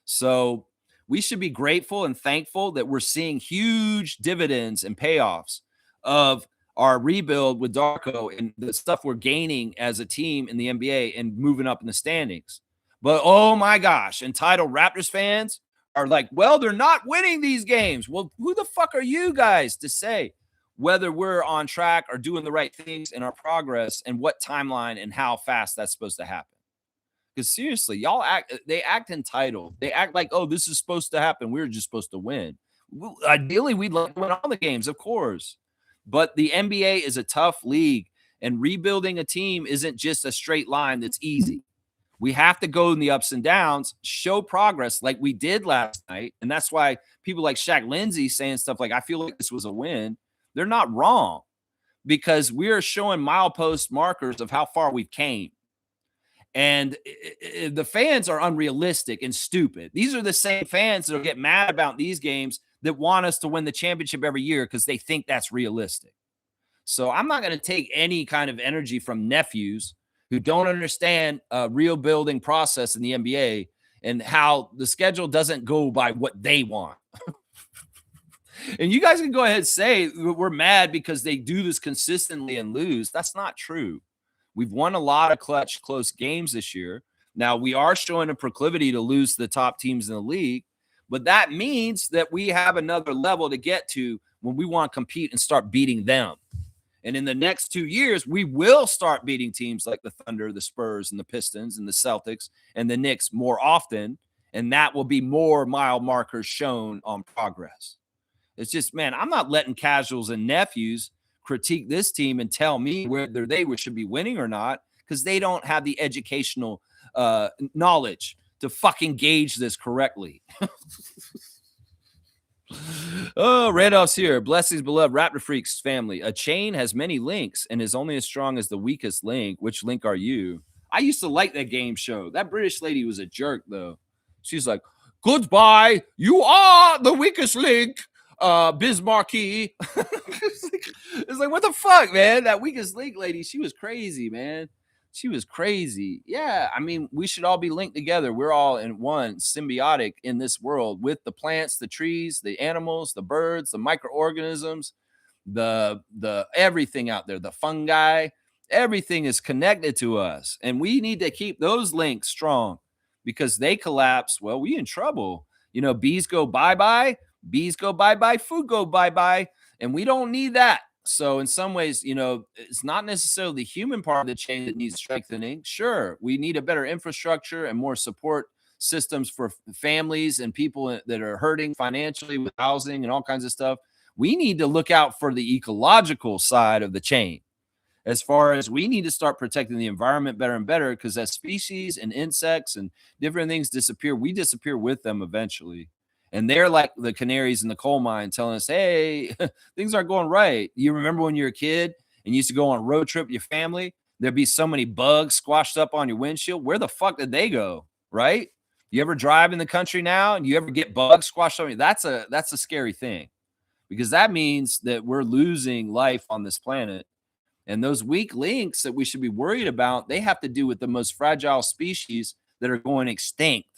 So we should be grateful and thankful that we're seeing huge dividends and payoffs of our rebuild with Darko and the stuff we're gaining as a team in the NBA and moving up in the standings. But oh my gosh, entitled Raptors fans are like, well, they're not winning these games. Well, who the fuck are you guys to say whether we're on track or doing the right things in our progress and what timeline and how fast that's supposed to happen? Because seriously, they act entitled. They act like, oh, this is supposed to happen. We're just supposed to win. Ideally, we'd like to win all the games, of course. But the NBA is a tough league, and rebuilding a team isn't just a straight line that's easy. We have to go in the ups and downs, show progress like we did last night. And that's why people like Shaq Lindsay saying stuff like, I feel like this was a win. They're not wrong, because we are showing milepost markers of how far we've came. And the fans are unrealistic and stupid. These are the same fans that will get mad about these games that want us to win the championship every year because they think that's realistic. So I'm not going to take any kind of energy from nephews who don't understand a real building process in the NBA and how the schedule doesn't go by what they want. And you guys can go ahead and say we're mad because they do this consistently and lose. That's not true. We've won a lot of clutch, close games this year. Now, we are showing a proclivity to lose the top teams in the league, but that means that we have another level to get to when we want to compete and start beating them. And in the next 2 years, we will start beating teams like the Thunder, the Spurs, and the Pistons, and the Celtics, and the Knicks more often, and that will be more mile markers shown on progress. It's just, man, I'm not letting casuals and nephews critique this team and tell me whether they should be winning or not, because they don't have the educational knowledge to fucking gauge this correctly. Oh, Randolph's here. Blessings, beloved Raptor Freaks family. A chain has many links and is only as strong as the weakest link. Which link are you? I used to like that game show. That British lady was a jerk, though. She's like, goodbye. You are the weakest link. Bismarcky. It's like, what the fuck, man? That weakest link lady, she was crazy, man. She was crazy. Yeah, I mean, we should all be linked together. We're all in one, symbiotic in this world with the plants, the trees, the animals, the birds, the microorganisms, the everything out there, the fungi. Everything is connected to us, and we need to keep those links strong, because they collapse, well, we in trouble. Bees go bye-bye. Bees go bye-bye, food go bye-bye, and we don't need that. So in some ways, it's not necessarily the human part of the chain that needs strengthening. Sure, we need a better infrastructure and more support systems for families and people that are hurting financially with housing and all kinds of stuff. We need to look out for the ecological side of the chain. As far as we need to start protecting the environment better and better, because as species and insects and different things disappear, we disappear with them eventually. And they're like the canaries in the coal mine telling us, hey, things aren't going right. You remember when you were a kid and you used to go on a road trip with your family? There'd be so many bugs squashed up on your windshield. Where the fuck did they go? Right? You ever drive in the country now and you ever get bugs squashed on you? That's a scary thing, because that means that we're losing life on this planet. And those weak links that we should be worried about, they have to do with the most fragile species that are going extinct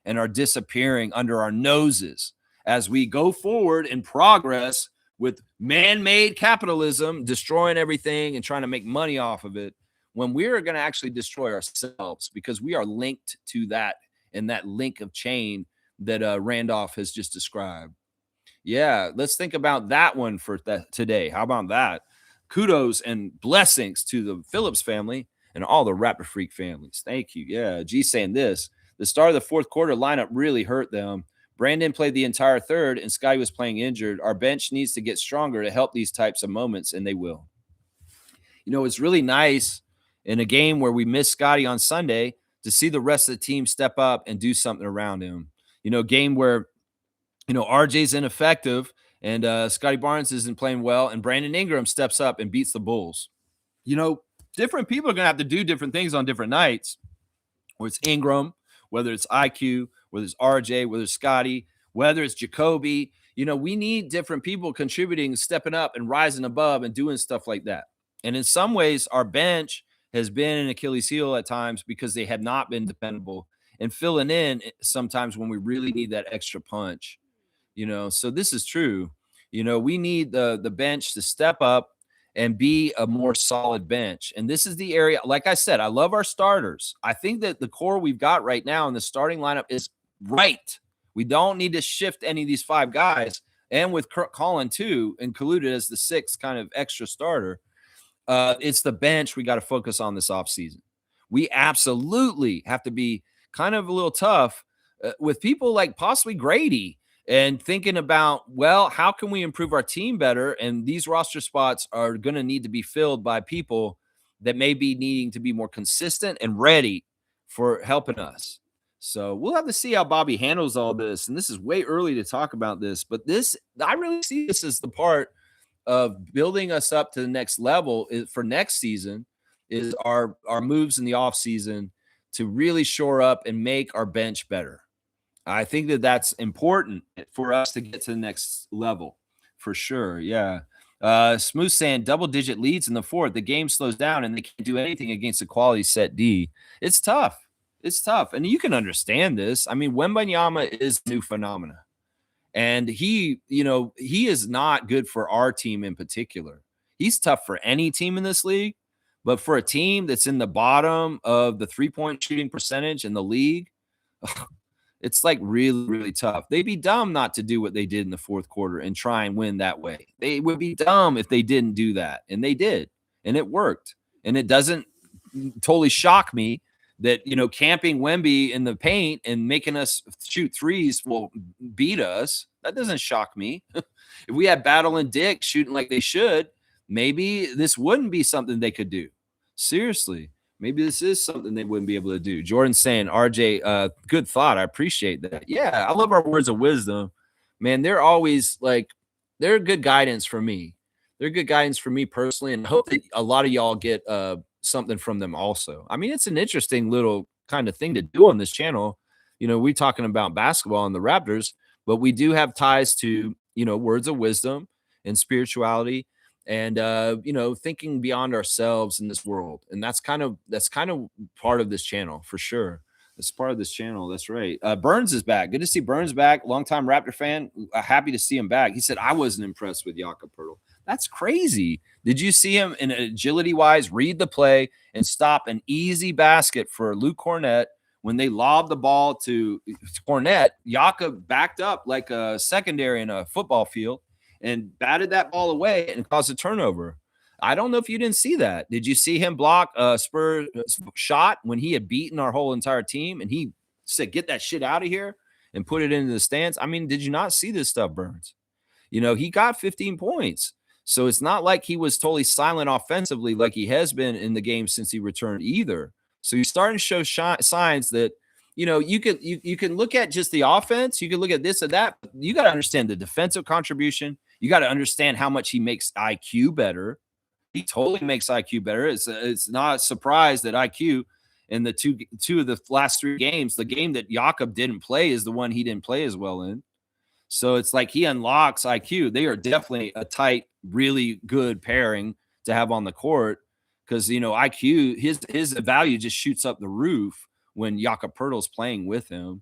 and are disappearing under our noses as we go forward in progress with man-made capitalism, destroying everything and trying to make money off of it, when we're going to actually destroy ourselves, because we are linked to that and that link of chain that Randolph has just described. Yeah, let's think about that one for today. How about that? Kudos and blessings to the Phillips family and all the Raptor Freak families. Thank you. Yeah, G saying this. The start of the fourth quarter lineup really hurt them. Brandon played the entire third, and Scotty was playing injured. Our bench needs to get stronger to help these types of moments, and they will. It's really nice in a game where we missed Scotty on Sunday to see the rest of the team step up and do something around him. Game where, RJ's ineffective and Scotty Barnes isn't playing well, and Brandon Ingram steps up and beats the Bulls. Different people are going to have to do different things on different nights, whether it's Ingram, whether it's IQ, whether it's RJ, whether it's Scotty, whether it's Jacoby. We need different people contributing, stepping up and rising above and doing stuff like that. And in some ways, our bench has been an Achilles heel at times because they have not been dependable and filling in sometimes when we really need that extra punch. So this is true. We need the bench to step up and be a more solid bench. And this is the area, like I said, I love our starters. I think that the core we've got right now in the starting lineup is right. We don't need to shift any of these 5 guys. And with Colin, too, included as the 6th kind of extra starter, it's the bench we got to focus on this offseason. We absolutely have to be kind of a little tough with people like possibly Grady and thinking about, well, how can we improve our team better? And these roster spots are going to need to be filled by people that may be needing to be more consistent and ready for helping us. So we'll have to see how Bobby handles all this. And this is way early to talk about this, but I really see this as the part of building us up to the next level for next season is our moves in the offseason to really shore up and make our bench better. I think that that's important for us to get to the next level for sure. Yeah. Smooth saying double-digit leads in the 4th. The game slows down and they can't do anything against a quality set D. It's tough. It's tough. And you can understand this. I mean, Wembanyama is a new phenomena. And he is not good for our team in particular. He's tough for any team in this league, but for a team that's in the bottom of the 3-point shooting percentage in the league, it's like really, really tough. They'd be dumb not to do what they did in the 4th quarter and try and win that way. They would be dumb if they didn't do that. And they did. And it worked. And it doesn't totally shock me that, camping Wemby in the paint and making us shoot threes will beat us. That doesn't shock me. If we had Battle and Dick shooting like they should, maybe this wouldn't be something they could do. Seriously. Maybe this is something they wouldn't be able to do. Jordan's saying, RJ, good thought. I appreciate that. Yeah, I love our words of wisdom. Man, they're always they're good guidance for me. They're good guidance for me personally. And I hope that a lot of y'all get something from them also. I mean, it's an interesting little kind of thing to do on this channel. We're talking about basketball and the Raptors, but we do have ties to, words of wisdom and spirituality and, thinking beyond ourselves in this world. And that's kind of part of this channel for sure. That's part of this channel. That's right. Burns is back. Good to see Burns back. Longtime Raptor fan. Happy to see him back. He said, I wasn't impressed with Jakob Poeltl. That's crazy. Did you see him in agility-wise read the play and stop an easy basket for Luke Cornett when they lobbed the ball to Cornett? Jakob backed up like a secondary in a football field and batted that ball away and caused a turnover. I don't know if you didn't see that. Did you see him block a Spurs shot when he had beaten our whole entire team and he said, get that shit out of here and put it into the stands? I mean, did you not see this stuff, Burns? He got 15 points. So it's not like he was totally silent offensively like he has been in the game since he returned either. So he's starting to show signs that, you can look at just the offense. You can look at this or that. You got to understand the defensive contribution. You got to understand how much he makes IQ better. He totally makes IQ better. It's not a surprise that IQ in the two of the last 3 games, the game that Jakob didn't play is the one he didn't play as well in. So it's like he unlocks IQ. They are definitely a tight, really good pairing to have on the court because, IQ, his value just shoots up the roof when Jakob Poeltl's playing with him.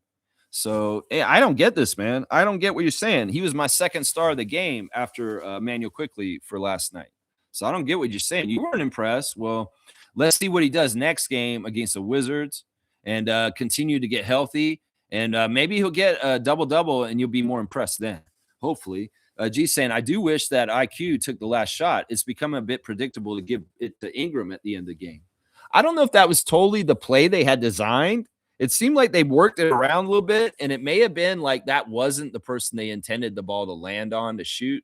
So I don't get this, man. I don't get what you're saying. He was my second star of the game after Emmanuel Quickley for last night. So I don't get what you're saying. You weren't impressed. Well, let's see what he does next game against the Wizards and continue to get healthy. And maybe he'll get a double-double and you'll be more impressed then, hopefully. G saying, I do wish that IQ took the last shot. It's become a bit predictable to give it to Ingram at the end of the game. I don't know if that was totally the play they had designed It seemed like they worked it around a little bit, and it may have been like that wasn't the person they intended the ball to land on to shoot,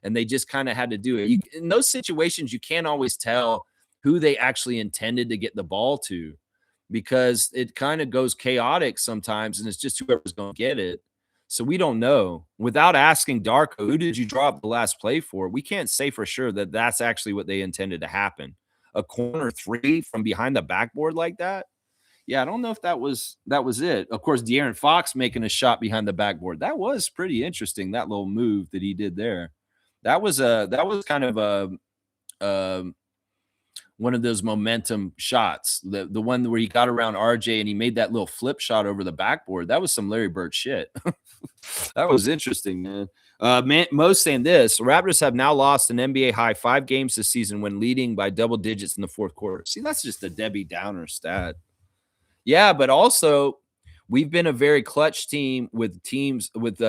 and they just kind of had to do it. In those situations, you can't always tell who they actually intended to get the ball to because it kind of goes chaotic sometimes, and it's just whoever's going to get it. So we don't know. Without asking Darko, who did you draw up the last play for? We can't say for sure that that's actually what they intended to happen. A corner three from behind the backboard like that. Yeah, I don't know if that was it. Of course, De'Aaron Fox making a shot behind the backboard. That was pretty interesting, that little move that he did there. That was kind of um, one of those momentum shots. The one where he got around RJ and he made that little flip shot over the backboard. That was some Larry Bird shit. That was interesting, man. Mo's saying this: Raptors have now lost an NBA high 5 games this season when leading by double digits in the fourth quarter. See, that's just a Debbie Downer stat. Yeah, but also we've been a very clutch team with teams with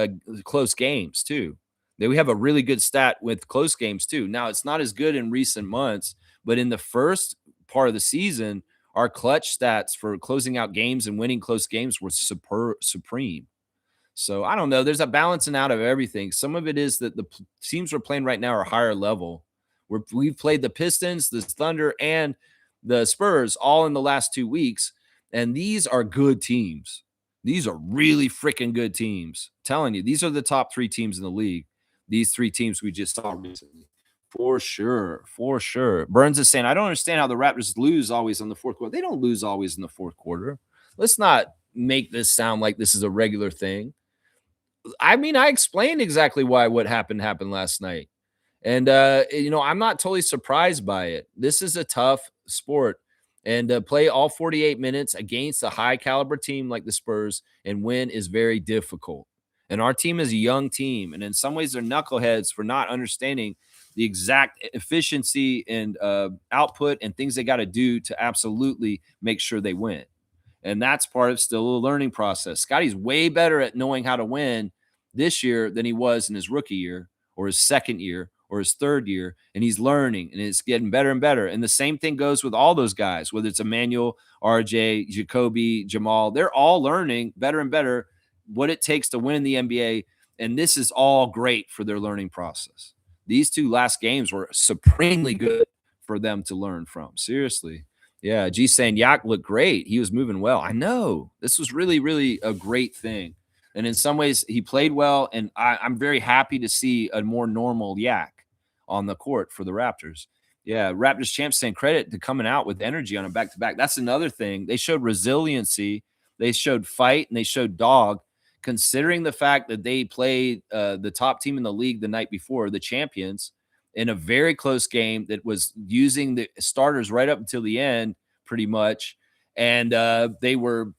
close games too. We have a really good stat with close games too. Now it's not as good in recent months, but in the first part of the season, our clutch stats for closing out games and winning close games were supreme. So I don't know. There's a balancing out of everything. Some of it is that the teams we're playing right now are higher level. We've played the Pistons, the Thunder, and the Spurs all in the last 2 weeks, and these are good teams. These are really freaking good teams. I'm telling you, these are the top 3 teams in the league. These 3 teams we just saw recently. For sure. For sure. Burns is saying, I don't understand how the Raptors lose always on the fourth quarter. They don't lose always in the fourth quarter. Let's not make this sound like this is a regular thing. I mean, I explained exactly why what happened last night. And I'm not totally surprised by it. This is a tough sport. And to play all 48 minutes against a high caliber team like the Spurs and win is very difficult. And our team is a young team. And in some ways, they're knuckleheads for not understanding the exact efficiency and output and things they got to do to absolutely make sure they win. And that's part of still a learning process. Scotty's way better at knowing how to win this year than he was in his rookie year or his second year or his third year. And he's learning and it's getting better and better. And the same thing goes with all those guys, whether it's Emmanuel, RJ, Jacoby, Jamal, they're all learning better and better what it takes to win in the NBA. And this is all great for their learning process. These 2 last games were supremely good for them to learn from. Seriously. Yeah, G saying Yak looked great. He was moving well. I know. This was really, really a great thing. And in some ways, he played well. And I'm very happy to see a more normal Yak on the court for the Raptors. Yeah, Raptors champs saying credit to coming out with energy on a back-to-back. That's another thing. They showed resiliency. They showed fight, and they showed dog, considering the fact that they played the top team in the league the night before, the champions, in a very close game that was using the starters right up until the end, pretty much. And they were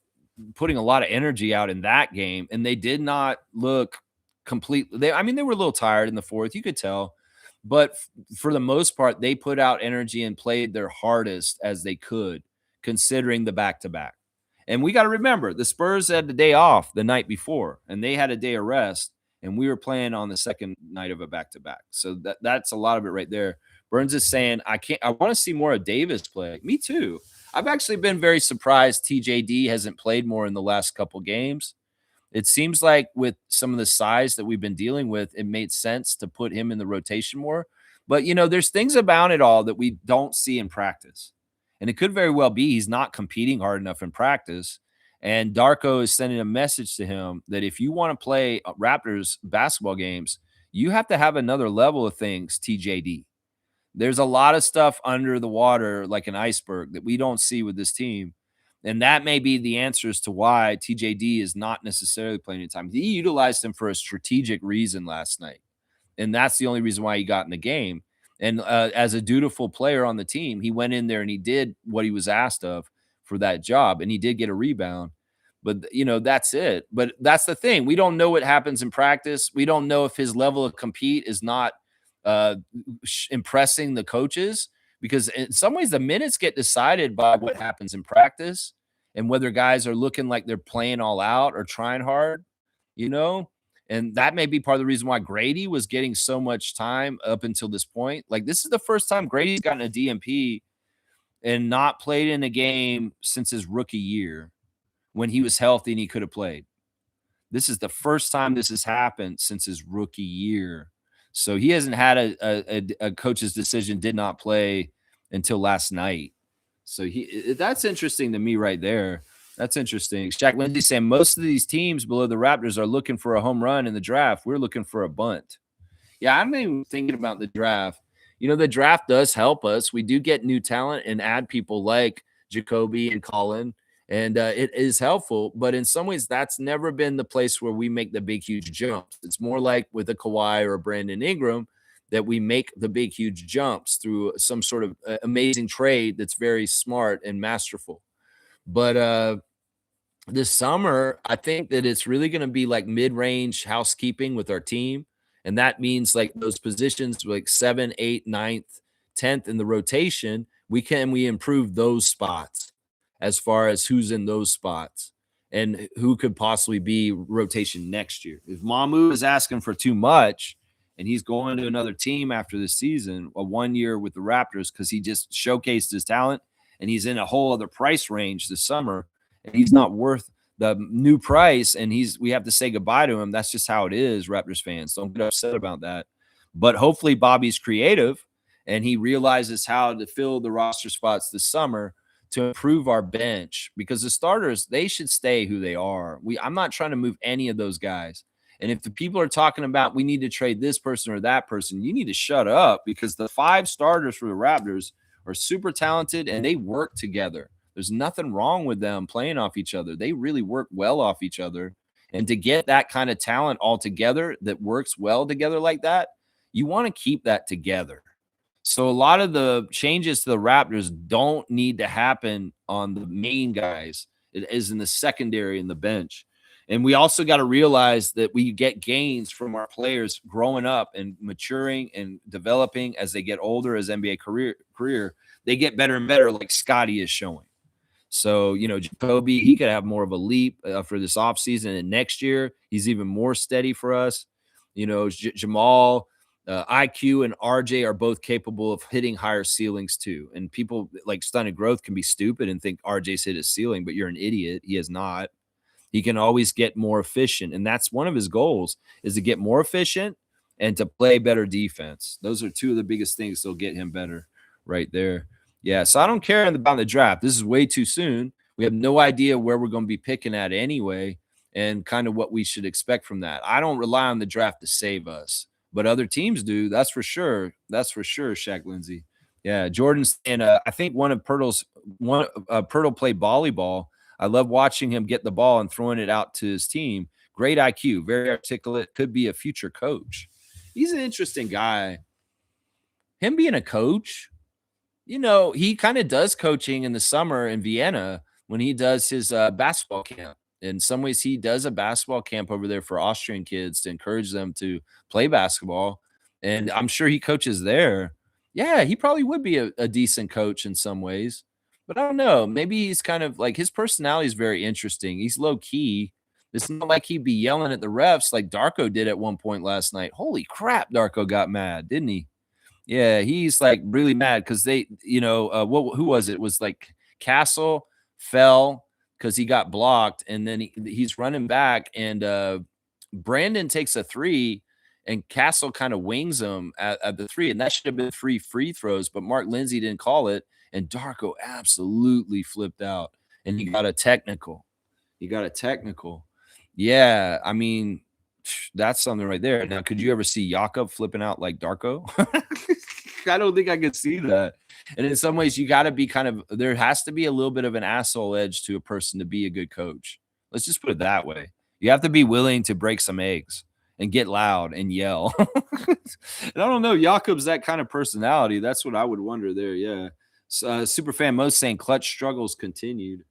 putting a lot of energy out in that game, and they did not look completely. They were a little tired in the fourth, you could tell. But for the most part, they put out energy and played their hardest as they could, considering the back-to-back. And we got to remember, the Spurs had the day off the night before, and they had a day of rest, and we were playing on the second night of a back-to-back. So that's a lot of it right there. Burns is saying, I want to see more of Davis play. Me too. I've actually been very surprised TJD hasn't played more in the last couple games. It seems like with some of the size that we've been dealing with, it made sense to put him in the rotation more. But, there's things about it all that we don't see in practice. And it could very well be he's not competing hard enough in practice. And Darko is sending a message to him that if you want to play Raptors basketball games, you have to have another level of things, TJD. There's a lot of stuff under the water like an iceberg that we don't see with this team. And that may be the answer as to why TJD is not necessarily playing in time. He utilized him for a strategic reason last night. And that's the only reason why he got in the game. And as a dutiful player on the team, he went in there and he did what he was asked of for that job. And he did get a rebound. But, that's it. But that's the thing. We don't know what happens in practice. We don't know if his level of compete is not impressing the coaches, because in some ways the minutes get decided by what happens in practice and whether guys are looking like they're playing all out or trying hard, and that may be part of the reason why Grady was getting so much time up until this point. Like, this is the first time Grady's gotten a DMP and not played in a game since his rookie year. when he was healthy and he could have played. This is the first time this has happened since his rookie year. So he hasn't had a coach's decision did not play until last night. So that's interesting to me right there. That's interesting. Shaq Lindsay saying most of these teams below the Raptors are looking for a home run in the draft. We're looking for a bunt. Yeah, I'm even thinking about the draft. The draft does help us. We do get new talent and add people like Jacoby and Colin, and it is helpful. But in some ways, that's never been the place where we make the big, huge jumps. It's more like with a Kawhi or a Brandon Ingram that we make the big, huge jumps through some sort of amazing trade that's very smart and masterful. But this summer, I think that it's really going to be like mid-range housekeeping with our team. And that means like those positions like 7, 8, 9th, 10th in the rotation, we improve those spots as far as who's in those spots and who could possibly be rotation next year. If Mamu is asking for too much and he's going to another team after this season, a 1 year with the Raptors, because he just showcased his talent and he's in a whole other price range this summer, and he's not worth the new price, and we have to say goodbye to him. That's just how it is, Raptors fans. Don't get upset about that. But hopefully Bobby's creative and he realizes how to fill the roster spots this summer to improve our bench, because the starters, they should stay who they are. I'm not trying to move any of those guys. And if the people are talking about we need to trade this person or that person, you need to shut up, because the 5 starters for the Raptors are super talented and they work together. There's nothing wrong with them playing off each other. They really work well off each other. And to get that kind of talent all together that works well together like that, you want to keep that together. So a lot of the changes to the Raptors don't need to happen on the main guys. It is in the secondary and the bench. And we also got to realize that we get gains from our players growing up and maturing and developing as they get older, as NBA career. They get better and better, like Scotty is showing. So, Jacoby, he could have more of a leap for this offseason, and next year he's even more steady for us. Jamal, IQ, and RJ are both capable of hitting higher ceilings too. And people like Stunted Growth can be stupid and think RJ's hit his ceiling, but you're an idiot. He has not. He can always get more efficient, and that's one of his goals, is to get more efficient and to play better defense. Those are two of the biggest things that'll get him better right there. Yeah, so I don't care about the draft. This is way too soon. We have no idea where we're going to be picking at anyway, and kind of what we should expect from that. I don't rely on the draft to save us, but other teams do. That's for sure. That's for sure, Shaq Lindsay. Yeah, Jordan's and I think Pirtle played volleyball. I love watching him get the ball and throwing it out to his team. Great IQ, very articulate, could be a future coach. He's an interesting guy. Him being a coach, he kind of does coaching in the summer in Vienna when he does his basketball camp. In some ways, he does a basketball camp over there for Austrian kids to encourage them to play basketball. And I'm sure he coaches there. Yeah, he probably would be a decent coach in some ways. But I don't know. Maybe he's kind of like, his personality is very interesting. He's low key. It's not like he'd be yelling at the refs like Darko did at one point last night. Holy crap, Darko got mad, didn't he? Yeah, he's like really mad because they, who was it? It was like Castle fell because he got blocked, and then he's running back, and Brandon takes a 3, and Castle kind of wings him at the 3, and that should have been 3 free throws, but Mark Lindsay didn't call it, and Darko absolutely flipped out, and he got a technical. Yeah, I mean, that's something right there. Now, could you ever see Jakob flipping out like Darko? I don't think I could see that. And in some ways, you got to be there has to be a little bit of an asshole edge to a person to be a good coach. Let's just put it that way. You have to be willing to break some eggs and get loud and yell. And I don't know. Jakob's that kind of personality. That's what I would wonder there. Yeah. Superfan Mo saying clutch struggles continued.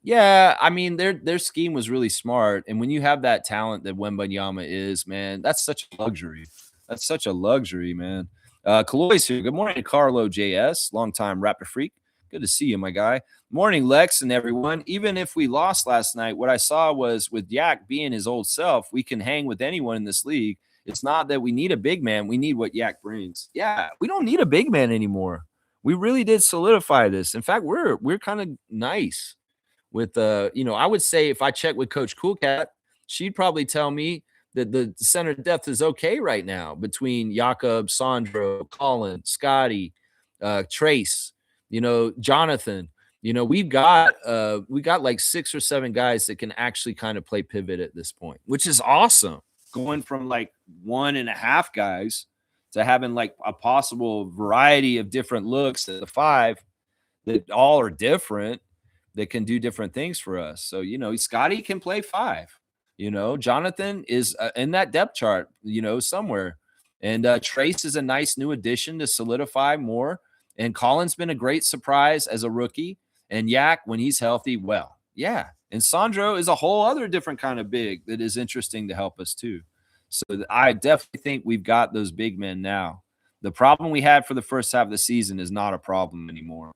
Yeah, I mean, their scheme was really smart. And when you have that talent that Wembanyama is, man, that's such a luxury. That's such a luxury, man. Kaloy's here. Good morning, Carlo JS, longtime Raptor freak. Good to see you, my guy. Morning, Lex and everyone. Even if we lost last night, what I saw was with Yak being his old self, we can hang with anyone in this league. It's not that we need a big man. We need what Yak brings. Yeah, we don't need a big man anymore. We really did solidify this. In fact, we're kind of nice. with, I would say if I check with Coach Coolcat, she'd probably tell me that the center depth is okay right now between Jakob, Sandro, Colin, Scotty, Trace, Jonathan. We got like 6 or 7 guys that can actually kind of play pivot at this point, which is awesome. Going from like 1.5 guys to having like a possible variety of different looks at the 5 that all are different, that can do different things for us. So, Scotty can play 5. Jonathan is in that depth chart, somewhere. And Trace is a nice new addition to solidify more. And Colin's been a great surprise as a rookie. And Yak, when he's healthy, well, yeah. And Sandro is a whole other different kind of big that is interesting to help us too. So I definitely think we've got those big men now. The problem we had for the first half of the season is not a problem anymore.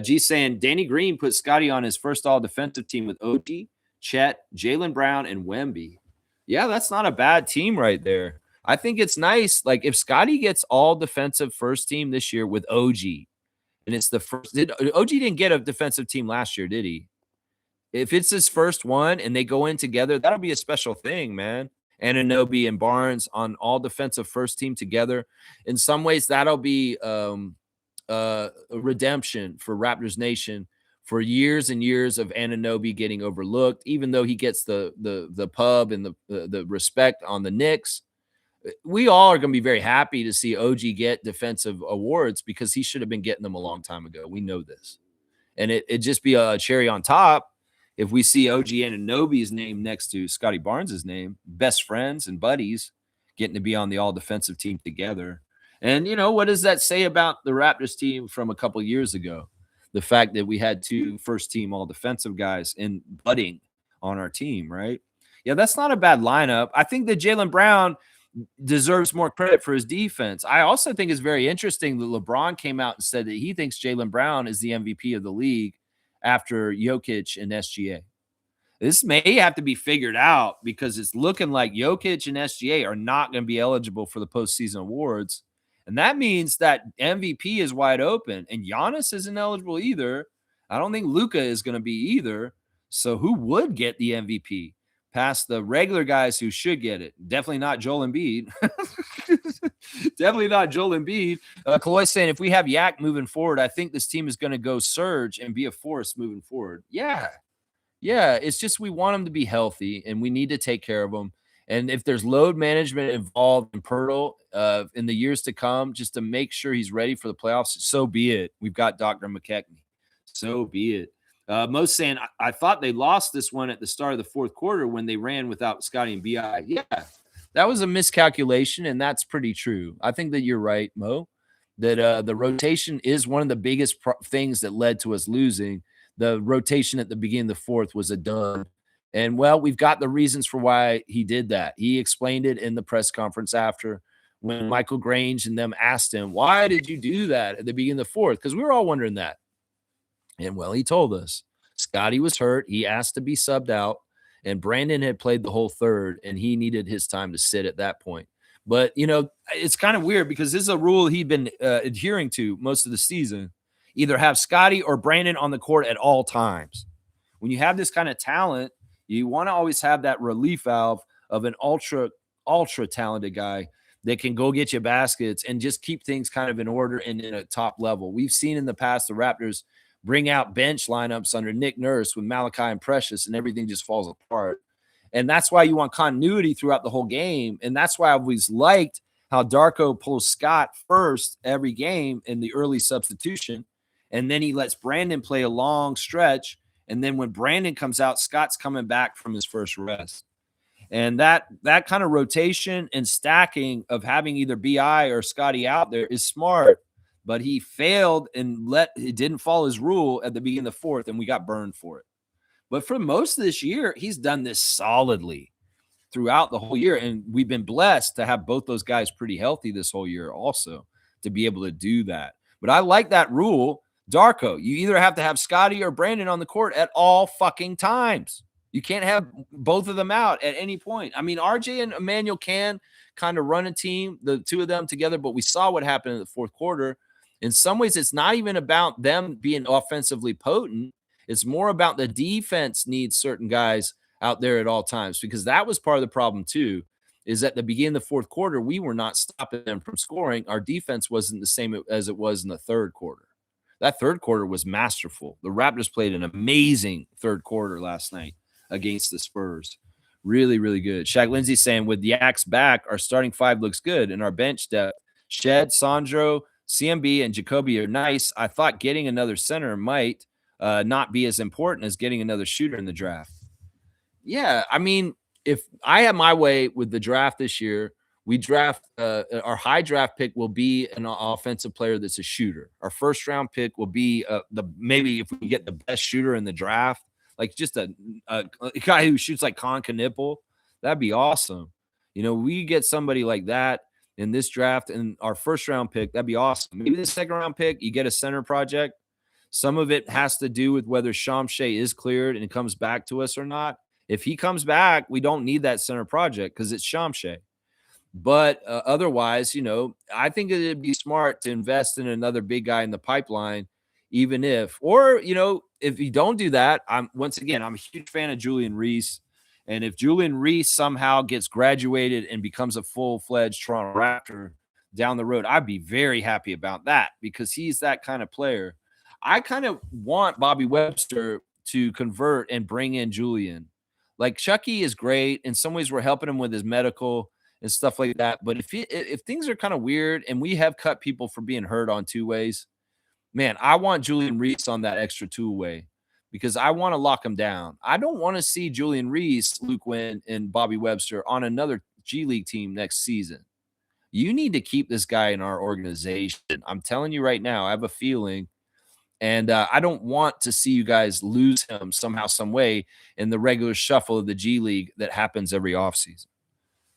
G saying Danny Green put Scotty on his first all defensive team with OG, Chet, Jaylen Brown, and Wemby. Yeah, that's not a bad team right there. I think it's nice. Like if Scotty gets all defensive first team this year with OG, and it's the first, OG didn't get a defensive team last year, did he? If it's his first one and they go in together, that'll be a special thing, man. Anunoby and Barnes on all defensive first team together. In some ways, that'll be a redemption for Raptors Nation for years and years of Anunoby getting overlooked, even though he gets the pub and the respect on the Knicks. We all are going to be very happy to see OG get defensive awards because he should have been getting them a long time ago. We know this. And it just be a cherry on top if we see OG Anunoby's name next to Scotty Barnes' name, best friends and buddies getting to be on the all defensive team together. And, what does that say about the Raptors team from a couple years ago? The fact that we had 2 first team all defensive guys in budding on our team, right? Yeah, that's not a bad lineup. I think that Jaylen Brown deserves more credit for his defense. I also think it's very interesting that LeBron came out and said that he thinks Jaylen Brown is the MVP of the league after Jokic and SGA. This may have to be figured out because it's looking like Jokic and SGA are not going to be eligible for the postseason awards. And that means that MVP is wide open. And Giannis isn't eligible either. I don't think Luka is going to be either. So who would get the MVP? Past the regular guys who should get it. Definitely not Joel Embiid. Definitely not Joel Embiid. Kaloy saying, if we have Yak moving forward, I think this team is going to go surge and be a force moving forward. Yeah. It's just we want him to be healthy, and we need to take care of him. And if there's load management involved in Pirtle in the years to come, just to make sure he's ready for the playoffs, so be it. We've got Dr. McKechnie. So be it. Most saying, I thought they lost this one at the start of the fourth quarter when they ran without Scotty and B.I. Yeah, that was a miscalculation, and that's pretty true. I think that you're right, Mo, that the rotation is one of the biggest things that led to us losing. The rotation at the beginning of the fourth was a dud. And, well, we've got the reasons for why he did that. He explained it in the press conference after when Michael Grange and them asked him, why did you do that at the beginning of the fourth? Because we were all wondering that. And, well, he told us Scotty was hurt. He asked to be subbed out. And Brandon had played the whole third, and he needed his time to sit at that point. But, it's kind of weird because this is a rule he'd been adhering to most of the season. Either have Scotty or Brandon on the court at all times. When you have this kind of talent, you want to always have that relief valve of an ultra talented guy that can go get you baskets and just keep things kind of in order and in a top level. We've seen in the past the Raptors bring out bench lineups under Nick Nurse with Malachi and Precious, and everything just falls apart. And that's why you want continuity throughout the whole game. And that's why I've always liked how Darko pulls Scott first every game in the early substitution. And then he lets Brandon play a long stretch. And then when Brandon comes out, Scott's coming back from his first rest. And that kind of rotation and stacking of having either BI or Scotty out there is smart. But he failed and it didn't follow his rule at the beginning of the fourth, and we got burned for it. But for most of this year, he's done this solidly throughout the whole year. And we've been blessed to have both those guys pretty healthy this whole year also to be able to do that. But I like that rule. Darko, you either have to have Scotty or Brandon on the court at all fucking times. You can't have both of them out at any point. I mean, RJ and Emmanuel can kind of run a team, the two of them together, but we saw what happened in the fourth quarter. In some ways, it's not even about them being offensively potent. It's more about the defense needs certain guys out there at all times, because that was part of the problem too. Is at the beginning of the fourth quarter, we were not stopping them from scoring. Our defense wasn't the same as it was in the third quarter. That third quarter was masterful. The Raptors played an amazing third quarter last night against the Spurs. Really, really good. Shaq Lindsay saying, with Yak's back, our starting five looks good, and our bench depth, Shed, Sandro, CMB, and Jacoby are nice. I thought getting another center might not be as important as getting another shooter in the draft. Yeah, I mean, if I have my way with the draft this year, we draft our high draft pick will be an offensive player that's a shooter. Our first round pick will be the maybe if we get the best shooter in the draft, like just a guy who shoots like Con Knipple, that'd be awesome. You know, we get somebody like that in this draft and our first round pick, that'd be awesome. Maybe the second round pick, you get a center project. Some of it has to do with whether Shamshay is cleared and it comes back to us or not. If he comes back, we don't need that center project because it's Shamshay. But otherwise, you know, I think it'd be smart to invest in another big guy in the pipeline, even if, or, you know, if you don't do that, I'm a huge fan of Julian Reese. And if Julian Reese somehow gets graduated and becomes a full-fledged Toronto Raptor down the road, I'd be very happy about that because he's that kind of player. I kind of want Bobby Webster to convert and bring in Julian. Like Chucky is great. In some ways, we're helping him with his medical and stuff like that. But if things are kind of weird and we have cut people for being hurt on two ways, man, I want Julian Reese on that extra two way because I want to lock him down. I don't want to see Julian Reese, Luke Wynn, and Bobby Webster on another G League team next season. You need to keep this guy in our organization. I'm telling you right now, I have a feeling. And I don't want to see you guys lose him somehow, some way in the regular shuffle of the G League that happens every offseason.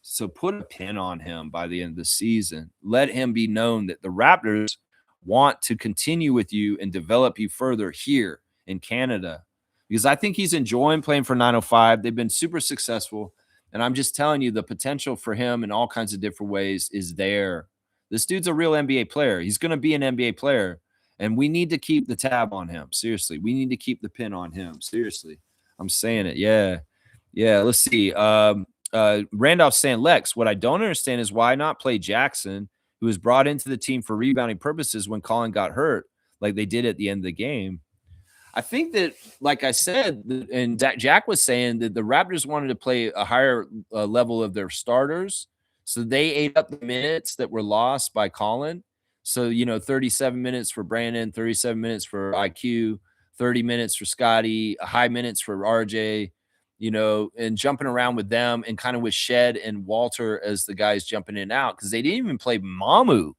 So put a pin on him by the end of the season. Let him be known that the Raptors want to continue with you and develop you further here in Canada. Because I think he's enjoying playing for 905. They've been super successful. And I'm just telling you, the potential for him in all kinds of different ways is there. This dude's a real NBA player. He's going to be an NBA player. And we need to keep the tab on him. Seriously. We need to keep the pin on him. Seriously. I'm saying it. Yeah. Yeah. Let's see. Randolph's saying, Lex, what I don't understand is why not play Jackson, who was brought into the team for rebounding purposes when Colin got hurt, like they did at the end of the game. I think that, like I said, and Jack was saying that the Raptors wanted to play a higher level of their starters. So they ate up the minutes that were lost by Colin. So, 37 minutes for Brandon, 37 minutes for IQ, 30 minutes for Scotty, high minutes for RJ, and jumping around with them and kind of with Shed and Walter as the guys jumping in and out because they didn't even play Mamu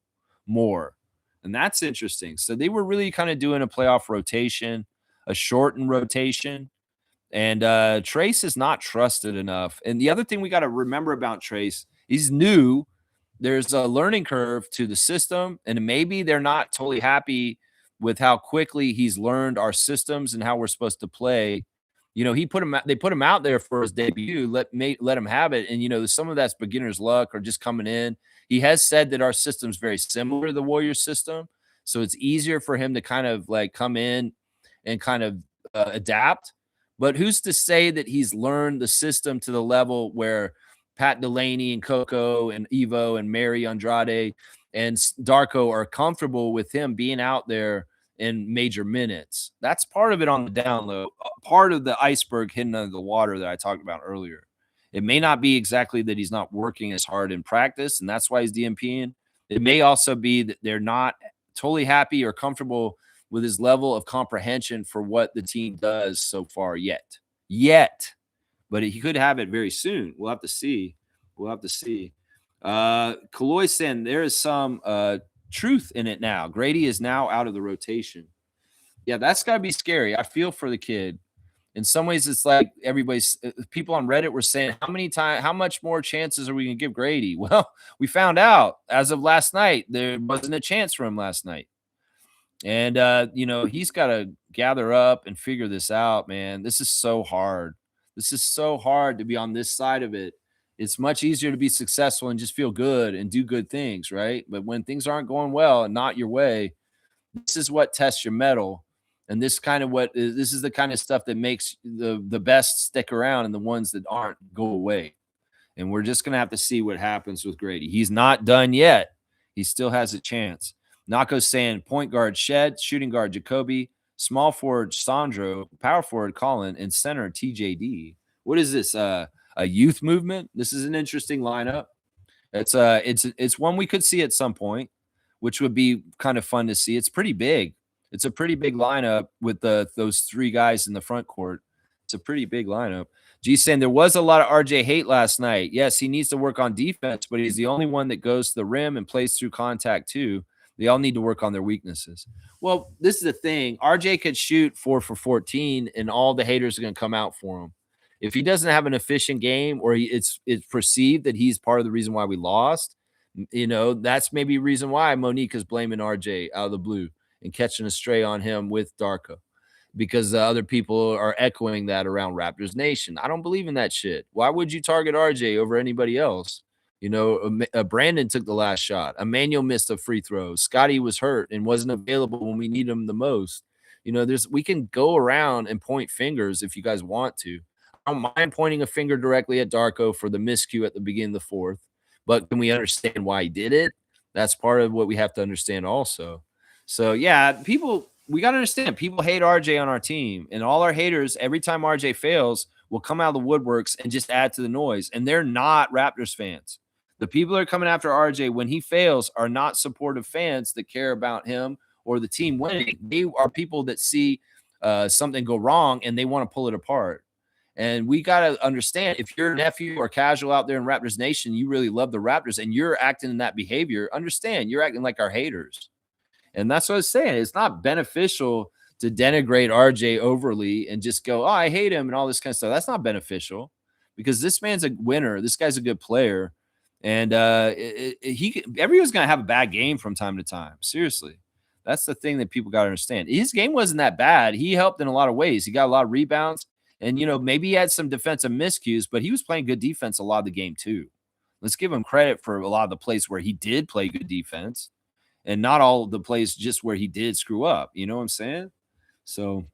more. And that's interesting. So they were really kind of doing a playoff rotation, a shortened rotation. And Trace is not trusted enough. And the other thing we got to remember about Trace, he's new. There's a learning curve to the system, and maybe they're not totally happy with how quickly he's learned our systems and how we're supposed to play. They put him out there for his debut, let him have it. And, some of that's beginner's luck or just coming in. He has said that our system's very similar to the Warriors system. So it's easier for him to kind of like come in and kind of adapt. But who's to say that he's learned the system to the level where Pat Delaney and Coco and Evo and Mary Andrade and Darko are comfortable with him being out there in major minutes? That's part of it on the down low, part of the iceberg hidden under the water that I talked about earlier. It may not be exactly that he's not working as hard in practice, and that's why he's DMPing. It may also be that they're not totally happy or comfortable with his level of comprehension for what the team does so far yet. But he could have it very soon. We'll have to see. Kaloy saying there is some truth in it now. Grady is now out of the rotation. Yeah, that's got to be scary. I feel for the kid. In some ways, it's like people on Reddit were saying, how much more chances are we going to give Grady? Well, we found out as of last night, there wasn't a chance for him last night. And, he's got to gather up and figure this out, man. This is so hard. This is so hard to be on this side of it. It's much easier to be successful and just feel good and do good things, right? But when things aren't going well and not your way, this is what tests your mettle. And this is the kind of stuff that makes the best stick around and the ones that aren't go away. And we're just going to have to see what happens with Grady. He's not done yet. He still has a chance. Nako's saying point guard Shed, shooting guard Jacoby, small forward Sandro, power forward Colin, and center TJD. What is this? A youth movement? This is an interesting lineup. It's one we could see at some point, which would be kind of fun to see. It's pretty big. It's a pretty big lineup with those three guys in the front court. It's a pretty big lineup. G saying there was a lot of RJ hate last night. Yes, he needs to work on defense, but he's the only one that goes to the rim and plays through contact too. They all need to work on their weaknesses. Well, this is the thing. RJ could shoot 4 for 14, and all the haters are going to come out for him. If he doesn't have an efficient game, or it's perceived that he's part of the reason why we lost, that's maybe a reason why Monique is blaming RJ out of the blue and catching a stray on him with Darko, because other people are echoing that around Raptors Nation. I don't believe in that shit. Why would you target RJ over anybody else? Brandon took the last shot. Emmanuel missed a free throw. Scotty was hurt and wasn't available when we need him the most. We can go around and point fingers if you guys want to. I don't mind pointing a finger directly at Darko for the miscue at the beginning of the fourth, but can we understand why he did it? That's part of what we have to understand also. So, yeah, we got to understand, people hate RJ on our team, and all our haters, every time RJ fails, will come out of the woodworks and just add to the noise, and they're not Raptors fans. The people that are coming after RJ when he fails are not supportive fans that care about him or the team winning. They are people that see something go wrong, and they want to pull it apart. And we got to understand, if you're a nephew or casual out there in Raptors Nation, you really love the Raptors, and you're acting in that behavior, understand you're acting like our haters. And that's what I was saying. It's not beneficial to denigrate RJ overly and just go, oh, I hate him and all this kind of stuff. That's not beneficial, because this man's a winner. This guy's a good player. And everyone's going to have a bad game from time to time. Seriously. That's the thing that people got to understand. His game wasn't that bad. He helped in a lot of ways. He got a lot of rebounds. And, maybe he had some defensive miscues, but he was playing good defense a lot of the game too. Let's give him credit for a lot of the plays where he did play good defense, and not all the plays just where he did screw up. You know what I'm saying? So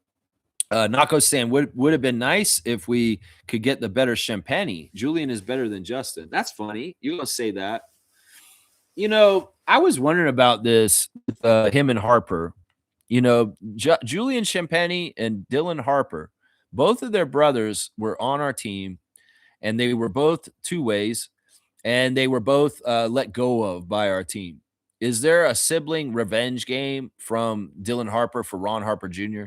Nako's saying, would have been nice if we could get the better Champagne. Julian is better than Justin. That's funny. You're going to say that. I was wondering about this with him and Harper. Julian Champagne and Dylan Harper, both of their brothers were on our team, and they were both two ways, and they were both let go of by our team. Is there a sibling revenge game from Dylan Harper for Ron Harper Jr.?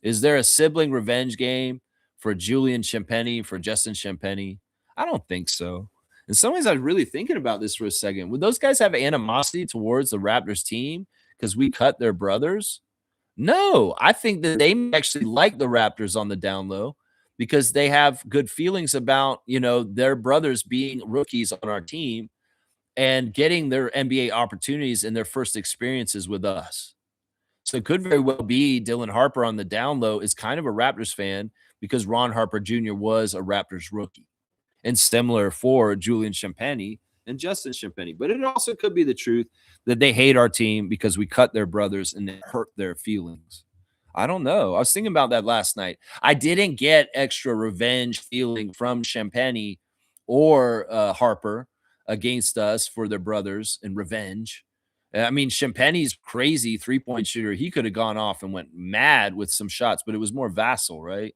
Is there a sibling revenge game for Julian Champagne for Justin Champagne? I don't think so. In some ways, I was really thinking about this for a second. Would those guys have animosity towards the Raptors team because we cut their brothers? No, I think that they actually like the Raptors on the down low because they have good feelings about, their brothers being rookies on our team and getting their NBA opportunities in their first experiences with us. So it could very well be Dylan Harper on the down low is kind of a Raptors fan because Ron Harper Jr. was a Raptors rookie. And similar for Julian Champagne and Justin Champagne. But it also could be the truth that they hate our team because we cut their brothers and it hurt their feelings. I don't know. I was thinking about that last night. I didn't get extra revenge feeling from Champagne or Harper against us for their brothers and revenge. I mean, Champagne's crazy three-point shooter. He could have gone off and went mad with some shots, but it was more Vassal, right?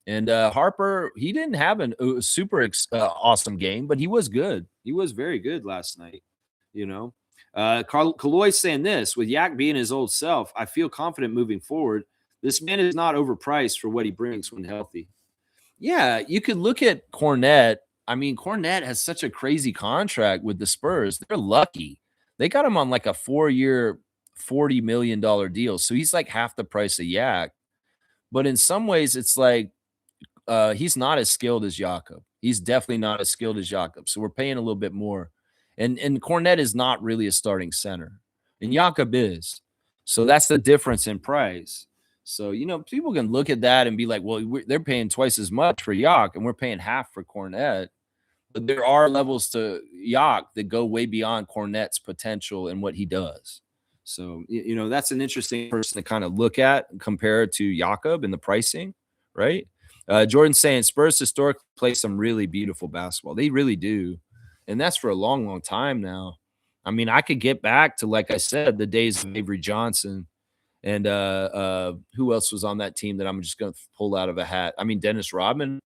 And Harper, he didn't have a super awesome game, but he was good. He was very good last night, Kaloy's saying this, with Yak being his old self, I feel confident moving forward. This man is not overpriced for what he brings when healthy. Yeah, you could look at Cornette. I mean, Cornette has such a crazy contract with the Spurs. They're lucky. They got him on like a 4-year, $40 million deal. So he's like half the price of Yak. But in some ways, it's like he's not as skilled as Jakob. He's definitely not as skilled as Jakob. So we're paying a little bit more. And Cornette is not really a starting center. And Jakob is. So that's the difference in price. So, people can look at that and be like, well, they're paying twice as much for Yak, and we're paying half for Cornette. But there are levels to Yak that go way beyond Cornette's potential and what he does. So, that's an interesting person to kind of look at and compare it to Jakob and the pricing, right? Jordan's saying Spurs historically play some really beautiful basketball. They really do. And that's for a long, long time now. I mean, I could get back to, like I said, the days of Avery Johnson and who else was on that team that I'm just going to pull out of a hat? I mean, Dennis Rodman,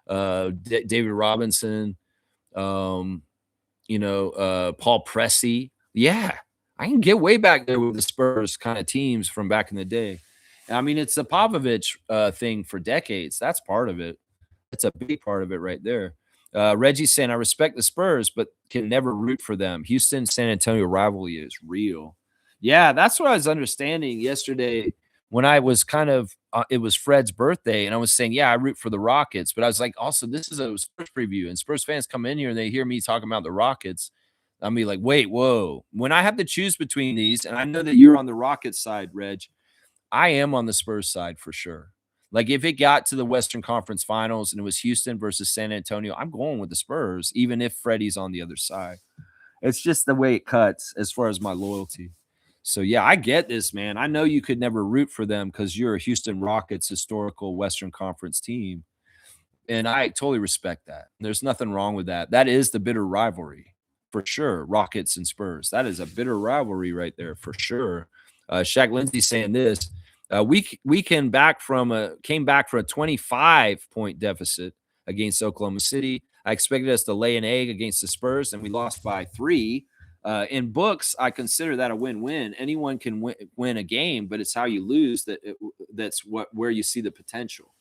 David Robinson, um, Paul Pressey. Yeah, I can get way back there with the Spurs kind of teams from back in the day. I mean, it's the Popovich thing for decades. That's part of it. That's a big part of it right there. Reggie's saying, I respect the Spurs, but can never root for them. Houston San Antonio rivalry is real. Yeah, that's what I was understanding yesterday when I was kind of, it was Fred's birthday, and I was saying, yeah, I root for the Rockets. But I was like, also, this is a Spurs preview, and Spurs fans come in here and they hear me talking about the Rockets. I'll be like, wait, whoa. When I have to choose between these, and I know that you're on the Rockets side, Reg, I am on the Spurs side for sure. Like if it got to the Western Conference Finals and it was Houston versus San Antonio, I'm going with the Spurs, even if Freddie's on the other side. It's just the way it cuts as far as my loyalty. So yeah, I get this, man. I know you could never root for them because you're a Houston Rockets historical Western Conference team. And I totally respect that. There's nothing wrong with that. That is the bitter rivalry for sure. Rockets and Spurs. That is a bitter rivalry right there for sure. Shaq Lindsay saying this. We came back from a 25-point deficit against Oklahoma City. I expected us to lay an egg against the Spurs, and we lost by 3. In books, I consider that a win-win. Anyone can win a game, but it's how you lose that's where you see the potential.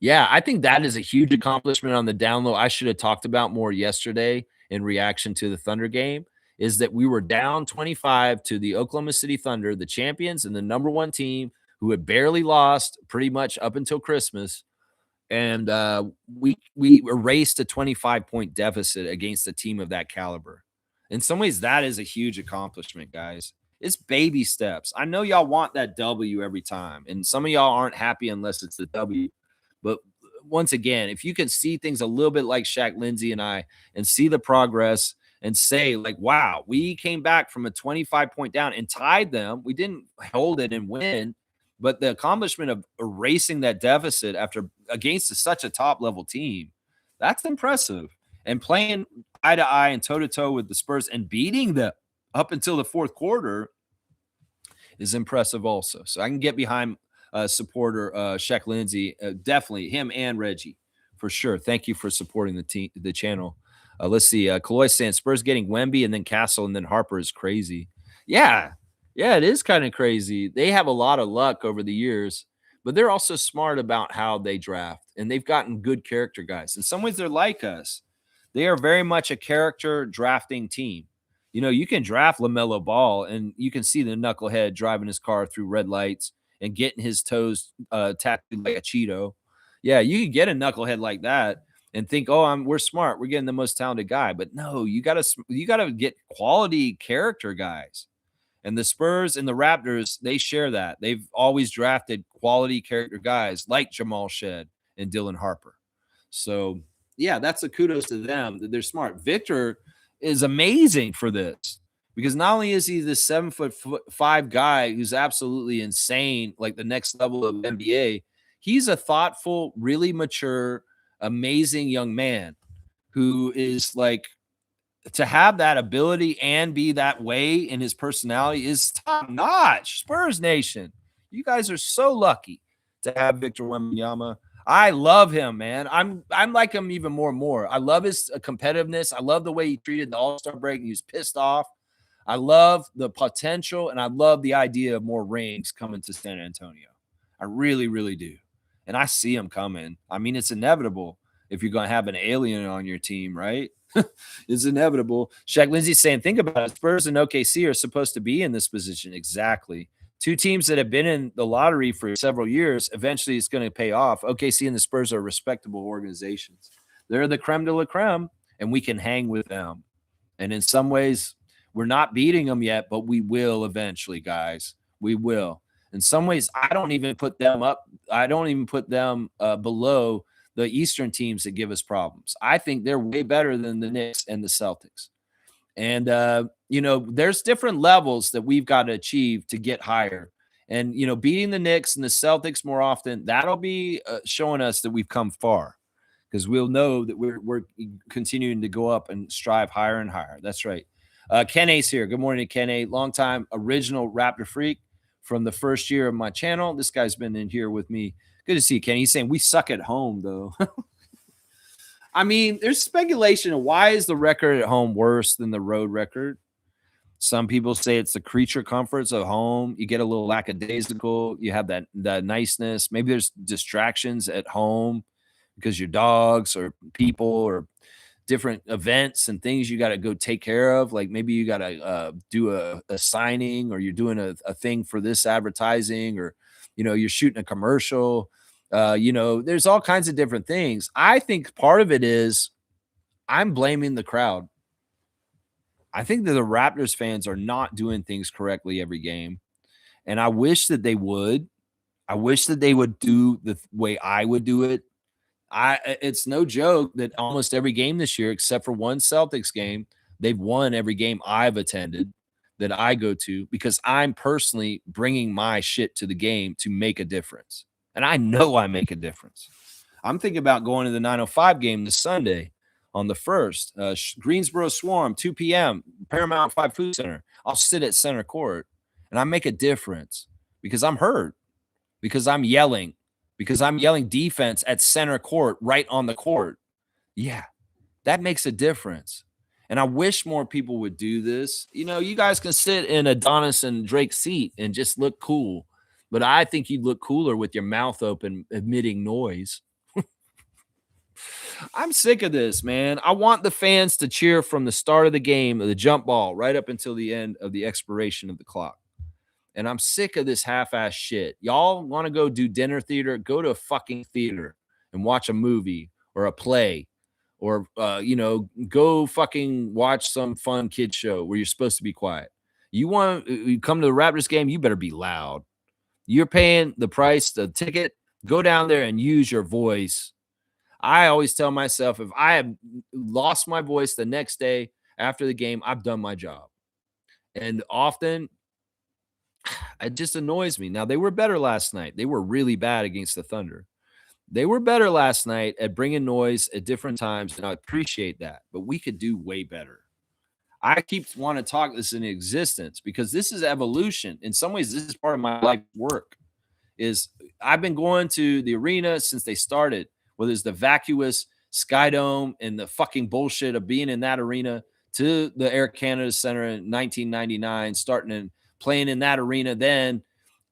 Yeah, I think that is a huge accomplishment on the down low. I should have talked about more yesterday in reaction to the Thunder game. Is that we were down 25 to the Oklahoma City Thunder, the champions and the number 1 team who had barely lost pretty much up until Christmas. And we erased a 25-point deficit against a team of that caliber. In some ways, that is a huge accomplishment, guys. It's baby steps. I know y'all want that W every time, and some of y'all aren't happy unless it's the W. But once again, if you can see things a little bit like Shaq Lindsay and I and see the progress and say, like, wow, we came back from a 25-point down and tied them. We didn't hold it and win, but the accomplishment of erasing that deficit against such a top-level team, that's impressive. And playing eye to eye and toe-to-toe with the Spurs and beating them up until the fourth quarter is impressive also. So I can get behind supporter Shaq Lindsay, definitely him and Reggie for sure. Thank you for supporting the channel. Let's see. Kaloy saying Spurs getting Wemby and then Castle and then Harper is crazy. Yeah, it is kind of crazy. They have a lot of luck over the years, but they're also smart about how they draft, and they've gotten good character guys. In some ways, they're like us. They are very much a character drafting team. You can draft LaMelo Ball, and you can see the knucklehead driving his car through red lights and getting his toes tattooed like a Cheeto. Yeah, you can get a knucklehead like that and think, oh, we're smart. We're getting the most talented guy. But no, you gotta get quality character guys. And the Spurs and the Raptors, they share that. They've always drafted quality character guys like Jamal Shed and Dylan Harper. So yeah, that's a kudos to them that they're smart. Victor is amazing for this because not only is he this 7'5" guy who's absolutely insane, like the next level of NBA, he's a thoughtful, really mature, amazing young man who is like, to have that ability and be that way in his personality is top notch. Spurs Nation, you guys are so lucky to have Victor Wembanyama. I love him, man. I'm like him even more and more. I love his competitiveness. I love the way he treated the All-Star break. He was pissed off. I love the potential, and I love the idea of more rings coming to San Antonio. I really, really do. And I see him coming. I mean, it's inevitable if you're going to have an alien on your team, right? It's inevitable. Shaq Lindsay saying, think about it. Spurs and OKC are supposed to be in this position. Exactly. 2 teams that have been in the lottery for several years. Eventually, it's going to pay off. OKC and the Spurs are respectable organizations. They're the creme de la creme, and we can hang with them. And in some ways, we're not beating them yet, but we will eventually, guys. We will. In some ways, I don't even put them up. I don't even put them below the Eastern teams that give us problems. I think they're way better than the Knicks and the Celtics. And, there's different levels that we've got to achieve to get higher. And, beating the Knicks and the Celtics more often, that'll be showing us that we've come far, because we'll know that we're continuing to go up and strive higher and higher. That's right. Ken Ace here. Good morning to Ken A. Longtime original Raptor freak from the first year of my channel. This guy's been in here with me. Good to see you, Ken. He's saying we suck at home, though. I mean, there's speculation of why is the record at home worse than the road record. Some people say it's the creature comforts of home. You get a little lackadaisical. You have that niceness. Maybe there's distractions at home because your dogs or people or different events and things you got to go take care of. Like maybe you got to do a signing, or you're doing a thing for this advertising, or, you're shooting a commercial. There's all kinds of different things. I think part of it is I'm blaming the crowd. I think that the Raptors fans are not doing things correctly every game. And I wish that they would. I wish that they would do the way I would do it. It's no joke that almost every game this year, except for one Celtics game, they've won every game I've attended that I go to, because I'm personally bringing my shit to the game to make a difference. And I know I make a difference. I'm thinking about going to the 9:05 game this Sunday on the 1st. Greensboro Swarm, 2 p.m., Paramount 5 Food Center. I'll sit at center court, and I make a difference because I'm hurt, because I'm yelling defense at center court, right on the court. Yeah, that makes a difference. And I wish more people would do this. You guys can sit in Adonis and Drake's seat and just look cool, but I think you'd look cooler with your mouth open, emitting noise. I'm sick of this, man. I want the fans to cheer from the start of the game, of the jump ball, right up until the end of the expiration of the clock. And I'm sick of this half-ass shit. Y'all want to go do dinner theater? Go to a fucking theater and watch a movie or a play, or, go fucking watch some fun kid show where you're supposed to be quiet. You come to the Raptors game, you better be loud. You're paying the price, the ticket. Go down there and use your voice. I always tell myself, if I have lost my voice the next day after the game, I've done my job. And often it just annoys me. Now, they were better last night. They were really bad against the Thunder. They were better last night at bringing noise at different times, and I appreciate that. But we could do way better. I keep wanting to talk this into existence because this is evolution. In some ways, this is part of my life work. I've been going to the arena since they started, whether it's the vacuous Sky Dome and the fucking bullshit of being in that arena, to the Air Canada Center in 1999, starting and playing in that arena then,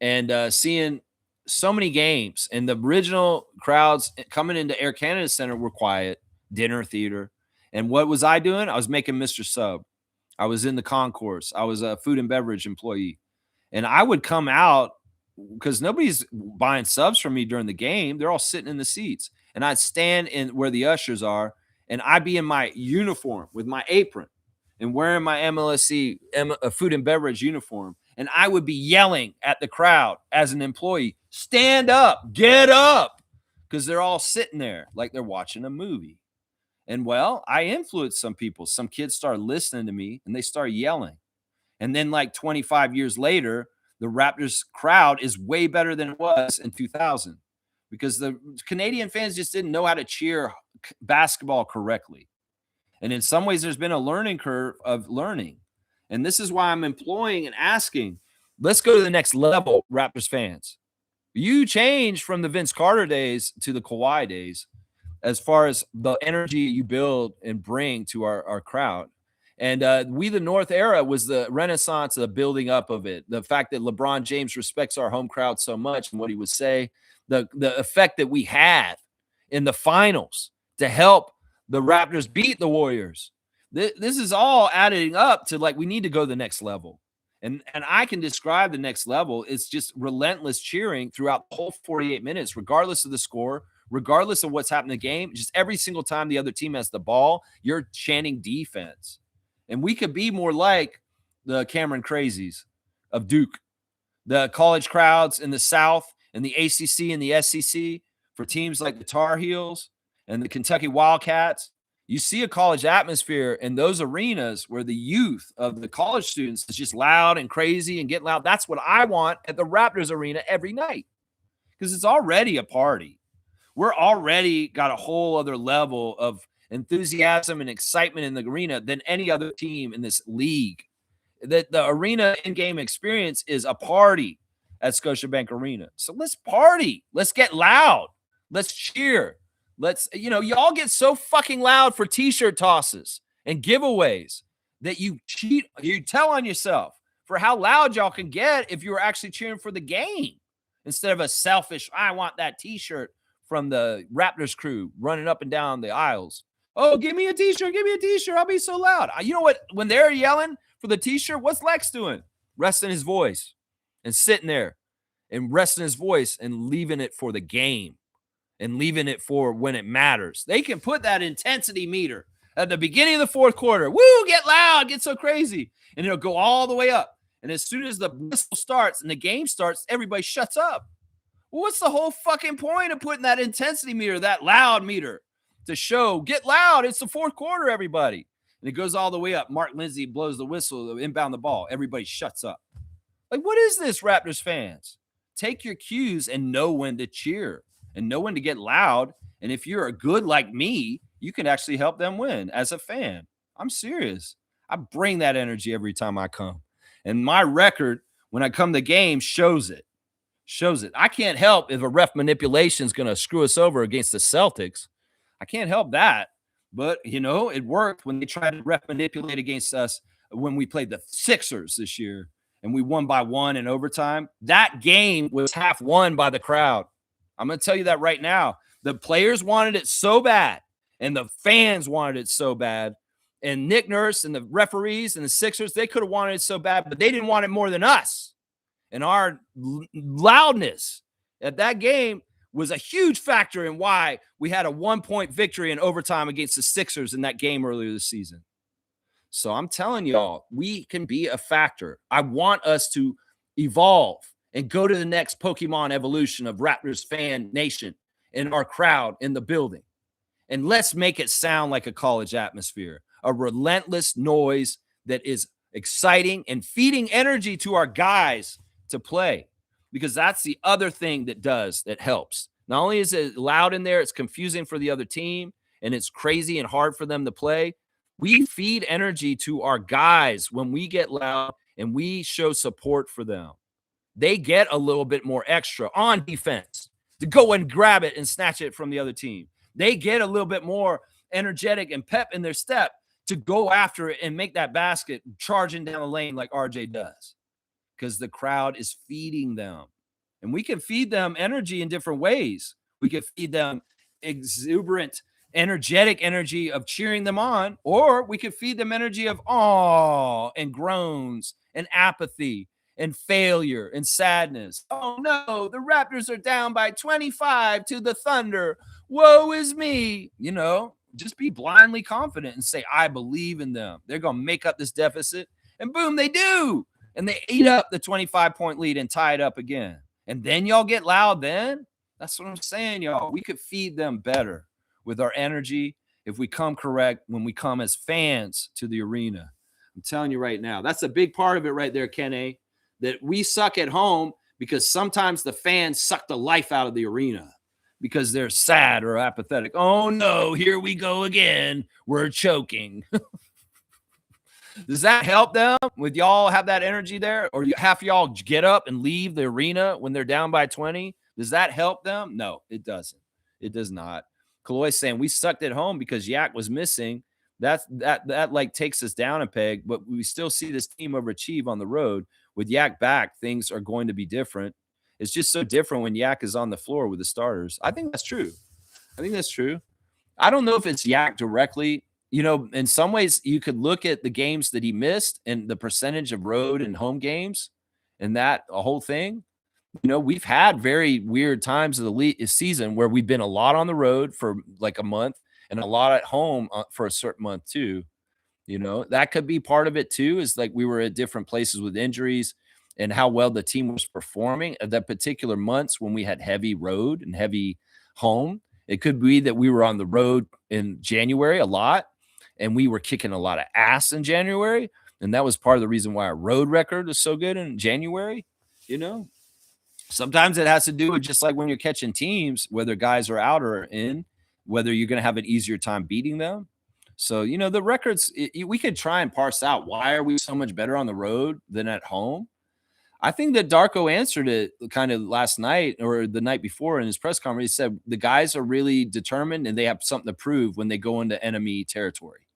and seeing so many games. And the original crowds coming into Air Canada Center were quiet, dinner theater. And what was I doing? I was making Mr. Sub. I was in the concourse. I was a food and beverage employee. And I would come out because nobody's buying subs from me during the game. They're all sitting in the seats. And I'd stand in where the ushers are, and I'd be in my uniform with my apron and wearing my MLSC food and beverage uniform. And I would be yelling at the crowd as an employee, stand up, get up, because they're all sitting there like they're watching a movie. And well, I influenced some people. Some kids started listening to me and they started yelling. And then like 25 years later, the Raptors crowd is way better than it was in 2000 because the Canadian fans just didn't know how to cheer basketball correctly. And in some ways, there's been a learning curve of learning. And this is why I'm employing and asking, let's go to the next level, Raptors fans. You changed from the Vince Carter days to the Kawhi days as far as the energy you build and bring to our crowd. And We the North era was the renaissance of the building up of it. The fact that LeBron James respects our home crowd so much and what he would say, the effect that we had in the finals to help the Raptors beat the Warriors. This is all adding up to like we need to go to the next level. And I can describe the next level. It's just relentless cheering throughout the whole 48 minutes, regardless of the score, regardless of what's happening in the game. Just every single time the other team has the ball, you're chanting defense. And we could be more like the Cameron Crazies of Duke, the college crowds in the South and the ACC and the SEC for teams like the Tar Heels and the Kentucky Wildcats. You see a college atmosphere in those arenas where the youth of the college students is just loud and crazy and getting loud. That's what I want at the Raptors arena every night, because it's already a party. We're already got a whole other level of enthusiasm and excitement in the arena than any other team in this league. The arena in-game experience is a party at Scotiabank Arena. So let's party. Let's get loud. Let's cheer. Let's, y'all get so fucking loud for t-shirt tosses and giveaways that you tell on yourself for how loud y'all can get if you were actually cheering for the game instead of a selfish, I want that t-shirt from the Raptors crew running up and down the aisles. Oh, give me a t-shirt. Give me a t-shirt. I'll be so loud. You know what? When they're yelling for the t-shirt, what's Lex doing? Resting his voice and sitting there and resting his voice and leaving it for the game and leaving it for when it matters. They can put that intensity meter at the beginning of the fourth quarter. Woo, get loud, get so crazy. And it'll go all the way up. And as soon as the whistle starts and the game starts, everybody shuts up. Well, what's the whole fucking point of putting that intensity meter, that loud meter, to show, get loud, it's the fourth quarter, everybody. And it goes all the way up. Mark Lindsay blows the whistle, inbound the ball. Everybody shuts up. Like, what is this, Raptors fans? Take your cues and know when to cheer and know when to get loud. And if you're good like me, you can actually help them win as a fan. I'm serious. I bring that energy every time I come. And my record, when I come to games, shows it. I can't help if a ref manipulation is going to screw us over against the Celtics. I can't help that. But, it worked when they tried to ref manipulate against us when we played the Sixers this year and we won by 1 in overtime. That game was half won by the crowd. I'm going to tell you that right now. The players wanted it so bad and the fans wanted it so bad. And Nick Nurse and the referees and the Sixers, they could have wanted it so bad, but they didn't want it more than us. And our loudness at that game was a huge factor in why we had a 1-point victory in overtime against the Sixers in that game earlier this season. So I'm telling y'all, we can be a factor. I want us to evolve and go to the next Pokemon evolution of Raptors fan nation and our crowd in the building. And let's make it sound like a college atmosphere, a relentless noise that is exciting and feeding energy to our guys to play, because that's the other thing that helps. Not only is it loud in there, it's confusing for the other team and it's crazy and hard for them to play. We feed energy to our guys when we get loud and we show support for them. They get a little bit more extra on defense to go and grab it and snatch it from the other team. They get a little bit more energetic and pep in their step to go after it and make that basket charging down the lane like RJ does, because the crowd is feeding them. And we can feed them energy in different ways. We can feed them exuberant, energetic energy of cheering them on, or we could feed them energy of awe and groans and apathy and failure and sadness. Oh no, the Raptors are down by 25 to the Thunder. Woe is me. Just be blindly confident and say, I believe in them. They're going to make up this deficit. And boom, they do. And they eat up the 25-point lead and tie it up again. And then y'all get loud then? That's what I'm saying, y'all. We could feed them better with our energy if we come correct when we come as fans to the arena. I'm telling you right now, that's a big part of it right there, Ken A, that we suck at home because sometimes the fans suck the life out of the arena because they're sad or apathetic. Oh, no, here we go again. We're choking. Does that help them? Would y'all have that energy there? Or half y'all get up and leave the arena when they're down by 20? Does that help them? No, it doesn't. It does not. Kaloy's saying we sucked at home because Yak was missing. That like takes us down a peg, but we still see this team overachieve on the road. With Yak back, things are going to be different. It's just so different when Yak is on the floor with the starters. I think that's true. I don't know if it's Yak directly. In some ways, you could look at the games that he missed and the percentage of road and home games and that whole thing. We've had very weird times of the season where we've been a lot on the road for like a month and a lot at home for a certain month too. That could be part of it too, is like we were at different places with injuries and how well the team was performing at that particular months when we had heavy road and heavy home. It could be that we were on the road in January a lot, and we were kicking a lot of ass in January, and that was part of the reason why our road record is so good in January. You know, sometimes it has to do with just like when you're catching teams, whether guys are out or in, whether you're going to have an easier time beating them. So, you know, the records, we could try and parse out why are we so much better on the road than at home. I think that Darko answered it kind of last night or the night before in his press conference. He said the guys are really determined and they have something to prove when they go into enemy territory.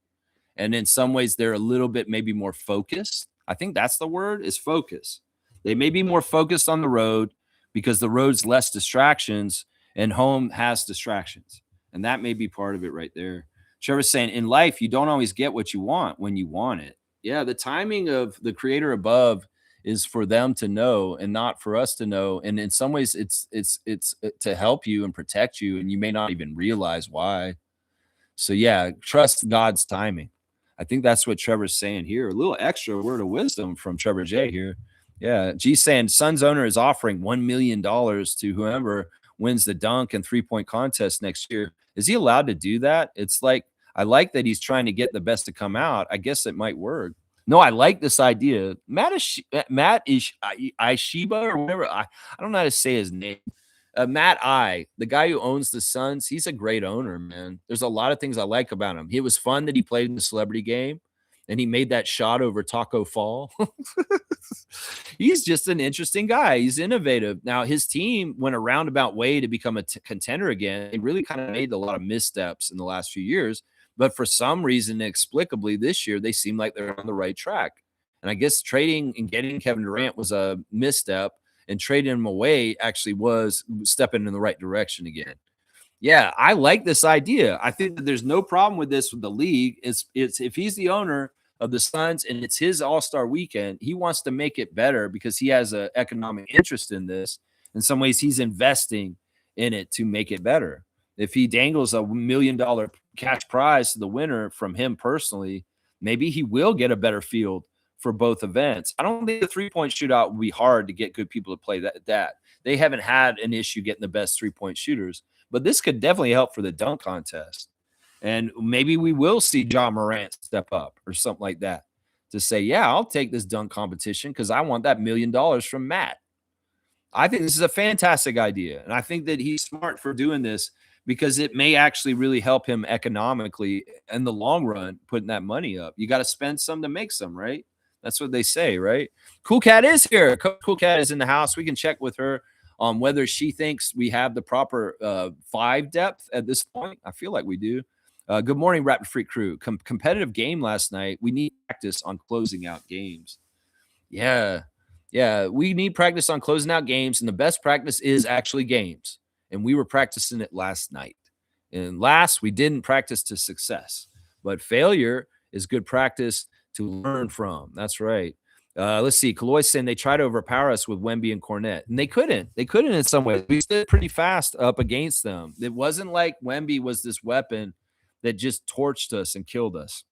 And in some ways, they're a little bit maybe more focused. I think that's the word, is focus. They may be more focused on the road because the road's less distractions and home has distractions. And that may be part of it right there. Trevor's saying in life, you don't always get what you want when you want it. Yeah, the timing of the creator above is for them to know and not for us to know. And in some ways, it's to help you and protect you, and you may not even realize why. So yeah, trust God's timing. I think that's what Trevor's saying here. A little extra word of wisdom from Trevor J here. Yeah, G's saying Suns owner is offering $1 million to whoever wins the dunk and 3-point contest next year. Is he allowed to do that? It's like, I like that he's trying to get the best to come out. I guess it might work. No, I like this idea. Matt Ishiba or whatever. I don't know how to say his name. Matt I, the guy who owns the Suns, he's a great owner, man. There's a lot of things I like about him. It was fun that he played in the celebrity game and he made that shot over Taco Fall. He's just an interesting guy. He's innovative. Now, his team went a roundabout way to become a contender again. They really kind of made a lot of missteps in the last few years. But for some reason, inexplicably, this year, they seem like they're on the right track. And I guess trading and getting Kevin Durant was a misstep, and trading him away actually was stepping in the right direction again. Yeah, I like this idea. I think that there's no problem with this with the league. It's if he's the owner of the Suns and it's his All-Star weekend, he wants to make it better because he has an economic interest in this. In some ways, he's investing in it to make it better. If he dangles $1 million cash prize to the winner from him personally, maybe he will get a better field for both events. I don't think the 3-point shootout will be hard to get good people to play that. They haven't had an issue getting the best 3-point shooters, but this could definitely help for the dunk contest. And maybe we will see John Morant step up or something like that to say, yeah, I'll take this dunk competition because I want that $1 million from Matt. I think this is a fantastic idea. And I think that he's smart for doing this because it may actually really help him economically in the long run, putting that money up. You got to spend some to make some, right? That's what they say, right? Cool Cat is here. Cool Cat is in the house. We can check with her on whether she thinks we have the proper 5 depth at this point. I feel like we do. Good morning, Rapid Freak crew. Competitive game last night. We need practice on closing out games. Yeah, we need practice on closing out games, and the best practice is actually games. And we were practicing it last night. And last, we didn't practice to success. But failure is good practice to learn from. That's right. Let's see. Kaloy's saying they tried to overpower us with Wemby and Cornette. And they couldn't. They couldn't in some ways. We stood pretty fast up against them. It wasn't like Wemby was this weapon that just torched us and killed us.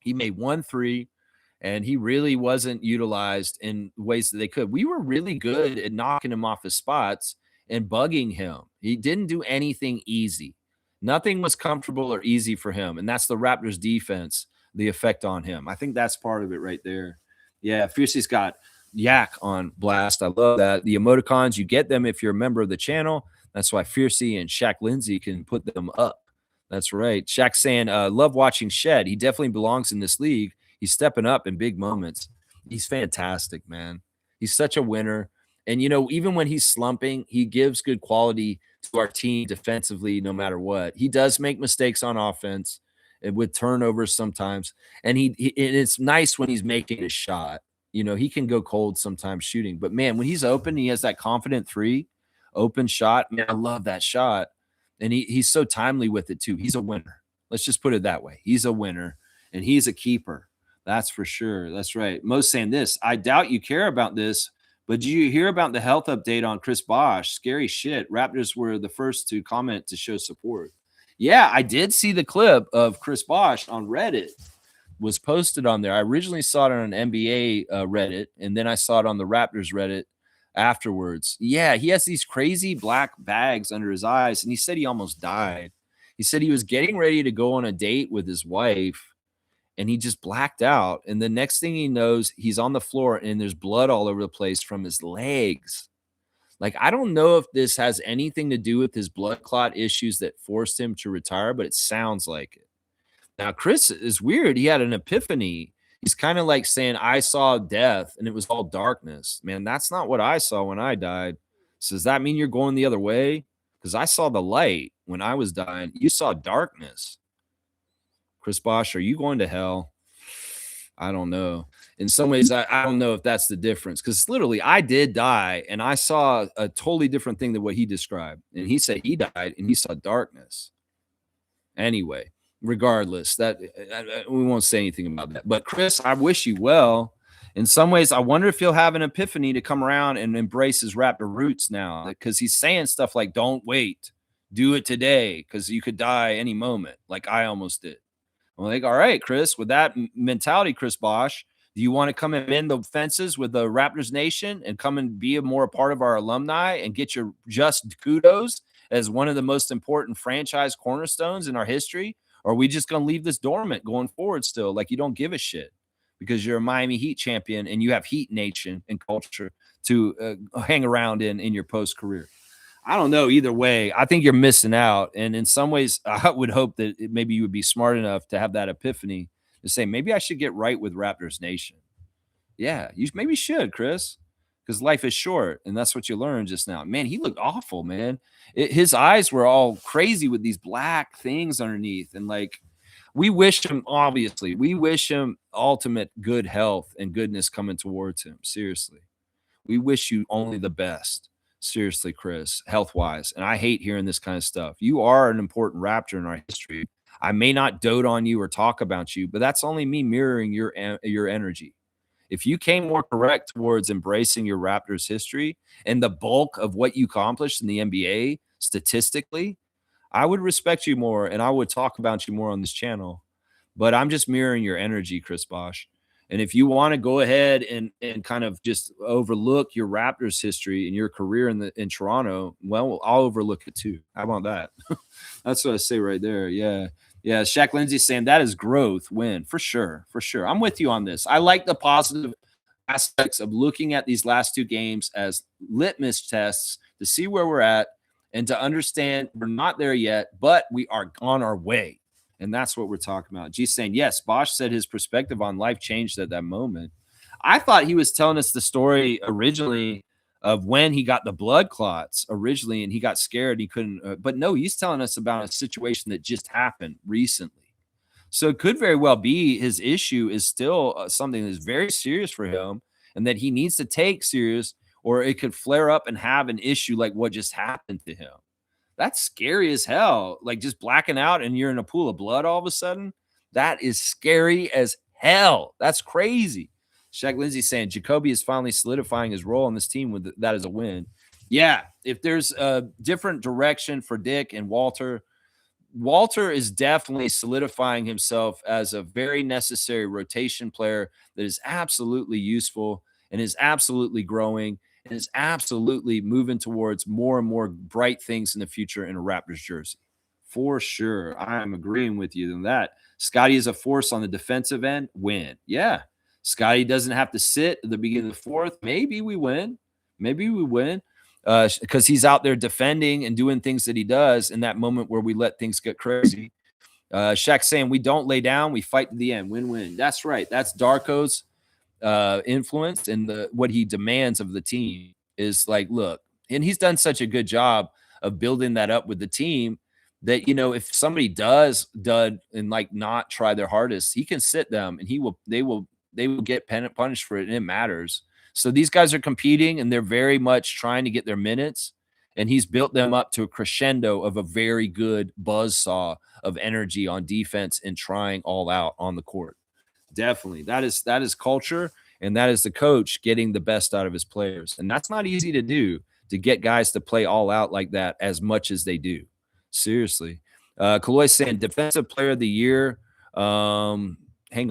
He made 1 3, and he really wasn't utilized in ways that they could. We were really good at knocking him off his spots and bugging him. He didn't do anything easy. Nothing was comfortable or easy for him. And that's the Raptors defense, the effect on him. I think that's part of it right there. Yeah, Fiercey's got Yak on blast. I love that. The emoticons, you get them if you're a member of the channel. That's why Fiercey and Shaq Lindsay can put them up. That's right. Shaq saying, love watching Shed. He definitely belongs in this league. He's stepping up in big moments. He's fantastic, man. He's such a winner. And, you know, even when he's slumping, he gives good quality to our team defensively no matter what. He does make mistakes on offense and with turnovers sometimes. And it's nice when he's making a shot. You know, he can go cold sometimes shooting. But, man, when he's open, he has that confident 3, open shot. Man, I love that shot. And he's so timely with it, too. He's a winner. Let's just put it that way. He's a winner, and he's a keeper. That's for sure. That's right. Mo's saying this. I doubt you care about this, but did you hear about the health update on Chris Bosh? Scary shit. Raptors were the first to comment to show support. Yeah, I did see the clip of Chris Bosh on Reddit. Was posted on there. I originally saw it on an NBA Reddit, and then I saw it on the Raptors Reddit afterwards. Yeah, he has these crazy black bags under his eyes, and he said he almost died. He said he was getting ready to go on a date with his wife and he just blacked out. And the next thing he knows, he's on the floor and there's blood all over the place from his legs. Like, I don't know if this has anything to do with his blood clot issues that forced him to retire, but it sounds like it. Now, Chris is weird. He had an epiphany. He's kind of like saying, I saw death and it was all darkness. Man, that's not what I saw when I died. So does that mean you're going the other way? Because I saw the light when I was dying. You saw darkness. Chris Bosch, are you going to hell? I don't know. In some ways, I don't know if that's the difference, because literally I did die and I saw a totally different thing than what he described. And he said he died and he saw darkness. Anyway, regardless, that we won't say anything about that. But Chris, I wish you well. In some ways, I wonder if he'll have an epiphany to come around and embrace his Raptor roots now, because he's saying stuff like, don't wait, do it today, because you could die any moment, like I almost did. I'm like, all right, Chris, with that mentality, Chris Bosch, do you want to come and mend the fences with the Raptors Nation and come and be a part of our alumni and get your just kudos as one of the most important franchise cornerstones in our history? Or are we just going to leave this dormant going forward still, like you don't give a shit because you're a Miami Heat champion and you have Heat Nation and culture to hang around in your post-career? I don't know. Either way, I think you're missing out. And in some ways, I would hope that maybe you would be smart enough to have that epiphany to say, maybe I should get right with Raptors Nation. Yeah, you maybe should, Chris, because life is short. And that's what you learned just now. Man, he looked awful, man. His eyes were all crazy with these black things underneath. And like, we wish him, obviously, we wish him ultimate good health and goodness coming towards him. Seriously. We wish you only the best. Seriously, Chris, health-wise. And I hate hearing this kind of stuff. You are an important Raptor in our history. I may not dote on you or talk about you, but that's only me mirroring your energy. If you came more correct towards embracing your Raptors history and the bulk of what you accomplished in the NBA statistically, I would respect you more and I would talk about you more on this channel. But I'm just mirroring your energy, Chris Bosch. And if you want to go ahead and kind of just overlook your Raptors history and your career in Toronto, well, I'll overlook it too. How about that? That's what I say right there. Yeah. Yeah. Shaq Lindsay saying that is growth win for sure. For sure. I'm with you on this. I like the positive aspects of looking at these last two games as litmus tests to see where we're at and to understand we're not there yet, but we are on our way. And that's what we're talking about. G's saying, yes, Bosch said his perspective on life changed at that moment. I thought he was telling us the story originally of when he got the blood clots originally and he got scared. He couldn't, but no, he's telling us about a situation that just happened recently. So it could very well be his issue is still something that's very serious for him and that he needs to take serious, or it could flare up and have an issue like what just happened to him. That's scary as hell. Like just blacking out and you're in a pool of blood all of a sudden. That is scary as hell. That's crazy. Shaq Lindsay saying Jacoby is finally solidifying his role on this team with that as a win. Yeah, if there's a different direction for Dick and Walter, Walter is definitely solidifying himself as a very necessary rotation player that is absolutely useful and is absolutely growing and is absolutely moving towards more and more bright things in the future in a Raptors jersey. For sure. I'm agreeing with you on that. Scotty is a force on the defensive end. Win. Yeah. Scotty doesn't have to sit at the beginning of the fourth. Maybe we win. Maybe we win because he's out there defending and doing things that he does in that moment where we let things get crazy. Shaq saying we don't lay down. We fight to the end. Win-win. That's right. That's Darko's influence and what he demands of the team is like, look, and he's done such a good job of building that up with the team that, you know, if somebody does dud and like not try their hardest, he can sit them and they will get punished for it. And it matters. So these guys are competing and they're very much trying to get their minutes. And he's built them up to a crescendo of a very good buzzsaw of energy on defense and trying all out on the court. Definitely. That is culture, and that is the coach getting the best out of his players. And that's not easy to do, to get guys to play all out like that as much as they do. Seriously. Kaloy saying defensive player of the year. Hang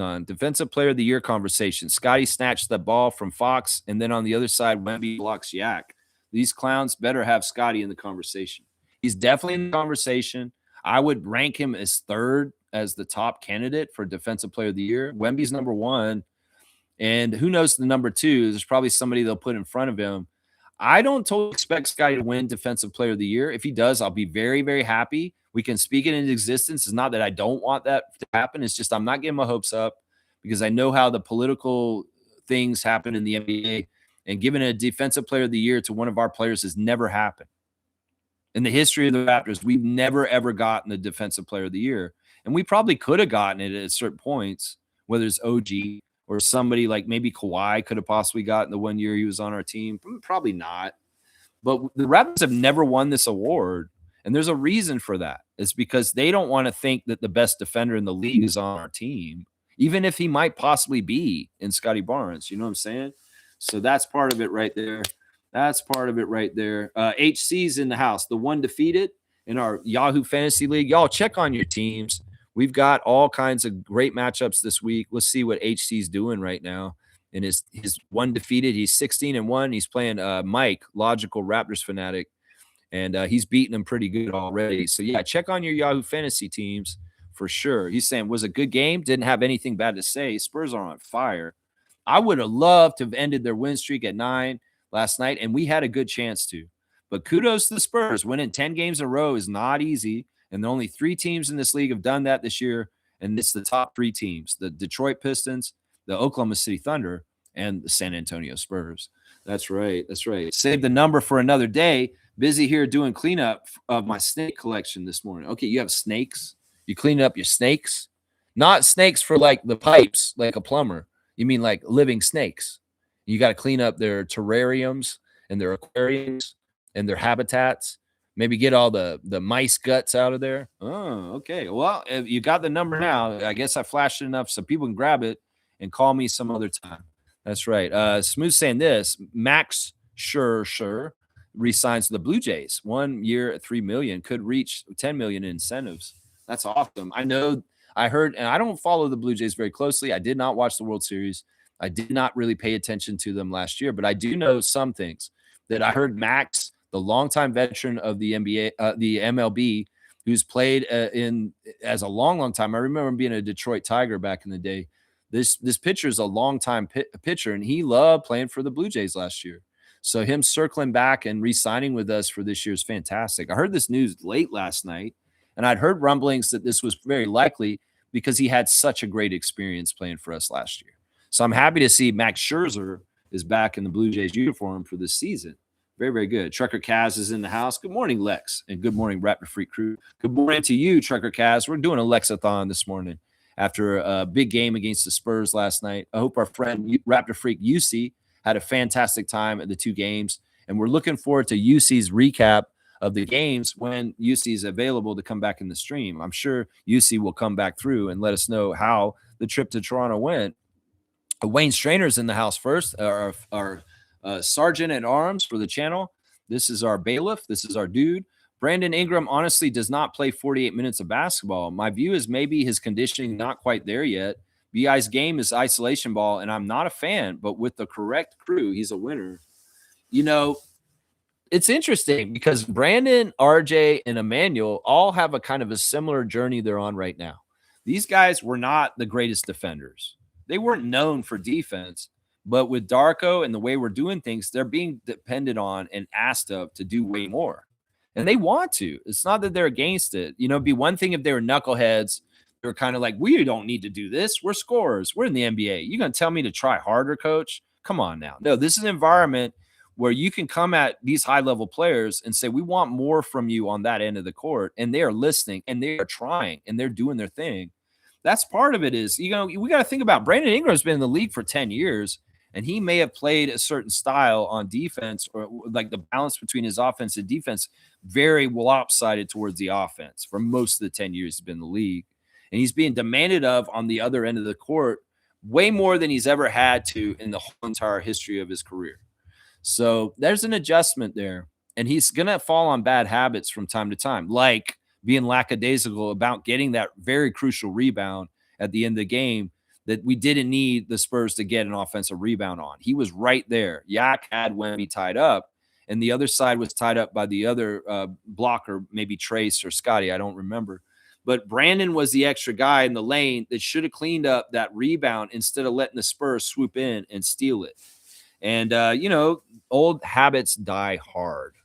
on. Defensive player of the year conversation. Scotty snatched the ball from Fox, and then on the other side, Wemby blocks Yak. These clowns better have Scotty in the conversation. He's definitely in the conversation. I would rank him as third as the top candidate for defensive player of the year. Wemby's number one. And who knows the number two? There's probably somebody they'll put in front of him. I don't totally expect Sky to win defensive player of the year. If he does, I'll be very, very happy. We can speak it into existence. It's not that I don't want that to happen. It's just I'm not getting my hopes up because I know how the political things happen in the NBA. And giving a defensive player of the year to one of our players has never happened. In the history of the Raptors, we've never, ever gotten the defensive player of the year. And we probably could have gotten it at certain points, whether it's OG or somebody like maybe Kawhi could have possibly gotten the 1 year he was on our team. Probably not. But the Raptors have never won this award. And there's a reason for that. It's because they don't want to think that the best defender in the league is on our team, even if he might possibly be in Scotty Barnes. You know what I'm saying? So that's part of it right there. That's part of it right there. HC's in the house, the one defeated in our Yahoo Fantasy League. Y'all check on your teams. We've got all kinds of great matchups this week. Let's see what HC's doing right now. And his one defeated, he's 16-1. He's playing Mike, Logical Raptors Fanatic, and he's beating him pretty good already. So, yeah, check on your Yahoo Fantasy teams for sure. He's saying, was a good game, didn't have anything bad to say. Spurs are on fire. I would have loved to have ended their win streak at 9 last night, and we had a good chance to. But kudos to the Spurs. Winning 10 games in a row is not easy. And only 3 teams in this league have done that this year. And it's the top 3 teams, the Detroit Pistons, the Oklahoma City Thunder, and the San Antonio Spurs. That's right. That's right. Save the number for another day. Busy here doing cleanup of my snake collection this morning. Okay, you have snakes. You clean up your snakes. Not snakes for like the pipes, like a plumber. You mean like living snakes. You got to clean up their terrariums and their aquariums and their habitats. Maybe get all the mice guts out of there. Oh, okay. Well, if you got the number now, I guess I flashed it enough so people can grab it and call me some other time. That's right. Smooth saying this. Max Scherzer resigns to the Blue Jays. 1 year at $3 million, could reach $10 million in incentives. That's awesome. I know. I heard, and I don't follow the Blue Jays very closely. I did not watch the World Series. I did not really pay attention to them last year, but I do know some things that I heard. Max, the longtime veteran of the NBA, the MLB, who's played in as a long time. I remember him being a Detroit Tiger back in the day. This pitcher is a longtime pitcher, and he loved playing for the Blue Jays last year. So him circling back and re-signing with us for this year is fantastic. I heard this news late last night, and I'd heard rumblings that this was very likely because he had such a great experience playing for us last year. So I'm happy to see Max Scherzer is back in the Blue Jays uniform for this season. Very, very good. Trucker Kaz is in the house. Good morning, Lex, and good morning, Raptor Freak crew. Good morning to you, Trucker Kaz. We're doing a Lexathon this morning after a big game against the Spurs last night. I hope our friend Raptor Freak UC had a fantastic time at the 2 games, and we're looking forward to UC's recap of the games when UC is available to come back in the stream. I'm sure UC will come back through and let us know how the trip to Toronto went. Wayne Strainer's in the house first, our sergeant at arms for the channel. This is our bailiff. This is our dude. Brandon Ingram honestly does not play 48 minutes of basketball. My view is maybe his conditioning not quite there yet. BI's game is isolation ball, and I'm not a fan, but with the correct crew, he's a winner. You know, it's interesting because Brandon, RJ, and Emmanuel all have a kind of a similar journey they're on right now. These guys were not the greatest defenders. They weren't known for defense, but with Darko and the way we're doing things, they're being depended on and asked of to do way more. And they want to. It's not that they're against it. You know, it'd be one thing if they were knuckleheads. They're kind of like, we don't need to do this. We're scorers. We're in the NBA. You're going to tell me to try harder, coach? Come on now. No, this is an environment where you can come at these high-level players and say, we want more from you on that end of the court. And they are listening, and they are trying, and they're doing their thing. That's part of it is, you know, we got to think about Brandon Ingram's been in the league for 10 years, and he may have played a certain style on defense, or like the balance between his offense and defense very lopsided towards the offense for most of the 10 years he's been in the league. And he's being demanded of on the other end of the court way more than he's ever had to in the whole entire history of his career. So there's an adjustment there. And he's going to fall on bad habits from time to time, like being lackadaisical about getting that very crucial rebound at the end of the game that we didn't need the Spurs to get an offensive rebound on. He was right there. Yak had Wemby tied up, and the other side was tied up by the other blocker, maybe Trace or Scotty. I don't remember. But Brandon was the extra guy in the lane that should have cleaned up that rebound instead of letting the Spurs swoop in and steal it. And, old habits die hard,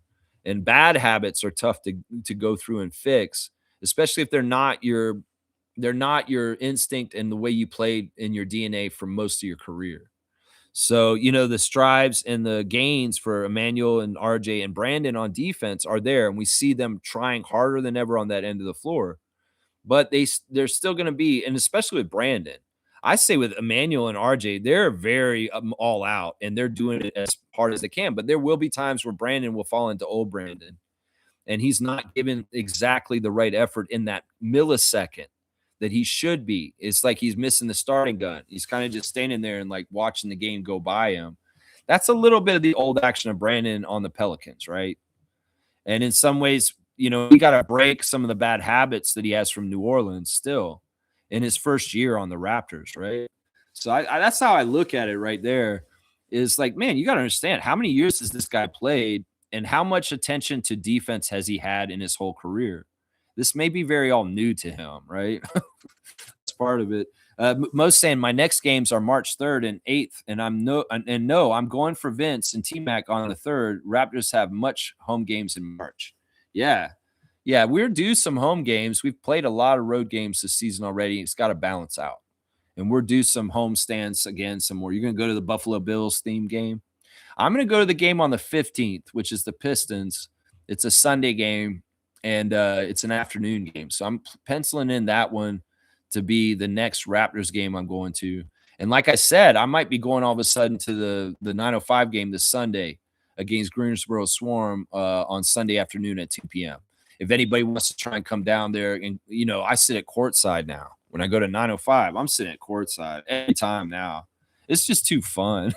and bad habits are tough to go through and fix, especially if they're not your instinct and the way you played in your DNA for most of your career. So, the strives and the gains for Emmanuel and RJ and Brandon on defense are there, and we see them trying harder than ever on that end of the floor. But they're still going to be, and especially with Brandon, I say with Emmanuel and RJ, they're very all out, and they're doing it as hard as they can. But there will be times where Brandon will fall into old Brandon, and he's not giving exactly the right effort in that millisecond that he should be. It's like he's missing the starting gun. He's kind of just standing there and like watching the game go by him. That's a little bit of the old action of Brandon on the Pelicans, right? And in some ways, we got to break some of the bad habits that he has from New Orleans still in his first year on the Raptors, right? So that's how I look at it right there. Is like, man, you got to understand, how many years has this guy played and how much attention to defense has he had in his whole career? This may be very all new to him, right? That's part of it. Most saying my next games are March 3rd and 8th, and I'm going for Vince and T-Mac on the 3rd. Raptors have much home games in March. Yeah, we're due some home games. We've played a lot of road games this season already. It's got to balance out, and we're due some home stands again. Some more. You're going to go to the Buffalo Bills theme game. I'm going to go to the game on the 15th, which is the Pistons. It's a Sunday game, and it's an afternoon game. So I'm penciling in that one to be the next Raptors game I'm going to. And like I said, I might be going all of a sudden to the 9:05 game this Sunday against Greensboro Swarm on Sunday afternoon at 2 p.m. If anybody wants to try and come down there, and I sit at courtside now. When I go to 9:05, I'm sitting at courtside every time now. It's just too fun.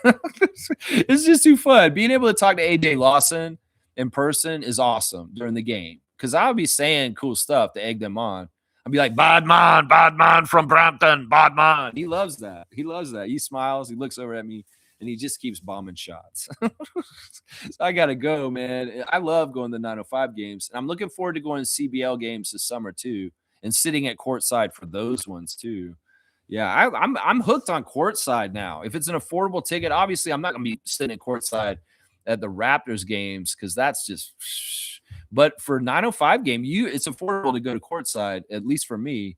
It's just too fun. Being able to talk to AJ Lawson in person is awesome during the game, because I'll be saying cool stuff to egg them on. I'll be like, bad man from Brampton, bad man. He loves that. He smiles. He looks over at me, and he just keeps bombing shots. So I got to go, man. I love going to 9:05 games. And I'm looking forward to going to CBL games this summer, too, and sitting at courtside for those ones, too. Yeah, I'm hooked on courtside now. If it's an affordable ticket, obviously I'm not going to be sitting at courtside at the Raptors games, because that's just – but for 9:05 game, it's affordable to go to courtside, at least for me.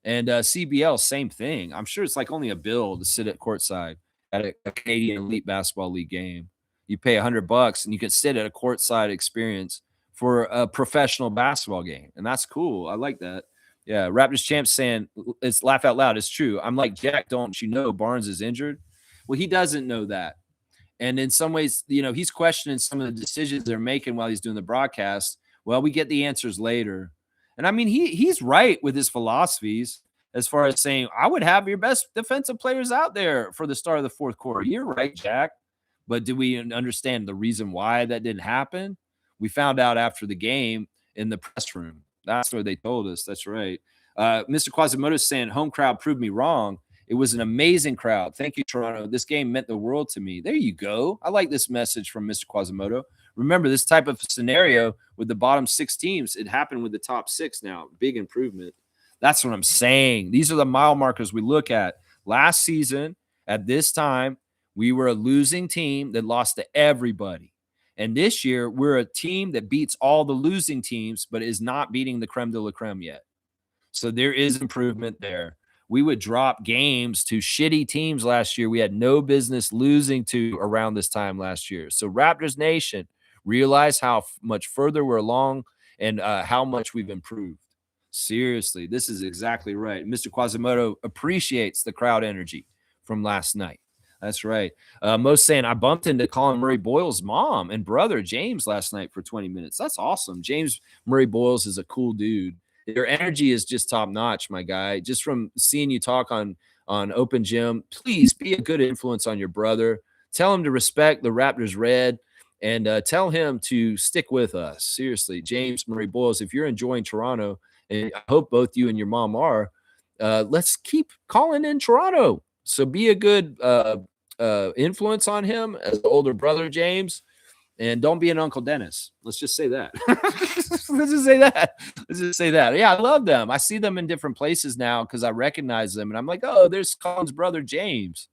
And CBL, same thing. I'm sure it's like only a bill to sit at courtside at a Canadian Elite Basketball League game. You pay $100 and you can sit at a courtside experience for a professional basketball game. And that's cool. I like that. Yeah, Raptors champs saying, it's laugh out loud. It's true. I'm like, Jack, don't you know Barnes is injured? Well, he doesn't know that. And in some ways, he's questioning some of the decisions they're making while he's doing the broadcast. Well, we get the answers later. And I mean, he's right with his philosophies as far as saying, I would have your best defensive players out there for the start of the fourth quarter. You're right, Jack. But do we understand the reason why that didn't happen? We found out after the game in the press room. That's what they told us. That's right. Mr. Quasimodo saying, home crowd proved me wrong. It was an amazing crowd. Thank you, Toronto. This game meant the world to me. There you go. I like this message from Mr. Quasimodo. Remember, this type of scenario with the bottom 6 teams, it happened with the top 6 now. Big improvement. That's what I'm saying. These are the mile markers we look at. Last season, at this time, we were a losing team that lost to everybody. And this year, we're a team that beats all the losing teams, but is not beating the creme de la creme yet. So there is improvement there. We would drop games to shitty teams last year we had no business losing to around this time last year. So Raptors Nation, realize how much further we're along and how much we've improved. Seriously, this is exactly right. Mr. Quasimodo appreciates the crowd energy from last night. That's right. Most saying, I bumped into Colin Murray-Boyles' mom and brother, James, last night for 20 minutes. That's awesome. James Murray-Boyles is a cool dude. Your energy is just top notch, my guy. Just from seeing you talk on Open Gym, please be a good influence on your brother. Tell him to respect the Raptors red, and tell him to stick with us. Seriously, James Murray-Boyles, if you're enjoying Toronto, and I hope both you and your mom are, let's keep calling in Toronto. So be a good influence on him as the older brother, James. And don't be an Uncle Dennis. Let's just say that. Let's just say that. Let's just say that. Yeah, I love them. I see them in different places now because I recognize them. And I'm like, oh, there's Colin's brother, James,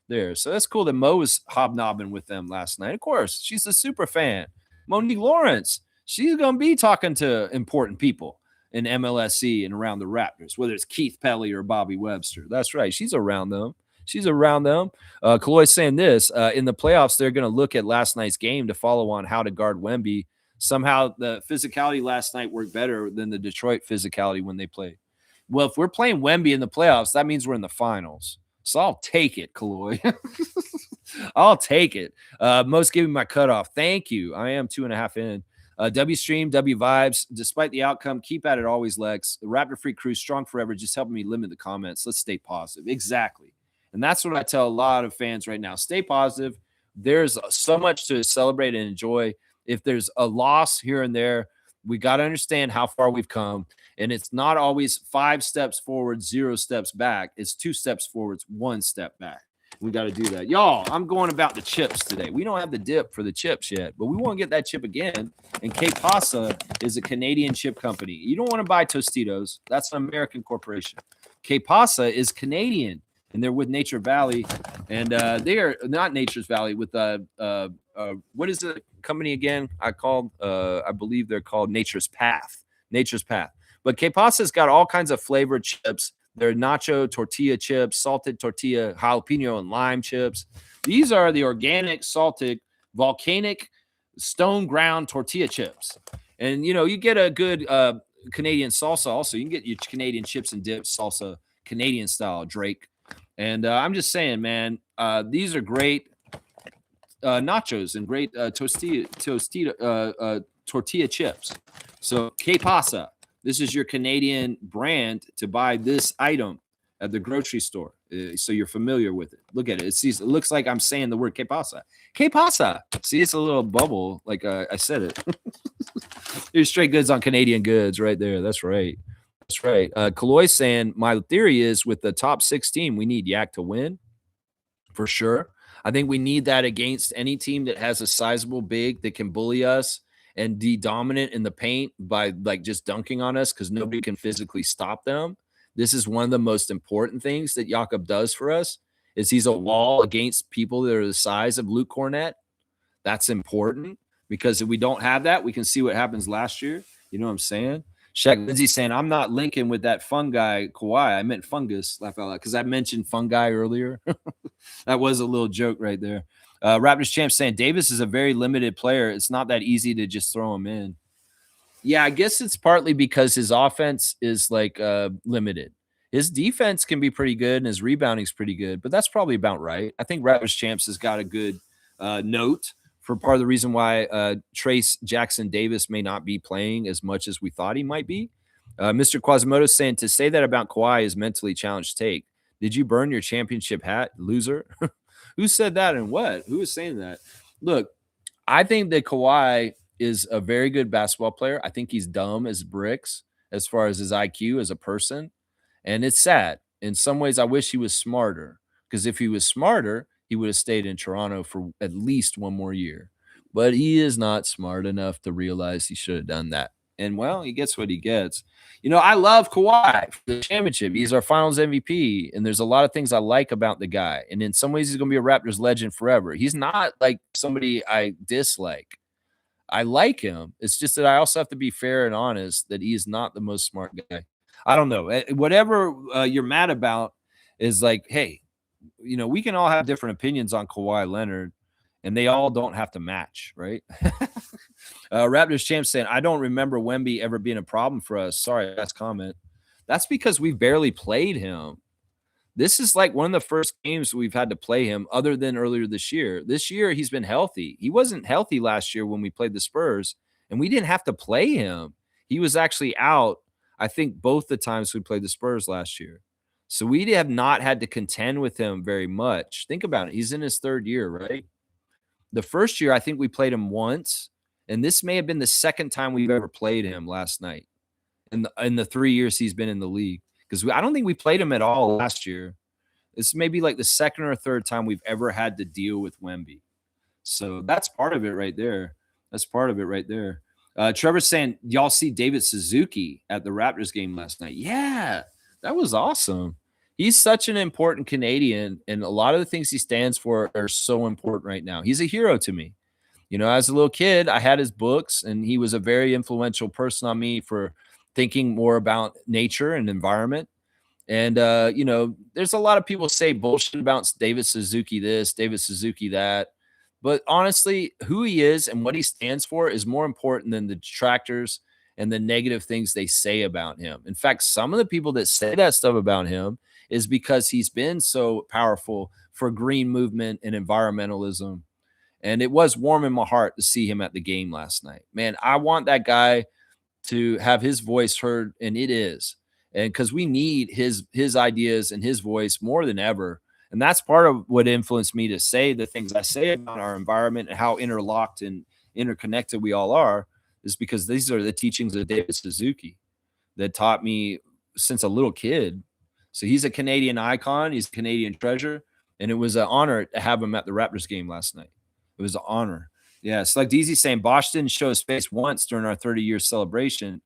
there. So that's cool that Mo was hobnobbing with them last night. Of course, she's a super fan. Monique Lawrence, she's going to be talking to important people in MLSE and around the Raptors, whether it's Keith Pelly or Bobby Webster. That's right. She's around them. She's around them. Kaloy's saying this, in the playoffs, they're going to look at last night's game to follow on how to guard Wemby. Somehow the physicality last night worked better than the Detroit physicality when they played. Well, if we're playing Wemby in the playoffs, that means we're in the finals. So I'll take it, Kaloy. I'll take it. Most giving my cutoff. Thank you. I am 2.5 in. W stream, W vibes. Despite the outcome, keep at it always, Lex. The Raptor Freak crew, strong forever. Just helping me limit the comments. Let's stay positive. Exactly. And that's what I tell a lot of fans right now. Stay positive. There's so much to celebrate and enjoy. If there's a loss here and there, we got to understand how far we've come. And it's not always 5 steps forward, 0 steps back. It's 2 steps forwards, 1 step back. We got to do that. Y'all, I'm going about the chips today. We don't have the dip for the chips yet, but we want to get that chip again. And Que Pasa is a Canadian chip company. You don't want to buy Tostitos. That's an American corporation. Que Pasa is Canadian. And they're with Nature Valley, and they are not Nature's Valley with what is the company again? I believe they're called Nature's Path. Nature's Path. But Que Pasa's got all kinds of flavored chips. They're nacho tortilla chips, salted tortilla, jalapeno and lime chips. These are the organic, salted, volcanic, stone ground tortilla chips. And you get a good Canadian salsa. Also, you can get your Canadian chips and dips salsa, Canadian style, Drake. And I'm just saying, man, these are great nachos and great tortilla chips. So Que Pasa, this is your Canadian brand to buy this item at the grocery store. So you're familiar with it. Look at it. It looks like I'm saying the word Que Pasa. Que Pasa. See, it's a little bubble. Like I said it. Here's straight goods on Canadian goods right there. That's right. That's right. Kaloy's saying, my theory is with the top 6 team, we need Yak to win for sure. I think we need that against any team that has a sizable big that can bully us and be dominant in the paint by like just dunking on us because nobody can physically stop them. This is one of the most important things that Jakob does for us is he's a wall against people that are the size of Luke Cornett. That's important because if we don't have that, we can see what happens last year. You know what I'm saying? Shaq Lindsay saying, I'm not linking with that fungi Kawhi. I meant fungus, laugh out loud, because I mentioned fungi earlier. That was a little joke right there. Raptors champ saying, Davis is a very limited player. It's not that easy to just throw him in. Yeah, I guess it's partly because his offense is like limited. His defense can be pretty good and his rebounding is pretty good, but that's probably about right. I think Raptors champs has got a good note for part of the reason why Trace Jackson Davis may not be playing as much as we thought he might be. Mr. Quasimodo saying, to say that about Kawhi is mentally challenged take. Did you burn your championship hat, loser? Who said that and what? Who is saying that? Look, I think that Kawhi is a very good basketball player. I think he's dumb as bricks as far as his IQ as a person. And it's sad. In some ways, I wish he was smarter because if he was smarter, he would have stayed in Toronto for at least one more year. But he is not smart enough to realize he should have done that. And, well, he gets what he gets. I love Kawhi for the championship. He's our finals MVP, and there's a lot of things I like about the guy. And in some ways, he's going to be a Raptors legend forever. He's not like somebody I dislike. I like him. It's just that I also have to be fair and honest that he is not the most smart guy. I don't know. Whatever you're mad about is like, hey, we can all have different opinions on Kawhi Leonard, and they all don't have to match, right? Raptors champ saying, I don't remember Wemby ever being a problem for us. Sorry, last comment. That's because we barely played him. This is like one of the first games we've had to play him other than earlier this year. This year, he's been healthy. He wasn't healthy last year when we played the Spurs, and we didn't have to play him. He was actually out, I think, both the times we played the Spurs last year. So we have not had to contend with him very much. Think about it. He's in his 3rd year, right? The first year, I think we played him once, and this may have been the second time we've ever played him last night in the 3 years he's been in the league. Because I don't think we played him at all last year. This may be like the second or third time we've ever had to deal with Wemby. So that's part of it right there. That's part of it right there. Trevor's saying, y'all see David Suzuki at the Raptors game last night? Yeah, that was awesome. He's such an important Canadian, and a lot of the things he stands for are so important right now. He's a hero to me. You know, as a little kid, I had his books, and he was a very influential person on me for thinking more about nature and environment. And you know, there's a lot of people say bullshit about David Suzuki this, David Suzuki that. But honestly, who he is and what he stands for is more important than the detractors and the negative things they say about him. In fact, some of the people that say that stuff about him is because he's been so powerful for green movement and environmentalism. And it was warm in my heart to see him at the game last night. Man, I want that guy to have his voice heard, and it is. And because we need his ideas and his voice more than ever. And that's part of what influenced me to say the things I say about our environment and how interlocked and interconnected we all are, is because these are the teachings of David Suzuki that taught me since a little kid. So he's a Canadian icon, he's a Canadian treasure, and it was an honor to have him at the Raptors game last night. It was an honor. Yeah, it's like DZ saying Bosch didn't show his face once during our 30-year celebration.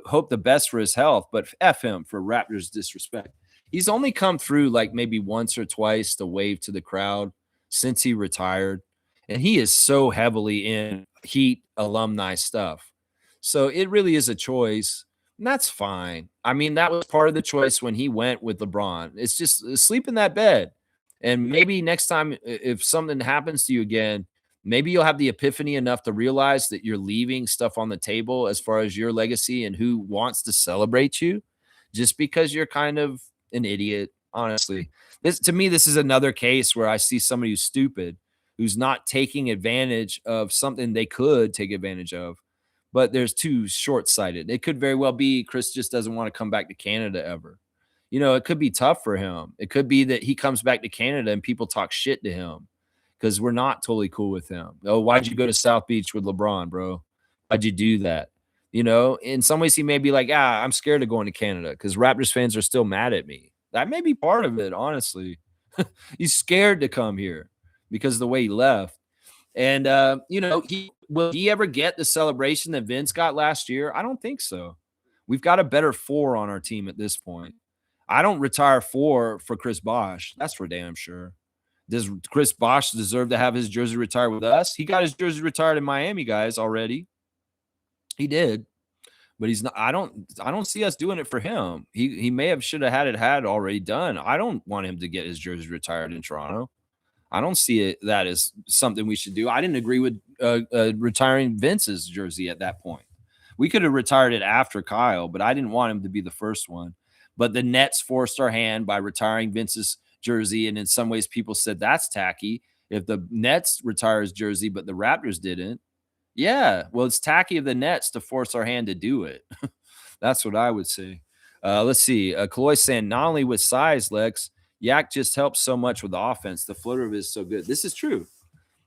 Hope the best for his health, but F him for Raptors disrespect. He's only come through like maybe once or twice to wave to the crowd since he retired. And he is so heavily in Heat alumni stuff. So it really is a choice. And that's fine. I mean, that was part of the choice when he went with LeBron. It's just sleep in that bed. And maybe next time, if something happens to you again, maybe you'll have the epiphany enough to realize that you're leaving stuff on the table as far as your legacy and who wants to celebrate you just because you're kind of an idiot. Honestly, this to me, this is another case where I see somebody who's stupid, who's not taking advantage of something they could take advantage of, but there's too short-sighted. It could very well be Chris just doesn't want to come back to Canada ever. You know, it could be tough for him. It could be that he comes back to Canada and people talk shit to him because we're not totally cool with him. Oh, why'd you go to South Beach with LeBron, bro? Why'd you do that? You know, in some ways, he may be like, I'm scared of going to Canada because Raptors fans are still mad at me. That may be part of it, honestly. He's scared to come here because of the way he left. And, you know, will he ever get the celebration that Vince got last year? I don't think so. We've got a better 4 on our team at this point. I don't retire 4 for Chris Bosh. That's for damn sure. Does Chris Bosh deserve to have his jersey retired with us? He got his jersey retired in Miami, guys, already. He did, but he's not. I don't see us doing it for him. He may have should have had already done. I don't want him to get his jersey retired in Toronto. I don't see that as something we should do. I didn't agree with retiring Vince's jersey at that point. We could have retired it after Kyle, but I didn't want him to be the first one. But the Nets forced our hand by retiring Vince's jersey, and in some ways, people said that's tacky. If the Nets retire his jersey, but the Raptors didn't, yeah, well, it's tacky of the Nets to force our hand to do it. That's what I would say. Let's see. Kaloy saying not only with size, Lex, Yak just helps so much with the offense. The floater of it is so good. This is true.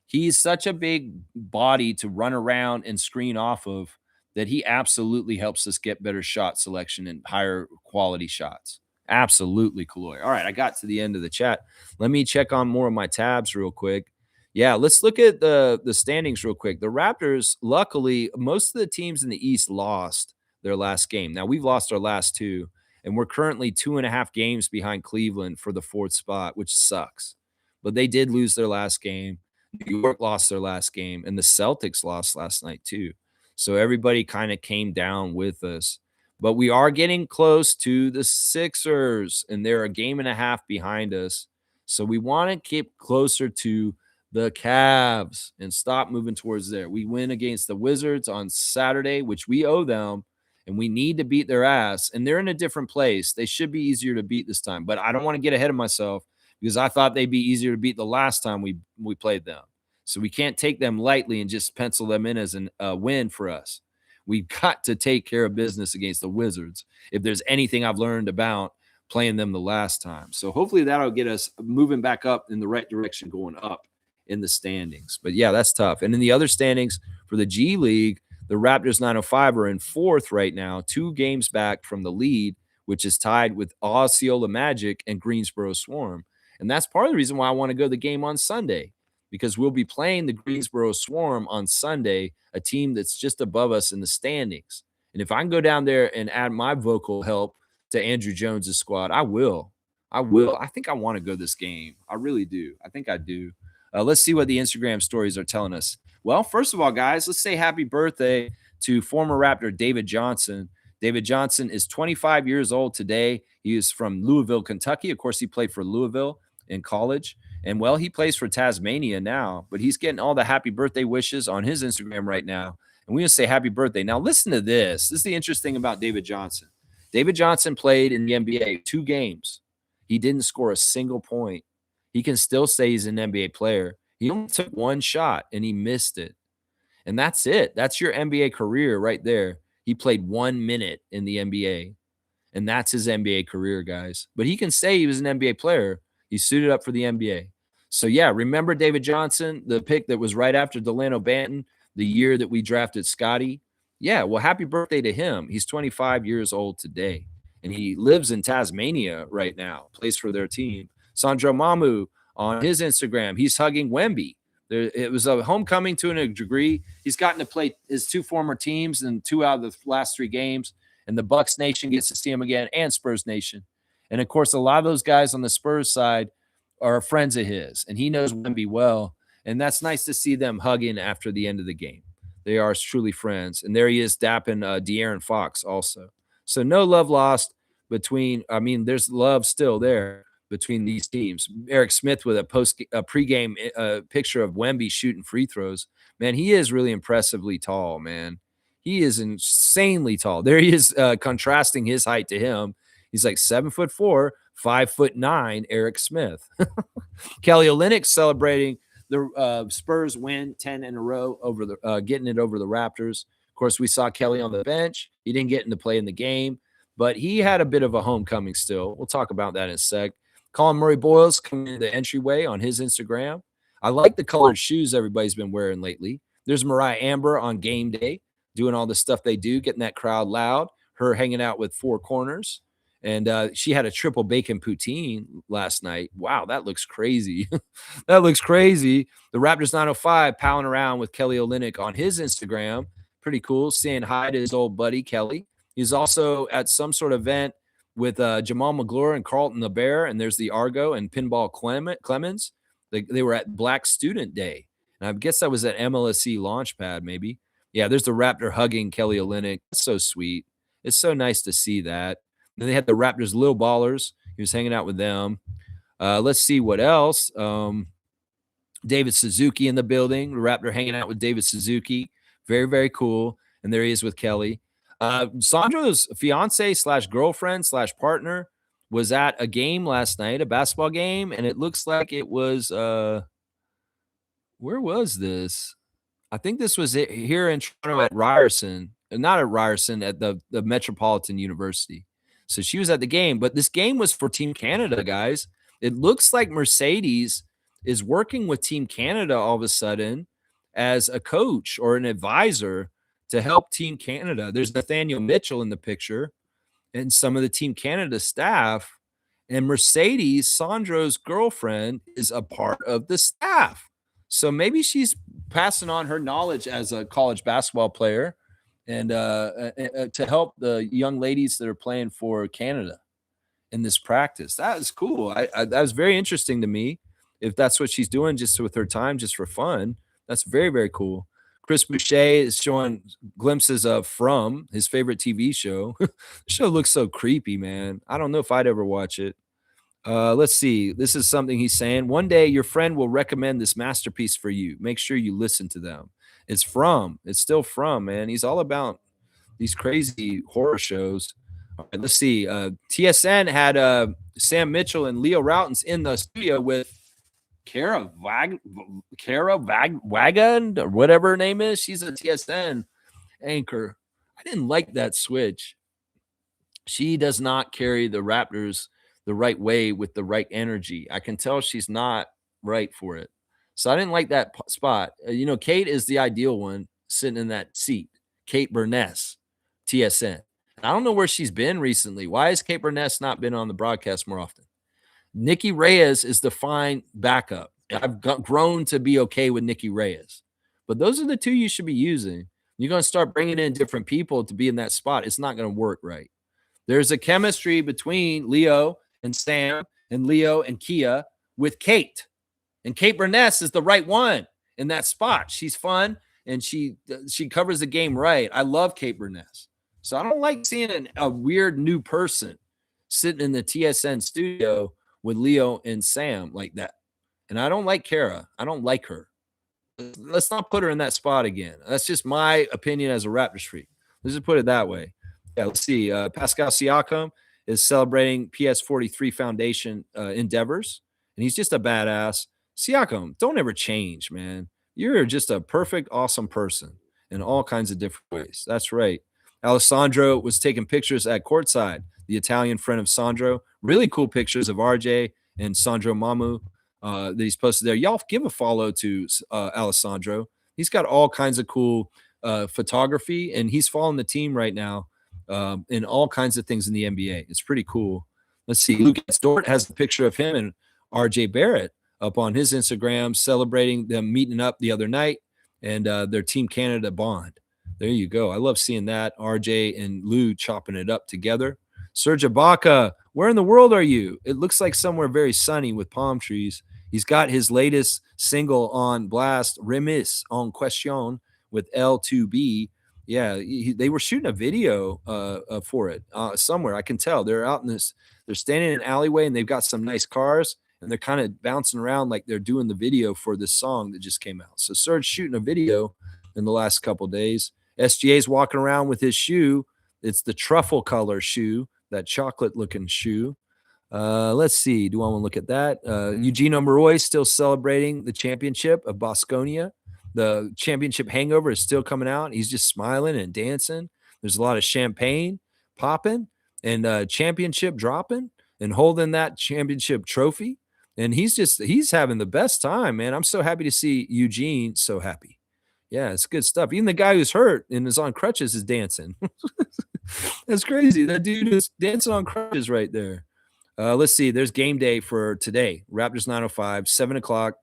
He's such a big body to run around and screen off of that he absolutely helps us get better shot selection and higher quality shots. Absolutely, Kaloy. All right, I got to the end of the chat. Let me check on more of my tabs real quick. Yeah, let's look at the standings real quick. The Raptors, luckily, most of the teams in the East lost their last game. Now, we've lost our last 2, and we're currently 2.5 games behind Cleveland for the 4th spot, which sucks. But they did lose their last game. New York lost their last game, and the Celtics lost last night too. So everybody kind of came down with us. But we are getting close to the Sixers, and they're a game and a half behind us. So we want to keep closer to the Cavs and stop moving towards there. We win against the Wizards on Saturday, which we owe them, and we need to beat their ass. And they're in a different place. They should be easier to beat this time. But I don't want to get ahead of myself because I thought they'd be easier to beat the last time we played them. So we can't take them lightly and just pencil them in as a win for us. We've got to take care of business against the Wizards if there's anything I've learned about playing them the last time. So hopefully that'll get us moving back up in the right direction, going up in the standings. But yeah, that's tough. And in the other standings for the G League, the Raptors 905 are in 4th right now, 2 games back from the lead, which is tied with Osceola Magic and Greensboro Swarm. And that's part of the reason why I want to go to the game on Sunday. because we'll be playing the Greensboro Swarm on Sunday, a team that's just above us in the standings. And if I can go down there and add my vocal help to Andrew Jones's squad, I will. I will. I think I want to go this game. I really do. I think I do. Let's see what the Instagram stories are telling us. Well, first of all, guys, let's say happy birthday to former Raptor David Johnson. David Johnson is 25 years old today. He is from Louisville, Kentucky. Of course, he played for Louisville in college. And, well, he plays for Tasmania now. But he's getting all the happy birthday wishes on his Instagram right now. And we just say happy birthday. Now, listen to this. This is the interesting about David Johnson. David Johnson played in the NBA 2 games. He didn't score a single point. He can still say he's an NBA player. He only took 1 shot, and he missed it. And that's it. That's your NBA career right there. He played 1 minute in the NBA, and that's his NBA career, guys. But he can say he was an NBA player. He suited up for the NBA. So, yeah, remember David Johnson, the pick that was right after Delano Banton, the year that we drafted Scotty? Yeah, well, happy birthday to him. He's 25 years old today, and he lives in Tasmania right now, plays for their team. Sandro Mamu on his Instagram, he's hugging Wemby. It was a homecoming to a degree. He's gotten to play his 2 former teams in 2 out of the last 3 games, and the Bucks Nation gets to see him again, and Spurs Nation. And, of course, a lot of those guys on the Spurs side are friends of his, and he knows Wemby well, and that's nice to see them hugging after the end of the game. They are truly friends, and there he is dapping De'Aaron Fox also. So no love lost between – I mean, there's love still there between these teams. Eric Smith with a pregame picture of Wemby shooting free throws. Man, he is really impressively tall, man. He is insanely tall. There he is contrasting his height to him. He's like 7'4", 5'9", Eric Smith. Kelly Olynyk celebrating the Spurs win 10 in a row over the getting it over the Raptors. Of course, we saw Kelly on the bench. He didn't get into play in the game, but he had a bit of a homecoming still. We'll talk about that in a sec. Colin Murray-Boyles coming in the entryway on his Instagram. I like the colored shoes everybody's been wearing lately. There's Mariah Amber on game day doing all the stuff they do, getting that crowd loud. Her hanging out with 4 corners. And she had a triple bacon poutine last night. Wow, that looks crazy. That looks crazy. The Raptors 905 palling around with Kelly Olynyk on his Instagram. Pretty cool. Saying hi to his old buddy, Kelly. He's also at some sort of event with Jamal McGlure and Carlton the Bear, and there's the Argo and Pinball Clemens. They were at Black Student Day. And I guess that was at MLSE Launchpad, maybe. Yeah, there's the Raptor hugging Kelly Olynyk. That's so sweet. It's so nice to see that. Then they had the Raptors Lil Ballers. He was hanging out with them. Let's see what else. David Suzuki in the building. The Raptor hanging out with David Suzuki. Very, very cool. And there he is with Kelly. Sandro's fiance / girlfriend / partner was at a game last night, a basketball game, and it looks like it was where was this? I think this was it here in Toronto at Ryerson, not at Ryerson, at the Metropolitan University. So she was at the game, but this game was for Team Canada, guys. It looks like Mercedes is working with Team Canada all of a sudden as a coach or an advisor to help Team Canada. There's Nathaniel Mitchell in the picture and some of the Team Canada staff. And Mercedes, Sandro's girlfriend, is a part of the staff. So maybe she's passing on her knowledge as a college basketball player and to help the young ladies that are playing for Canada in this practice. That is cool. That was very interesting to me. If that's what she's doing just with her time, just for fun, that's very, very cool. Chris Boucher is showing glimpses of From, his favorite TV show. The show looks so creepy, man. I don't know if I'd ever watch it. Let's see. This is something he's saying. One day your friend will recommend this masterpiece for you. Make sure you listen to them. It's From. It's still From, man. He's all about these crazy horror shows. All right, let's see. TSN had Sam Mitchell and Leo Routens in the studio with Kara Wagon or whatever her name is. She's a TSN anchor. I didn't like that switch. She does not carry the Raptors the right way with the right energy. I can tell she's not right for it. So I didn't like that spot. Kate is the ideal one sitting in that seat. Kate Burness, TSN. And I don't know where she's been recently. Why has Kate Burness not been on the broadcast more often? Nikki Reyes is the fine backup. I've grown to be okay with Nikki Reyes. But those are the two you should be using. You're going to start bringing in different people to be in that spot. It's not going to work right. There's a chemistry between Leo and Sam and Leo and Kia with Kate. And Kate Burness is the right one in that spot. She's fun and she covers the game right. I love Kate Burness. So I don't like seeing a weird new person sitting in the TSN studio with Leo and Sam like that. And I don't like Kara. I don't like her. Let's not put her in that spot again. That's just my opinion as a Raptors freak. Let's just put it that way. Yeah, let's see. Pascal Siakam is celebrating PS43 Foundation endeavors, and he's just a badass. Siakam, don't ever change, man. You're just a perfect, awesome person in all kinds of different ways. That's right. Alessandro was taking pictures at courtside, the Italian friend of Sandro. Really cool pictures of RJ and Sandro Mamu that he's posted there. Y'all give a follow to Alessandro. He's got all kinds of cool photography, and he's following the team right now in all kinds of things in the NBA. It's pretty cool. Let's see. Lucas Dort has a picture of him and RJ Barrett up on his Instagram celebrating them meeting up the other night and their Team Canada bond. There you go. I love seeing that. RJ and Lou chopping it up together. Serge Ibaka, where in the world are you? It looks like somewhere very sunny with palm trees. He's got his latest single on blast, Remis en Question with L2B. Yeah, they were shooting a video for it somewhere. I can tell. They're out in this, they're standing in an alleyway and they've got some nice cars and they're kind of bouncing around like they're doing the video for this song that just came out. So Serge shooting a video in the last couple of days. SGA's walking around with his shoe. It's the truffle color shoe, that chocolate looking shoe. Let's see. Do I want to look at that? Eugenio Murray still celebrating the championship of Bosconia. The championship hangover is still coming out. He's just smiling and dancing. There's a lot of champagne popping and championship dropping and holding that championship trophy. And he's having the best time, man. I'm so happy to see Eugene so happy. Yeah, it's good stuff. Even the guy who's hurt and is on crutches is dancing. That's crazy. That dude is dancing on crutches right there. Let's see. There's game day for today. Raptors 905, 7 o'clock,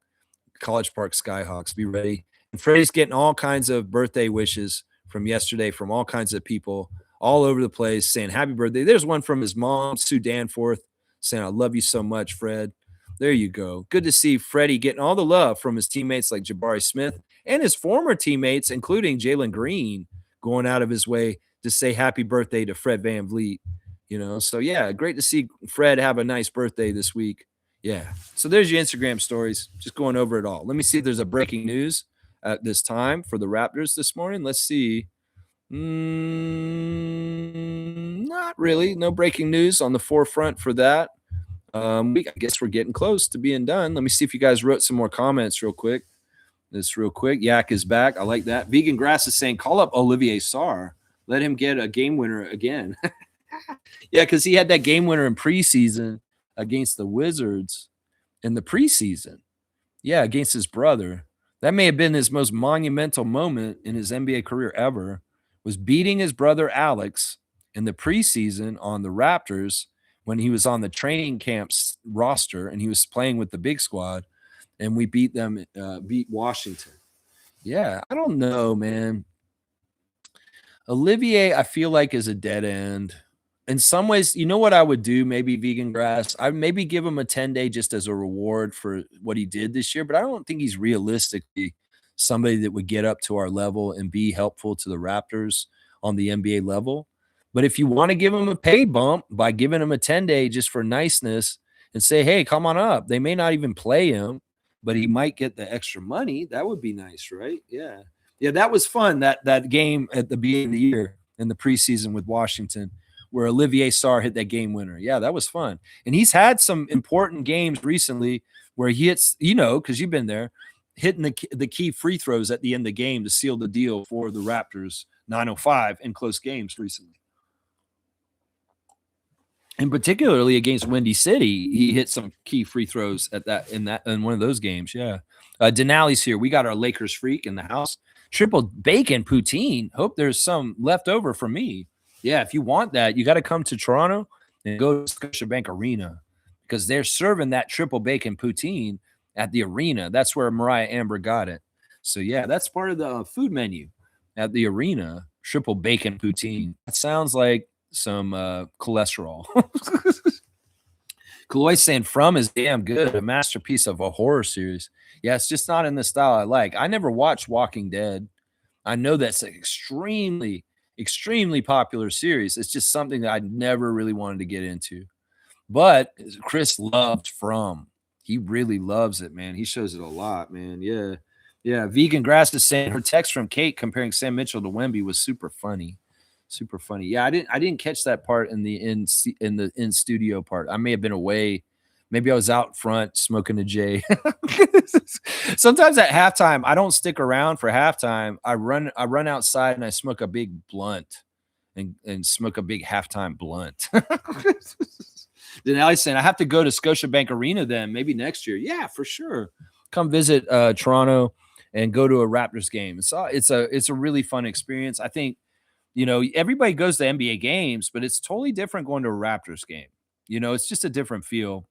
College Park Skyhawks. Be ready. And Freddie's getting all kinds of birthday wishes from yesterday from all kinds of people all over the place saying happy birthday. There's one from his mom, Sue Danforth, saying, I love you so much, Fred. There you go. Good to see Freddie getting all the love from his teammates like Jabari Smith and his former teammates, including Jalen Green, going out of his way to say happy birthday to Fred VanVleet. You know, so yeah, great to see Fred have a nice birthday this week. Yeah. So there's your Instagram stories. Just going over it all. Let me see if there's a breaking news at this time for the Raptors this morning. Let's see. Not really. No breaking news on the forefront for that. I guess we're getting close to being done. Let me see if you guys wrote some more comments real quick. This real quick. Yak is back. I like that. Vegan Grass is saying, call up Olivier Sarr. Let him get a game winner again. Yeah, because he had that game winner in preseason against the Wizards in the preseason. Yeah, against his brother. That may have been his most monumental moment in his NBA career ever, was beating his brother Alex in the preseason on the Raptors when he was on the training camps roster and he was playing with the big squad, and we beat them, beat Washington. Yeah, I don't know, man. Olivier, I feel like, is a dead end. In some ways, you know what I would do? Maybe Vegan Grass. I maybe give him a 10-day just as a reward for what he did this year, but I don't think he's realistically somebody that would get up to our level and be helpful to the Raptors on the NBA level. But if you want to give him a pay bump by giving him a 10-day just for niceness and say, hey, come on up. They may not even play him, but he might get the extra money. That would be nice, right? Yeah. Yeah, that was fun, that game at the beginning of the year in the preseason with Washington, where Olivier Sarr hit that game winner. Yeah, that was fun. And he's had some important games recently where he hits, you know, because you've been there, hitting the key free throws at the end of the game to seal the deal for the Raptors 905 in close games recently. And particularly against Windy City, he hit some key free throws in one of those games. Yeah. Denali's here. We got our Lakers freak in the house. Triple bacon poutine. Hope there's some left over for me. Yeah, if you want that, you got to come to Toronto and go to Scotiabank Arena because they're serving that triple bacon poutine at the arena. That's where Mariah Amber got it. So yeah, that's part of the food menu at the arena. Triple bacon poutine. That sounds like some cholesterol. Kaloy saying From is damn good, a masterpiece of a horror series. Yeah, it's just not in the style I like. I never watched Walking Dead. I know that's an extremely, extremely popular series. It's just something that I never really wanted to get into. But Chris loved From. He really loves it, man. He shows it a lot, man. Yeah. Yeah. Vegan Grass is saying her text from Kate comparing Sam Mitchell to Wemby was super funny. Super funny. Yeah, I didn't catch that part in the in studio part. I may have been away. Maybe I was out front smoking a J. Sometimes at halftime, I don't stick around for halftime. I run outside and I smoke a big blunt and smoke a big halftime blunt. Then Ellie's saying I have to go to Scotiabank Arena then, maybe next year. Yeah, for sure. Come visit Toronto and go to a Raptors game. It's a really fun experience. I think, you know, everybody goes to NBA games, but it's totally different going to a Raptors game. You know, it's just a different feel.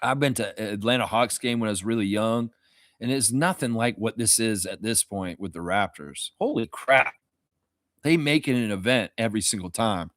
I've been to Atlanta Hawks game when I was really young, and it's nothing like what this is at this point with the Raptors. Holy crap. They make it an event every single time.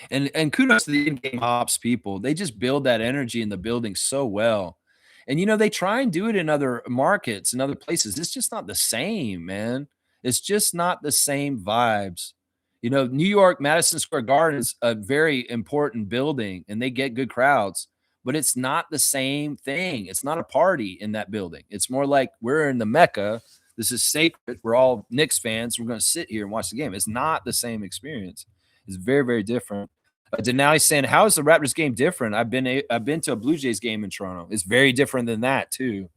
And kudos to the in-game ops people. They just build that energy in the building so well. And you know, they try and do it in other markets and other places. It's just not the same, man. It's just not the same vibes. You know, New York, Madison Square Garden is a very important building and they get good crowds, but it's not the same thing. It's not a party in that building. It's more like we're in the Mecca. This is sacred. We're all Knicks fans. We're going to sit here and watch the game. It's not the same experience. It's very, very different. Denali saying, "How is the Raptors game different? I've been to a Blue Jays game in Toronto. It's very different than that too.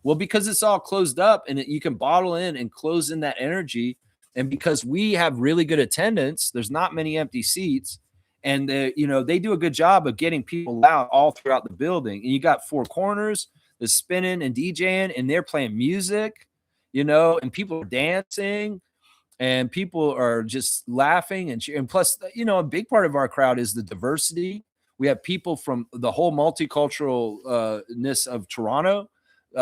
Well, because it's all closed up and you can bottle in and close in that energy, and because we have really good attendance, there's not many empty seats, and you know they do a good job of getting people out all throughout the building. And you got four corners, the spinning and DJing, and they're playing music, you know, and people are dancing." And people are just laughing and cheering. And plus, you know, a big part of our crowd is the diversity. We have people from the whole multiculturalness of Toronto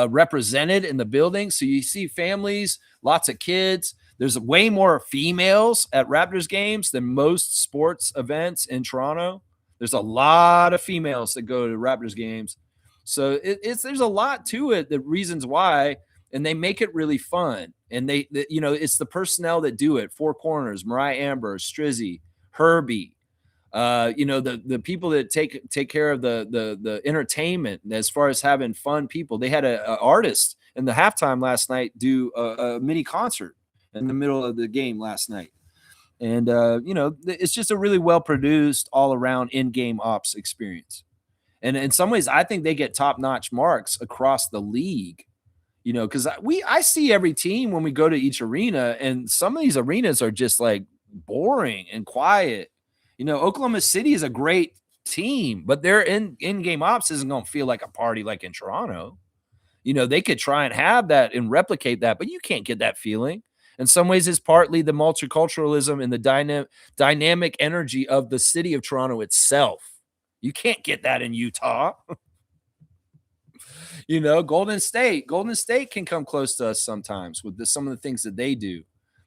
represented in the building. So you see families, lots of kids. There's way more females at Raptors games than most sports events in Toronto. There's a lot of females that go to Raptors games. So there's a lot to it, the reasons why, and they make it really fun. And they you know, it's the personnel that do it. Four Corners, Mariah Amber, Strizzy, Herbie, you know, the people that take care of the entertainment as far as having fun people. They had a artist in the halftime last night do a mini concert in the middle of the game last night. And you know, it's just a really well produced all around in-game ops experience. And in some ways, I think they get top-notch marks across the league. You know, because I see every team when we go to each arena, and some of these arenas are just like boring and quiet. You know, Oklahoma City is a great team, but their in-game ops isn't going to feel like a party like in Toronto. You know, they could try and have that and replicate that, but you can't get that feeling. In some ways, it's partly the multiculturalism and the dynamic energy of the city of Toronto itself. You can't get that in Utah. You know, Golden State can come close to us sometimes with some of the things that they do.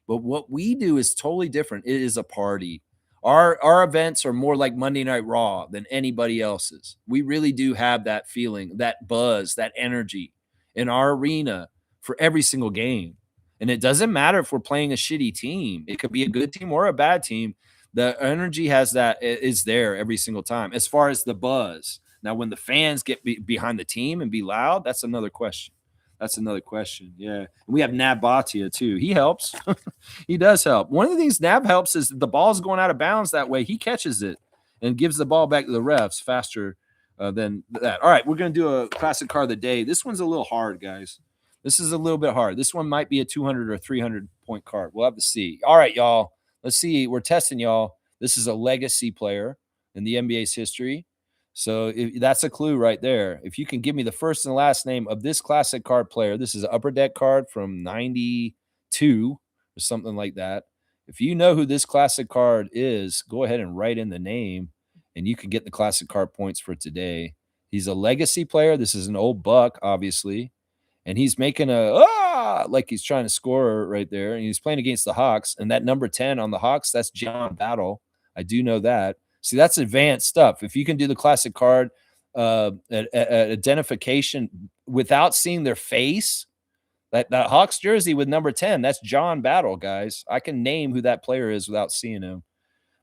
But what we do is totally different. It is a party. Our events are more like Monday Night Raw than anybody else's. We really do have that feeling, that buzz, that energy in our arena for every single game. And it doesn't matter if we're playing a shitty team. It could be a good team or a bad team. The energy is there every single time as far as the buzz. Now, when the fans get behind the team and be loud, that's another question. That's another question. Yeah. And we have Nab Bhatia, too. He helps. He does help. One of the things Nab helps is the ball's going out of bounds that way. He catches it and gives the ball back to the refs faster than that. All right, we're going to do a classic card of the day. This one's a little hard, guys. This is a little bit hard. This one might be a 200 or 300-point card. We'll have to see. All right, y'all. Let's see. We're testing y'all. This is a legacy player in the NBA's history. So that's a clue right there. If you can give me the first and last name of this classic card player, this is an Upper Deck card from 92 or something like that. If you know who this classic card is, go ahead and write in the name, and you can get the classic card points for today. He's a legacy player. This is an old buck, obviously. And he's making like he's trying to score right there. And he's playing against the Hawks. And that number 10 on the Hawks, that's John Battle. I do know that. See, that's advanced stuff. If you can do the classic card identification without seeing their face, that Hawks jersey with number 10, that's John Battle, guys. I can name who that player is without seeing him.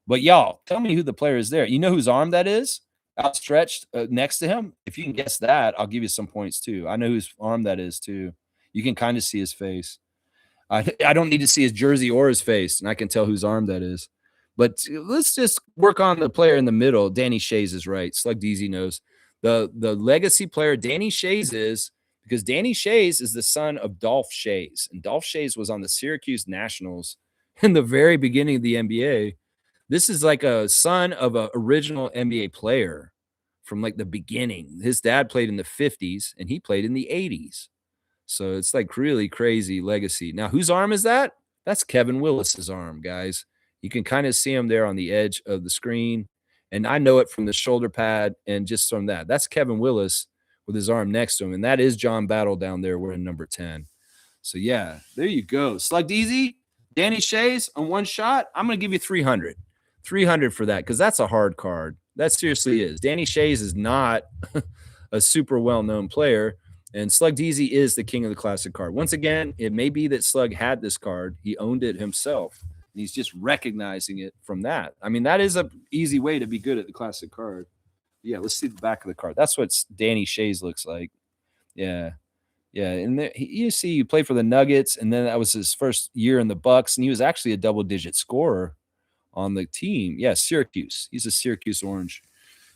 But y'all, tell me who the player is there. You know whose arm that is? Outstretched next to him. If you can guess that, I'll give you some points too. I know whose arm that is too. You can kind of see his face. I don't need to see his jersey or his face, and I can tell whose arm that is. But let's just work on the player in the middle. Danny Shays is right. Slug DZ knows. The legacy player Danny Shays is, because Danny Shays is the son of Dolph Shays. And Dolph Shays was on the Syracuse Nationals in the very beginning of the NBA. This is like a son of an original NBA player from like the beginning. His dad played in the 50s and he played in the 80s. So it's like really crazy legacy. Now, whose arm is that? That's Kevin Willis's arm, guys. You can kind of see him there on the edge of the screen. And I know it from the shoulder pad and just from that. That's Kevin Willis with his arm next to him. And that is John Battle down there wearing number 10. So, yeah, there you go. Slug DZ, Danny Shays on one shot. I'm going to give you 300. 300 for that, because that's a hard card. That seriously is. Danny Shays is not a super well-known player, and Slug DZ is the king of the classic card. Once again, it may be that Slug had this card. He owned it himself, and he's just recognizing it from that. I mean, that is an easy way to be good at the classic card. Yeah, let's see the back of the card. That's what Danny Shays looks like. Yeah. Yeah, and you see, he played for the Nuggets, and then that was his first year in the Bucks, and he was actually a double-digit scorer on the team. Yeah, Syracuse. He's a Syracuse Orange.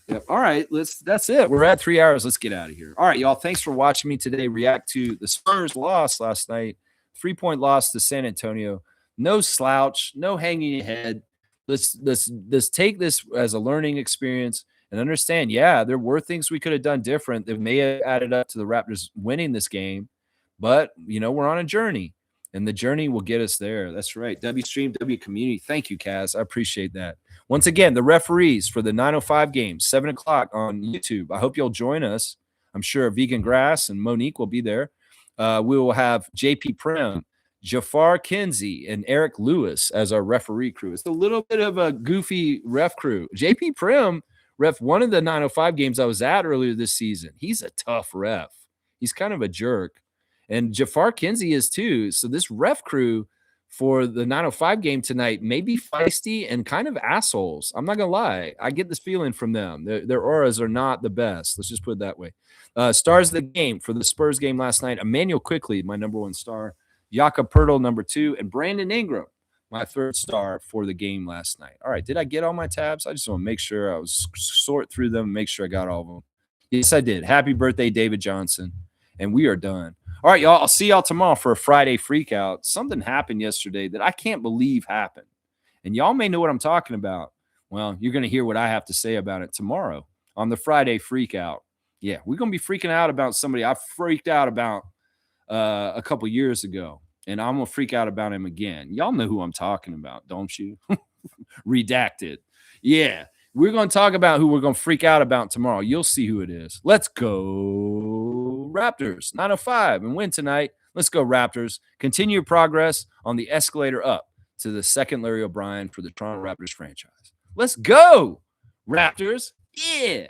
Yep. All right, that's it. We're at 3 hours. Let's get out of here. All right, y'all. Thanks for watching me today react to the Spurs loss last night. 3-point loss to San Antonio. No slouch, no hanging your head. Let's take this as a learning experience and understand, yeah, there were things we could have done different that may have added up to the Raptors winning this game. But, we're on a journey. And the journey will get us there. That's right. W Stream, W Community. Thank you, Kaz. I appreciate that. Once again, the referees for the 9:05 game, 7 o'clock on YouTube. I hope you'll join us. I'm sure Vegan Grass and Monique will be there. We will have JP Prim, Jafar Kinsey, and Eric Lewis as our referee crew. It's a little bit of a goofy ref crew. JP Prim ref one of the 9:05 games I was at earlier this season. He's a tough ref. He's kind of a jerk. And Jafar Kinsey is too. So this ref crew for the 9:05 game tonight may be feisty and kind of assholes. I'm not going to lie. I get this feeling from them. Their auras are not the best. Let's just put it that way. Stars of the game for the Spurs game last night. Emmanuel Quickley, my number 1 star. Jakob Poeltl, number 2. And Brandon Ingram, my 3rd star for the game last night. All right. Did I get all my tabs? I just want to make sure I was sort through them, make sure I got all of them. Yes, I did. Happy birthday, David Johnson. And we are done. All right, y'all. I'll see y'all tomorrow for a Friday freak out. Something happened yesterday that I can't believe happened. And y'all may know what I'm talking about. Well, you're going to hear what I have to say about it tomorrow on the Friday freak out. Yeah, we're going to be freaking out about somebody I freaked out about a couple years ago. And I'm going to freak out about him again. Y'all know who I'm talking about, don't you? Redacted. Yeah. We're going to talk about who we're going to freak out about tomorrow. You'll see who it is. Let's go Raptors, 9:05, and win tonight. Let's go Raptors. Continue your progress on the escalator up to the second Larry O'Brien for the Toronto Raptors franchise. Let's go Raptors. Yeah.